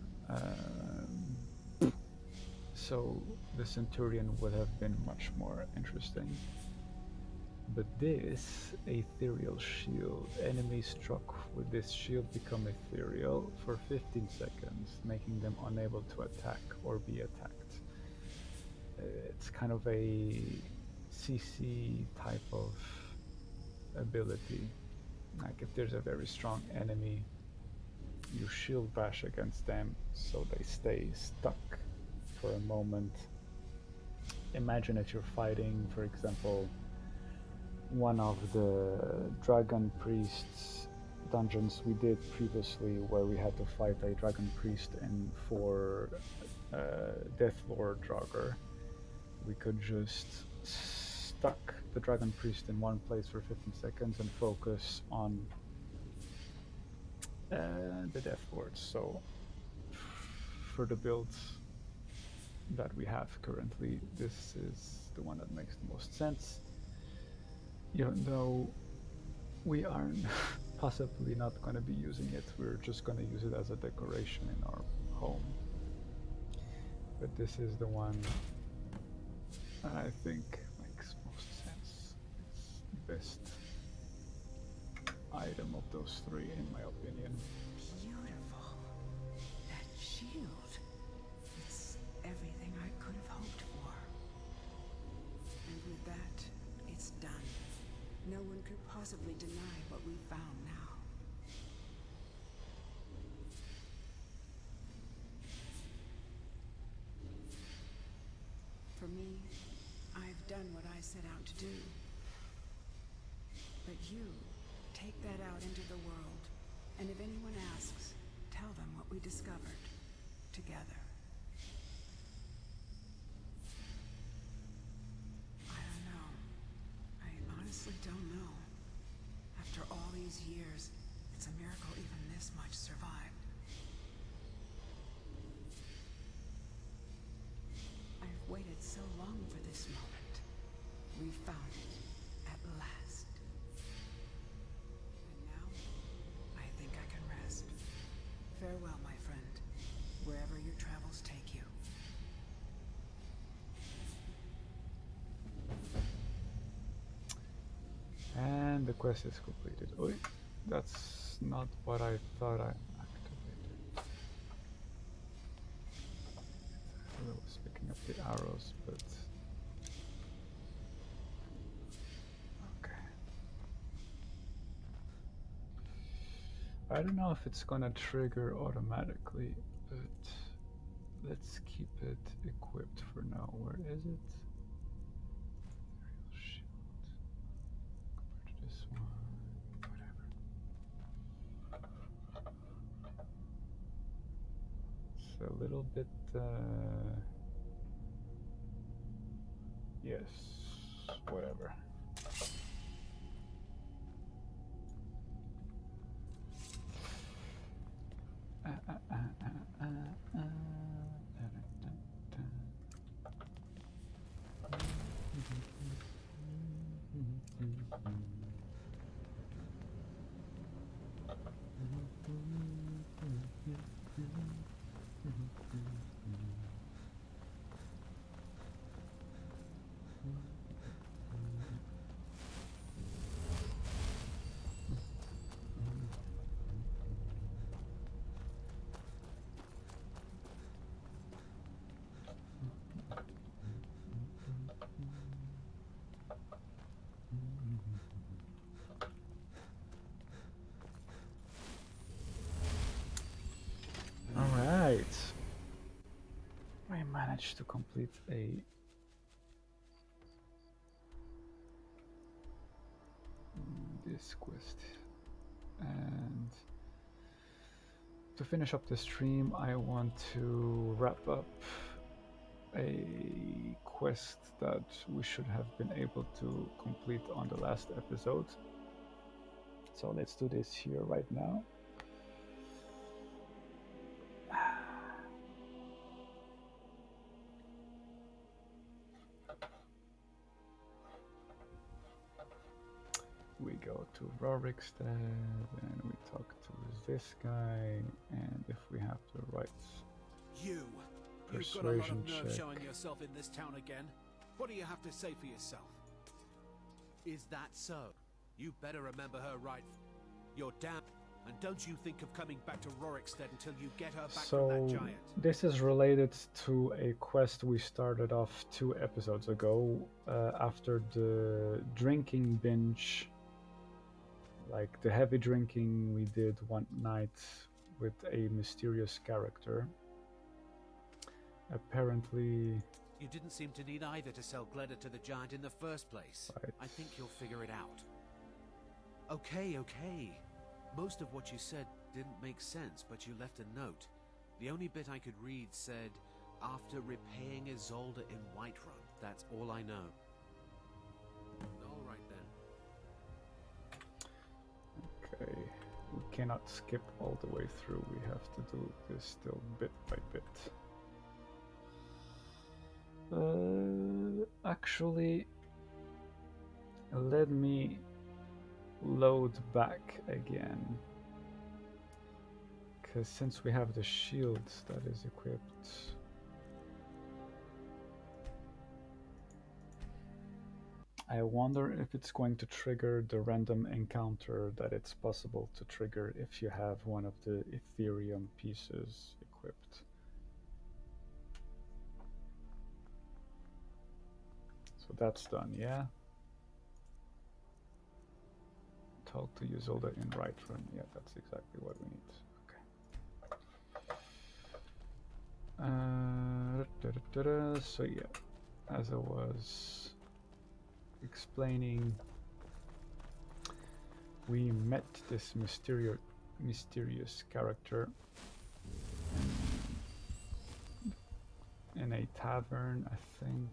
So the centurion would have been much more interesting. But this ethereal shield, enemies struck with this shield become ethereal for 15 seconds, making them unable to attack or be attacked. It's kind of a CC type of ability. Like if there's a very strong enemy, you shield bash against them so they stay stuck for a moment. Imagine if you're fighting, for example, one of the dragon priests dungeons we did previously, where we had to fight a dragon priest in 4 Death Lord Draugr. We could just stuck the dragon priest in one place for 15 seconds and focus on the Death Lords. So for the builds that we have currently, this is the one that makes the most sense. Even though we are possibly not going to be using it, we're just going to use it as a decoration in our home. But this is the one I think makes most sense. It's the best item of those 3 in my opinion. Beautiful. That shield. It's everything I could have hoped for. And with that, it's done. No one could possibly deny what we found now. For me, I've done what I set out to do. But you, take that out into the world, and if anyone asks, tell them what we discovered together. I don't know. I honestly don't know. After all these years, it's a miracle even this much survived. I've waited so long for this moment. We found it, at last. And now, I think I can rest. Farewell, my friend, wherever your travels take you. And the quest is completed. Oh, that's not what I thought I activated. I was picking up the arrows, but... Okay. I don't know if it's gonna trigger automatically, but let's keep it equipped for now. Where is it? This one, whatever. It's a little bit, yes, whatever. I managed to complete this quest. And to finish up the stream, I want to wrap up a quest that we should have been able to complete on the last episode. So let's do this here right now. We go to Rorikstead and we talk to this guy, and if we have the right You've got a lot persuasion of nerve check. showing yourself in this town again. What do you have to say for yourself? Is that so? You better remember her right. You're damn. And don't you think of coming back to Rorikstead until you get her back from that So giant. this is related to a quest we started off 2 episodes ago, after the drinking binge, like the heavy drinking we did one night with a mysterious character. Apparently, You didn't seem to need either to sell Gleda to the giant in the first place. Right. I think you'll figure it out. Okay. Most of what you said didn't make sense, but you left a note. The only bit I could read said, after repaying Isolde in Whiterun. That's all I know. All right then. okay, we cannot skip all the way through. We have to do this still bit by bit. Actually, let me load back again, because since we have the shield that is equipped, I wonder if it's going to trigger the random encounter that it's possible to trigger if you have one of the Aetherium pieces equipped. So that's done, yeah? Talk to Isolde in Whiterun. Yeah, that's exactly what we need. Okay. So yeah, as I was explaining, we met this mysterious character in a tavern, I think.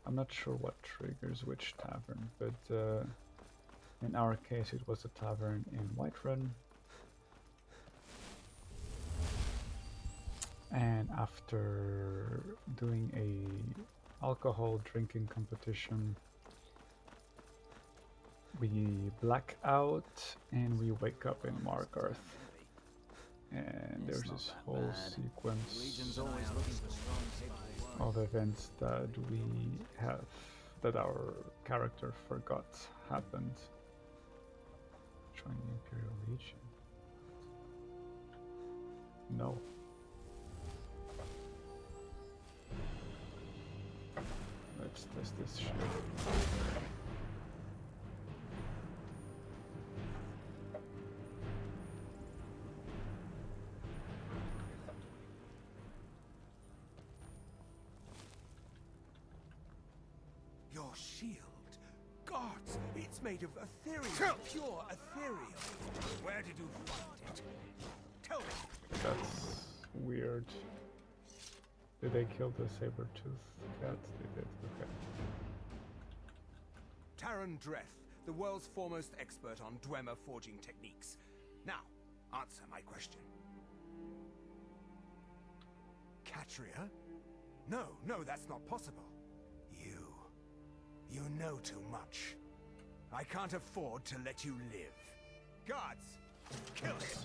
I'm not sure what triggers which tavern, but in our case it was a tavern in Whiterun. And after doing a alcohol drinking competition, we black out and we wake up in Markarth. And there's this whole sequence of events that we have, that our character forgot happened. Join the Imperial Legion. No. Let's test this shit. Your shield? Gods, it's made of Aetherium, pure Aetherium. Where did you find it? Tell me. That's weird. Did they kill the saber-tooth cat? They did, okay. Taran Dreth, the world's foremost expert on Dwemer forging techniques. Now, answer my question. Katria? No, that's not possible. You know too much. I can't afford to let you live. Guards, kill him!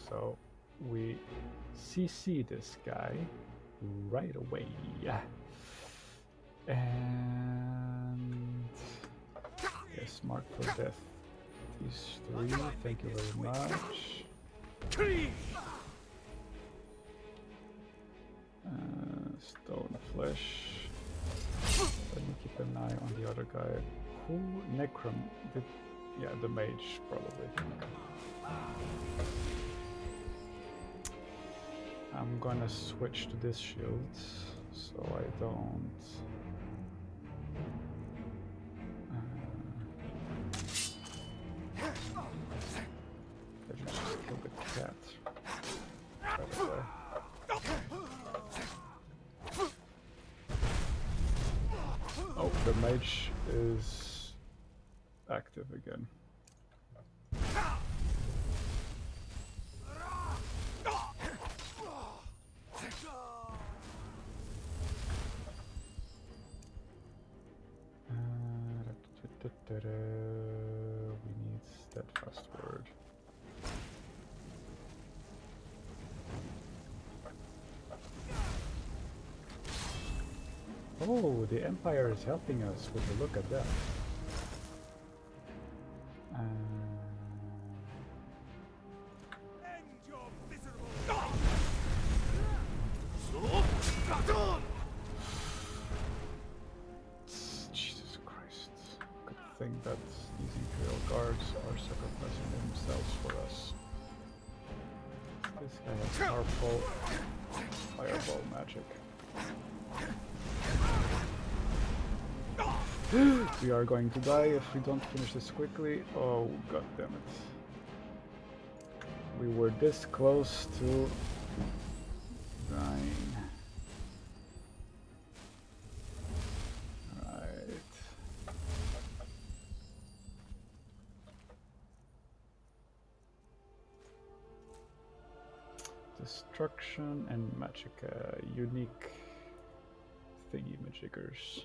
So, we CC this guy right away. And yes, mark for death. These 3, thank you very much. Stone flesh. Let me keep an eye on the other guy. Who? Necrom. Yeah, the mage, probably. I'm gonna switch to this shield, so I don't... the mage is active again. We need steadfast word. Oh, the Empire is helping us. Would you look at that? End your miserable Jesus Christ. Good thing that these Imperial guards are sacrificing themselves for us. This guy has powerful fireball magic. We are going to die if we don't finish this quickly. Oh, god damn it. We were this close to dying. Right. Destruction and magic, unique thingy magickers.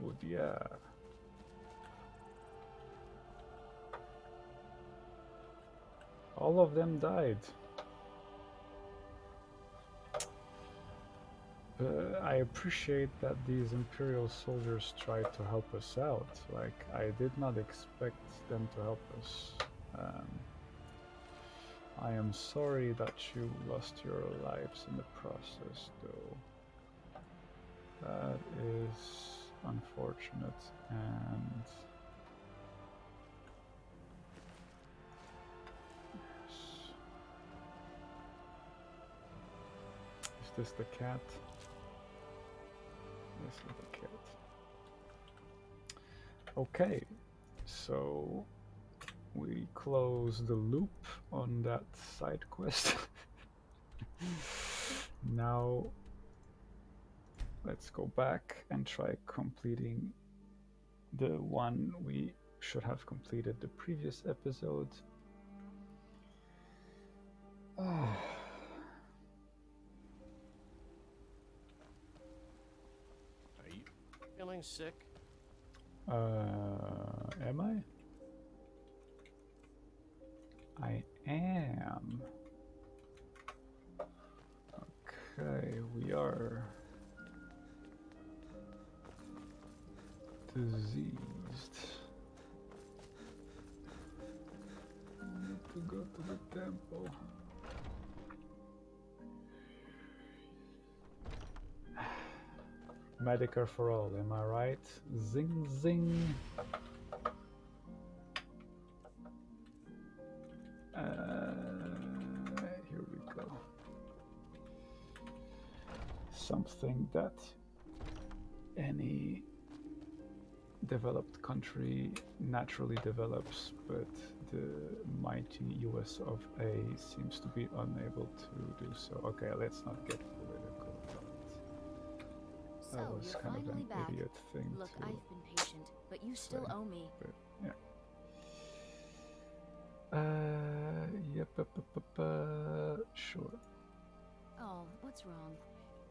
But yeah. All of them died. I appreciate that these Imperial soldiers tried to help us out. Like, I did not expect them to help us. I am sorry that you lost your lives in the process, though. That is unfortunate, and yes. Is this the cat? This is the cat. Okay, so we close the loop on that side quest. Now let's go back and try completing the one we should have completed the previous episode. Are you feeling sick? Am I? I am. Okay, we are diseased. I need to go to the temple. Medicare for all, am I right? Zing zing. Here we go. Something that any developed country naturally develops, but the mighty US of A seems to be unable to do so. Okay, let's not get political about it. That was you're kind of finally an back. idiot thing Look, to I've been patient, but you still say, owe me. but yeah. Yep, sure. Oh, what's wrong?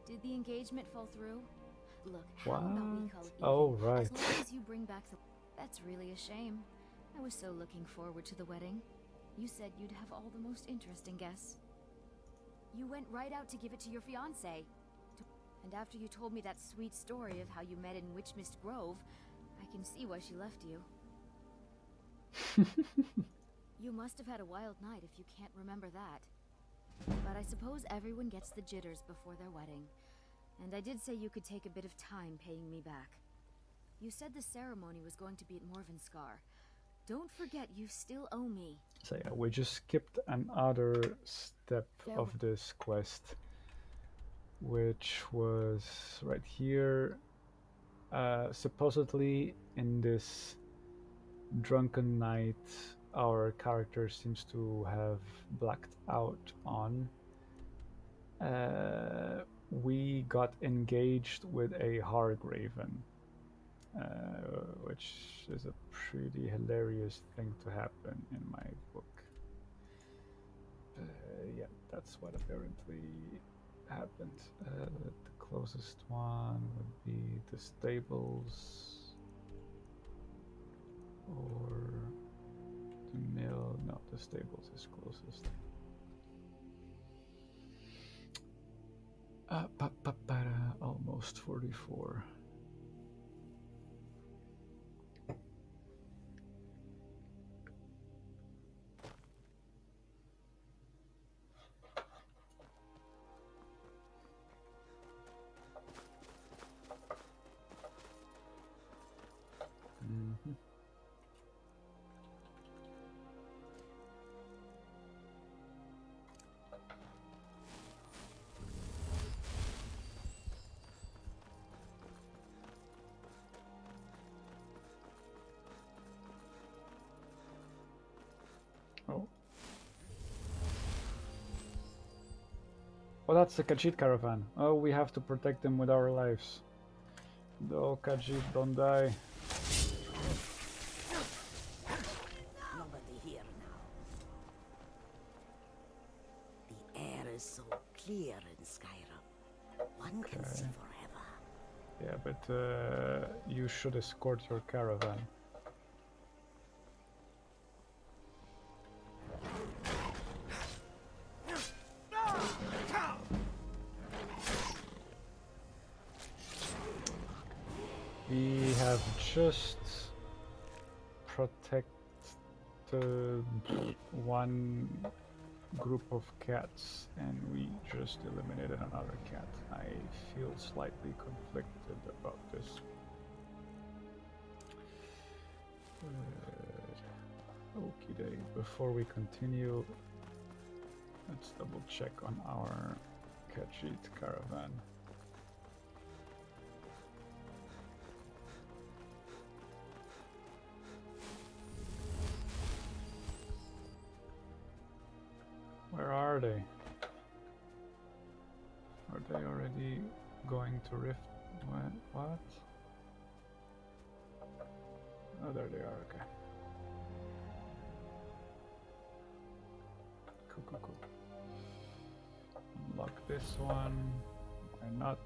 Did the engagement fall through? Look, What? how about we call it even? Oh, right. As long as you bring back the... That's really a shame. I was so looking forward to the wedding. You said you'd have all the most interesting guests. You went right out to give it to your fiancé. And after you told me that sweet story of how you met in Witchmist Grove, I can see why she left you. You must have had a wild night if you can't remember that. But I suppose everyone gets the jitters before their wedding. And I did say you could take a bit of time paying me back. You said the ceremony was going to be at Morvenskar. Don't forget you still owe me. So yeah, we just skipped another step of this quest, which was right here. Supposedly in this drunken night, our character seems to have blacked out on, we got engaged with a Hargraven, which is a pretty hilarious thing to happen in my book. Yeah, that's what apparently happened. The closest one would be the stables or the mill. No, the stables is closest. Almost 44. Mm-hmm. Oh. Oh, that's the Khajiit caravan. Oh, we have to protect them with our lives. No, Khajiit, don't die. Nobody here now. The air is so clear in Skyrim. One can see forever. Yeah, but you should escort your caravan. We have just protected one group of cats and we just eliminated another cat. I feel slightly conflicted about this. Okay, before we continue, let's double check on our Khajiit caravan. Where are they? Are they already going to Rift? What? Oh, there they are, okay. Cool. Unlock this one. Why not?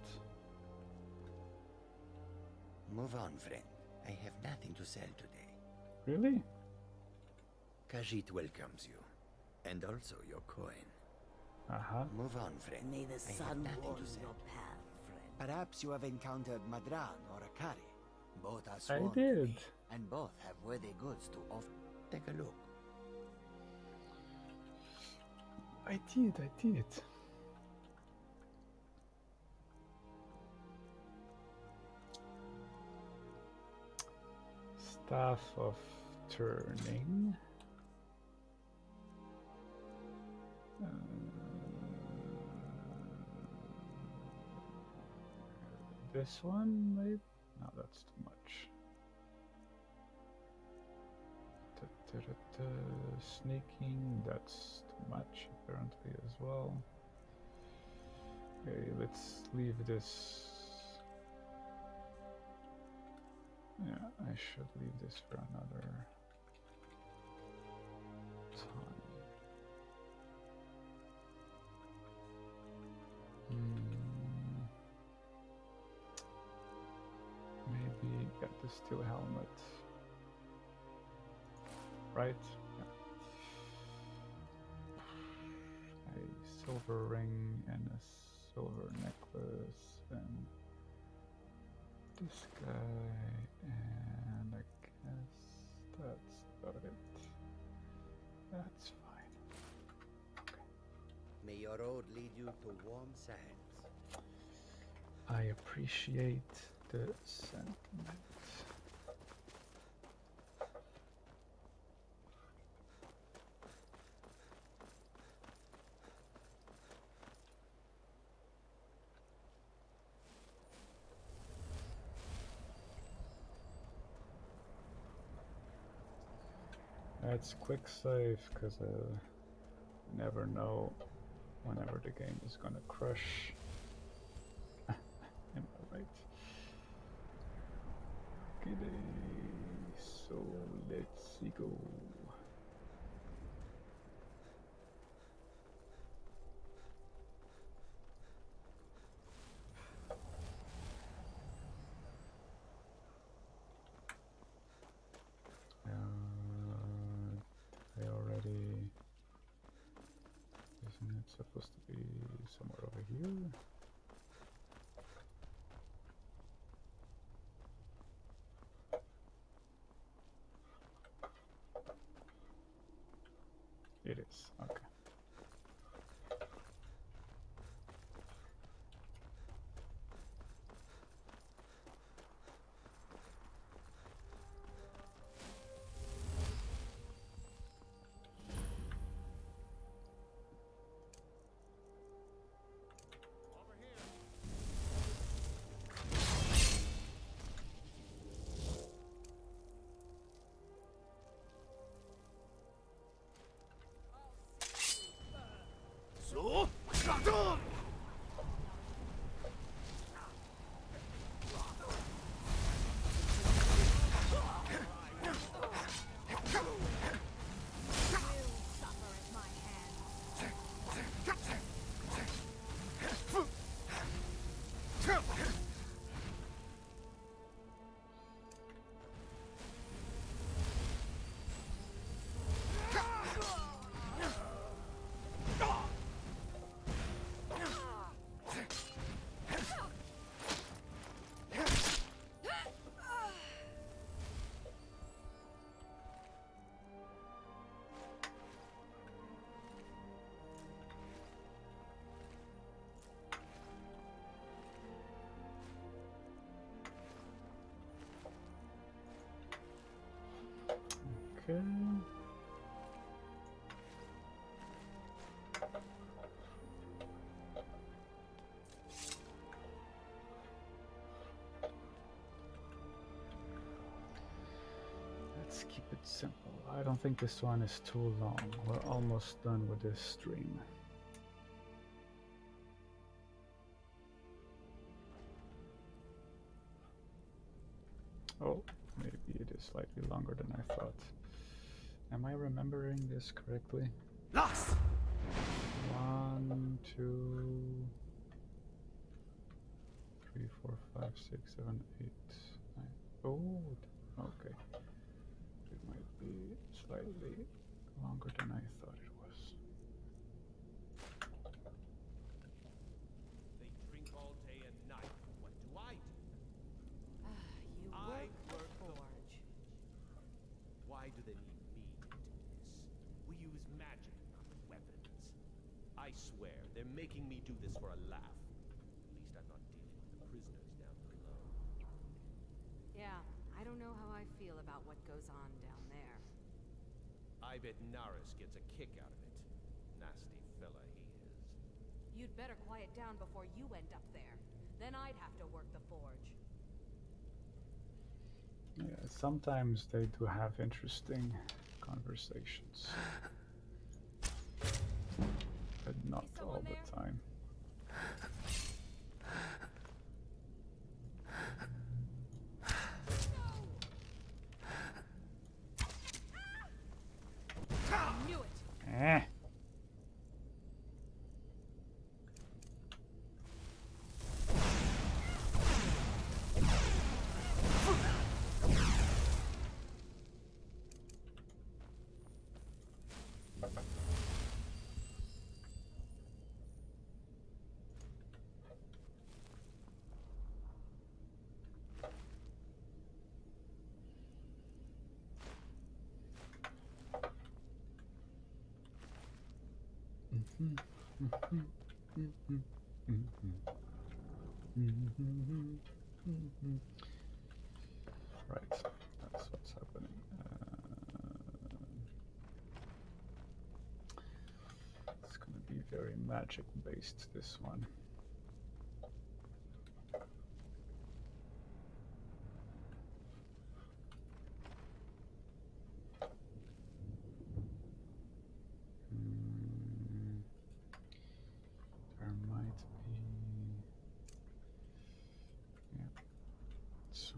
Move on, friend. I have nothing to sell today. Really? Khajiit welcomes you. And also your coin. Move on, friend. May the I have sun nothing warm to sell. your path, friend. Perhaps you have encountered Madran or Akari. Both are I sworn to did. me, and both have worthy goods to offer. Take a look. I did. Staff of Turning. This one, maybe? No, that's too much. Sneaking, that's too much apparently as well. Okay, let's leave this. Yeah, I should leave this for another time. Maybe get the steel helmet. Right? Yeah. A silver ring and a silver necklace and this guy, and I guess that's about it. That's fine. Okay. May your road lead you to warm sands. I appreciate the sentiment. That's quick save because I never know whenever the game is gonna crush. Am I right? Okay, so let's go. Isn't it supposed to be somewhere over here? It is, okay. So, Okay. Let's keep it simple. I don't think this one is too long. We're almost done with this stream. Oh, maybe it is slightly longer than I thought. Am I remembering this correctly? Lost! 1, 2, 3, 4, 5, 6, 7, 8, 9. Oh, okay. It might be slightly longer than I thought it was. They drink all day and night. What do I do? You I work work the the forge. Why do they need me to do this? We use magic, not weapons. I swear, they're making me do this for a laugh. At least I'm not dealing with the prisoners down below. Yeah, I don't know how I feel about what goes on down there. I bet Naris gets a kick out of it. Nasty fella he is. You'd better quiet down before you end up there. Then I'd have to work the forge. Yeah, sometimes they do have interesting conversations, but not all the time. I knew it! Eh. Right, that's what's happening. It's gonna be very magic based, this one. be. Yeah. So.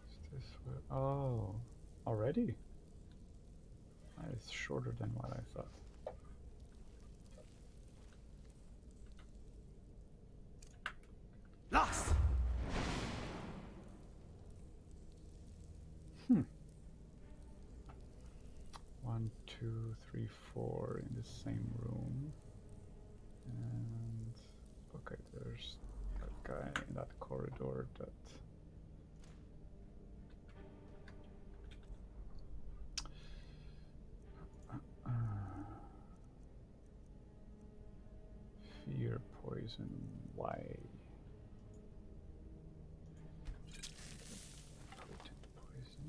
Is this what? Oh, already? It's shorter than what I thought. Lost! 1, 2, 3, 4 in the same room. And okay, there's that guy in that corridor that fear, poison, why? Potent poison.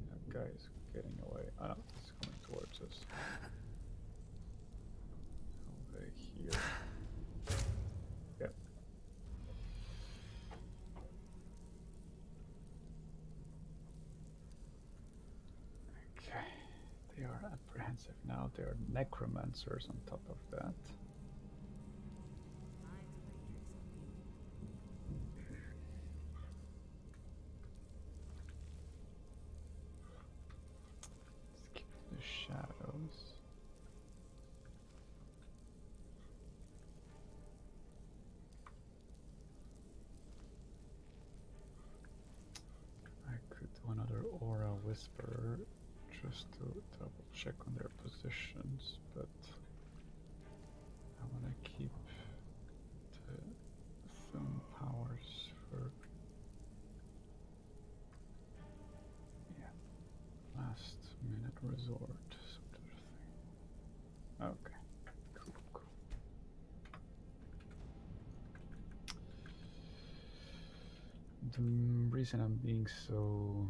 That guy's getting away. Ah, he's coming towards us. Over here. Yep. Okay. They are apprehensive now. They are necromancers on top of that. Let's keep the shadows. I could do another aura whisperer just to double check on their positions, but I want to keep the thumb powers for last minute resort sort of thing. Okay, cool. The reason I'm being so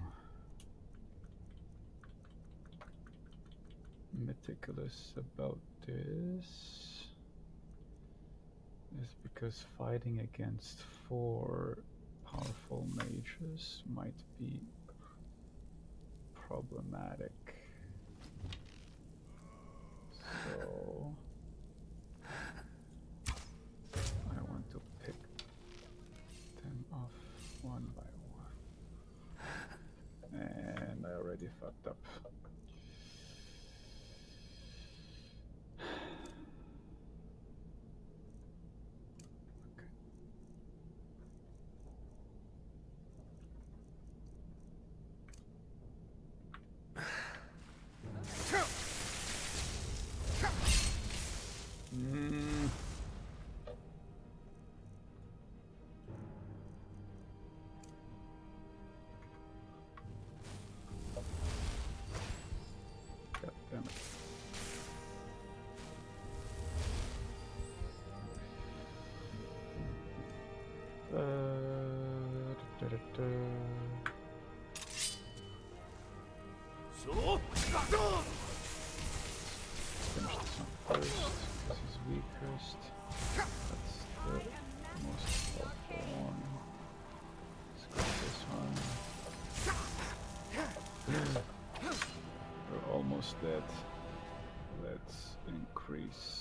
meticulous about this is because fighting against 4 powerful mages might be problematic. So I want to pick them off one by one. And I already fucked up. God damn it. Finish this one first. This is weakest. That's the most powerful one. Let's go this one. We're almost dead. Let's increase.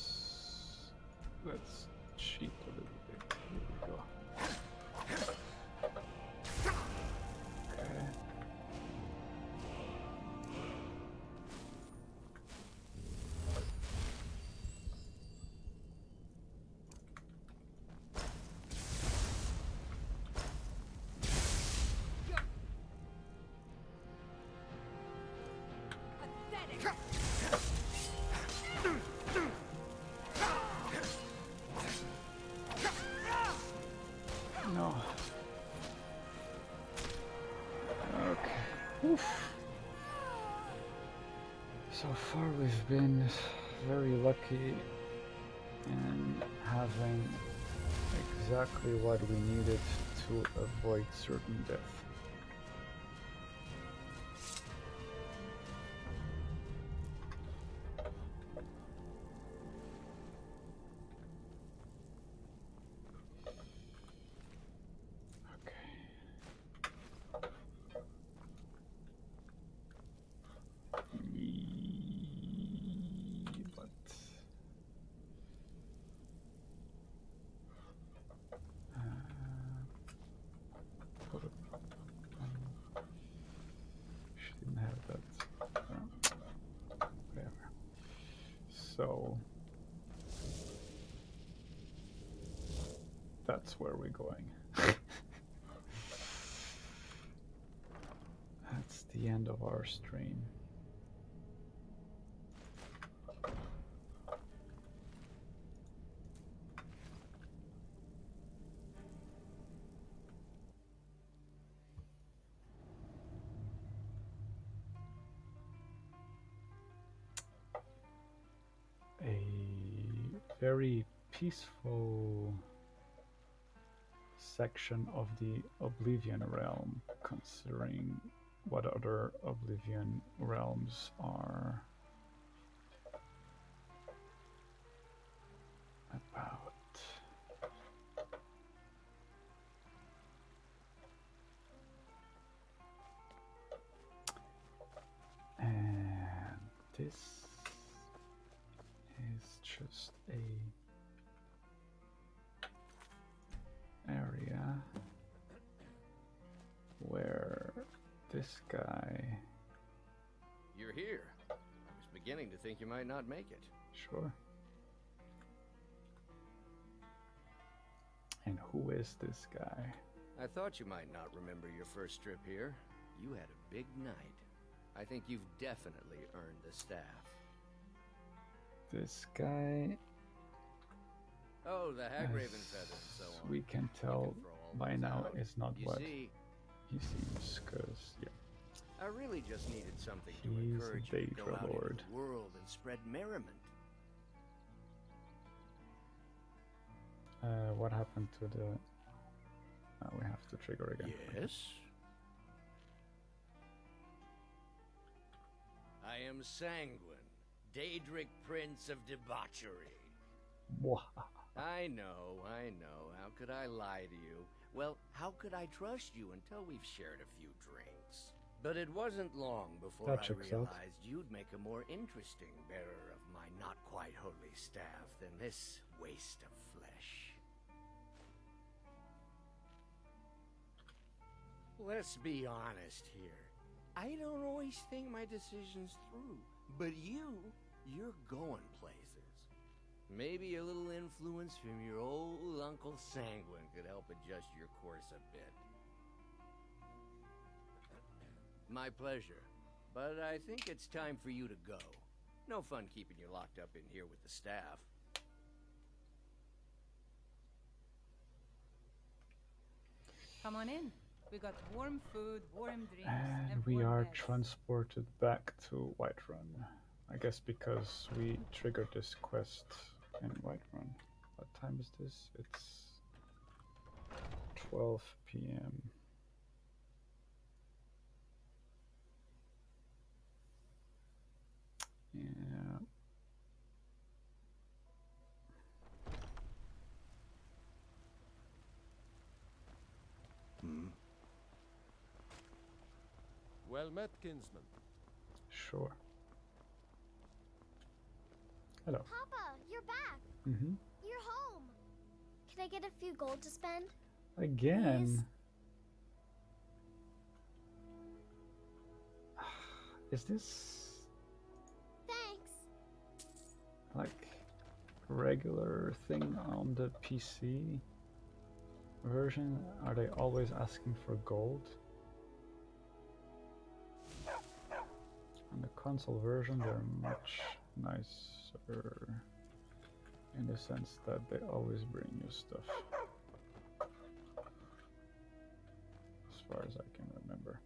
Let's cheat a little bit. Here we go. Okay. No. Okay. Oof. So far we've been very lucky in having exactly what we needed to avoid certain death. that's where we're going. That's the end of our stream. A very peaceful section of the Oblivion realm, considering what other Oblivion realms are about. And this is just a area where this guy... You're here. I was beginning to think you might not make it. Sure. And who is this guy? I thought you might not remember your first trip here. You had a big night. I think you've definitely earned the staff. This guy... Oh, the Hagraven feather and so on. We can tell by now is not You what see, he seems, because, yeah. I really just needed something to He's encourage a you to go out into Lord. the world and spread merriment. What happened to the... we have to trigger again. Yes? I am Sanguine, Daedric Prince of Debauchery. I know. How could I lie to you? Well, how could I trust you until we've shared a few drinks? But it wasn't long before That I checks out. realized you'd make a more interesting bearer of my not-quite-holy staff than this waste of flesh. Let's be honest here. I don't always think my decisions through. But you're going places. Maybe a little influence from your old Uncle Sanguine could help adjust your course a bit. My pleasure. But I think it's time for you to go. No fun keeping you locked up in here with the staff. Come on in. We got warm food, warm drinks, And we warm are beds. transported back to Whiterun. I guess because we triggered this quest in Whiterun. What time is this? It's 12 p.m. Yeah. Well met, kinsman. Sure. Hello. Papa, you're back. Mm-hmm. You're home. Can I get a few gold to spend? Again. Please? Is this Thanks. like regular thing on the PC version? Are they always asking for gold? On the console version, they're much nicer in the sense that they always bring you stuff, as far as I can remember.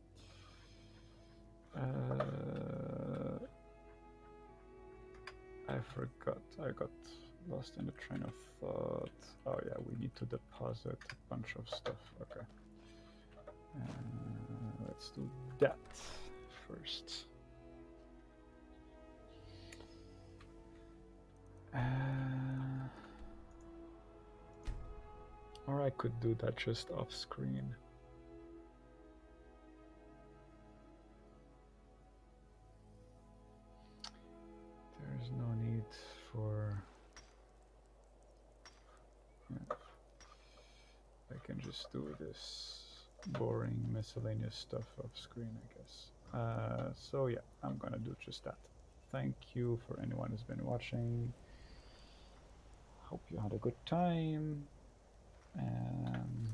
I forgot. I got lost in the train of thought. Oh yeah, we need to deposit a bunch of stuff. Okay. Let's do that first. Or I could do that just off screen. There's no need for... Yeah. I can just do this boring miscellaneous stuff off screen, I guess. So yeah, I'm gonna do just that. Thank you for anyone who's been watching. Hope you had a good time. And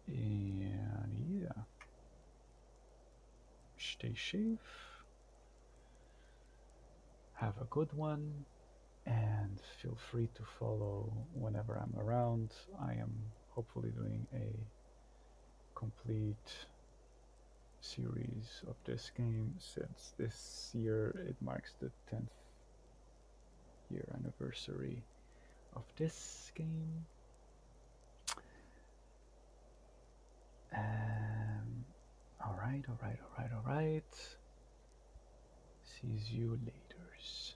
yeah, stay safe, have a good one, and feel free to follow whenever I'm around. I am hopefully doing a complete series of this game, since this year it marks the 10th year anniversary of this game. Alright. Sees you laters.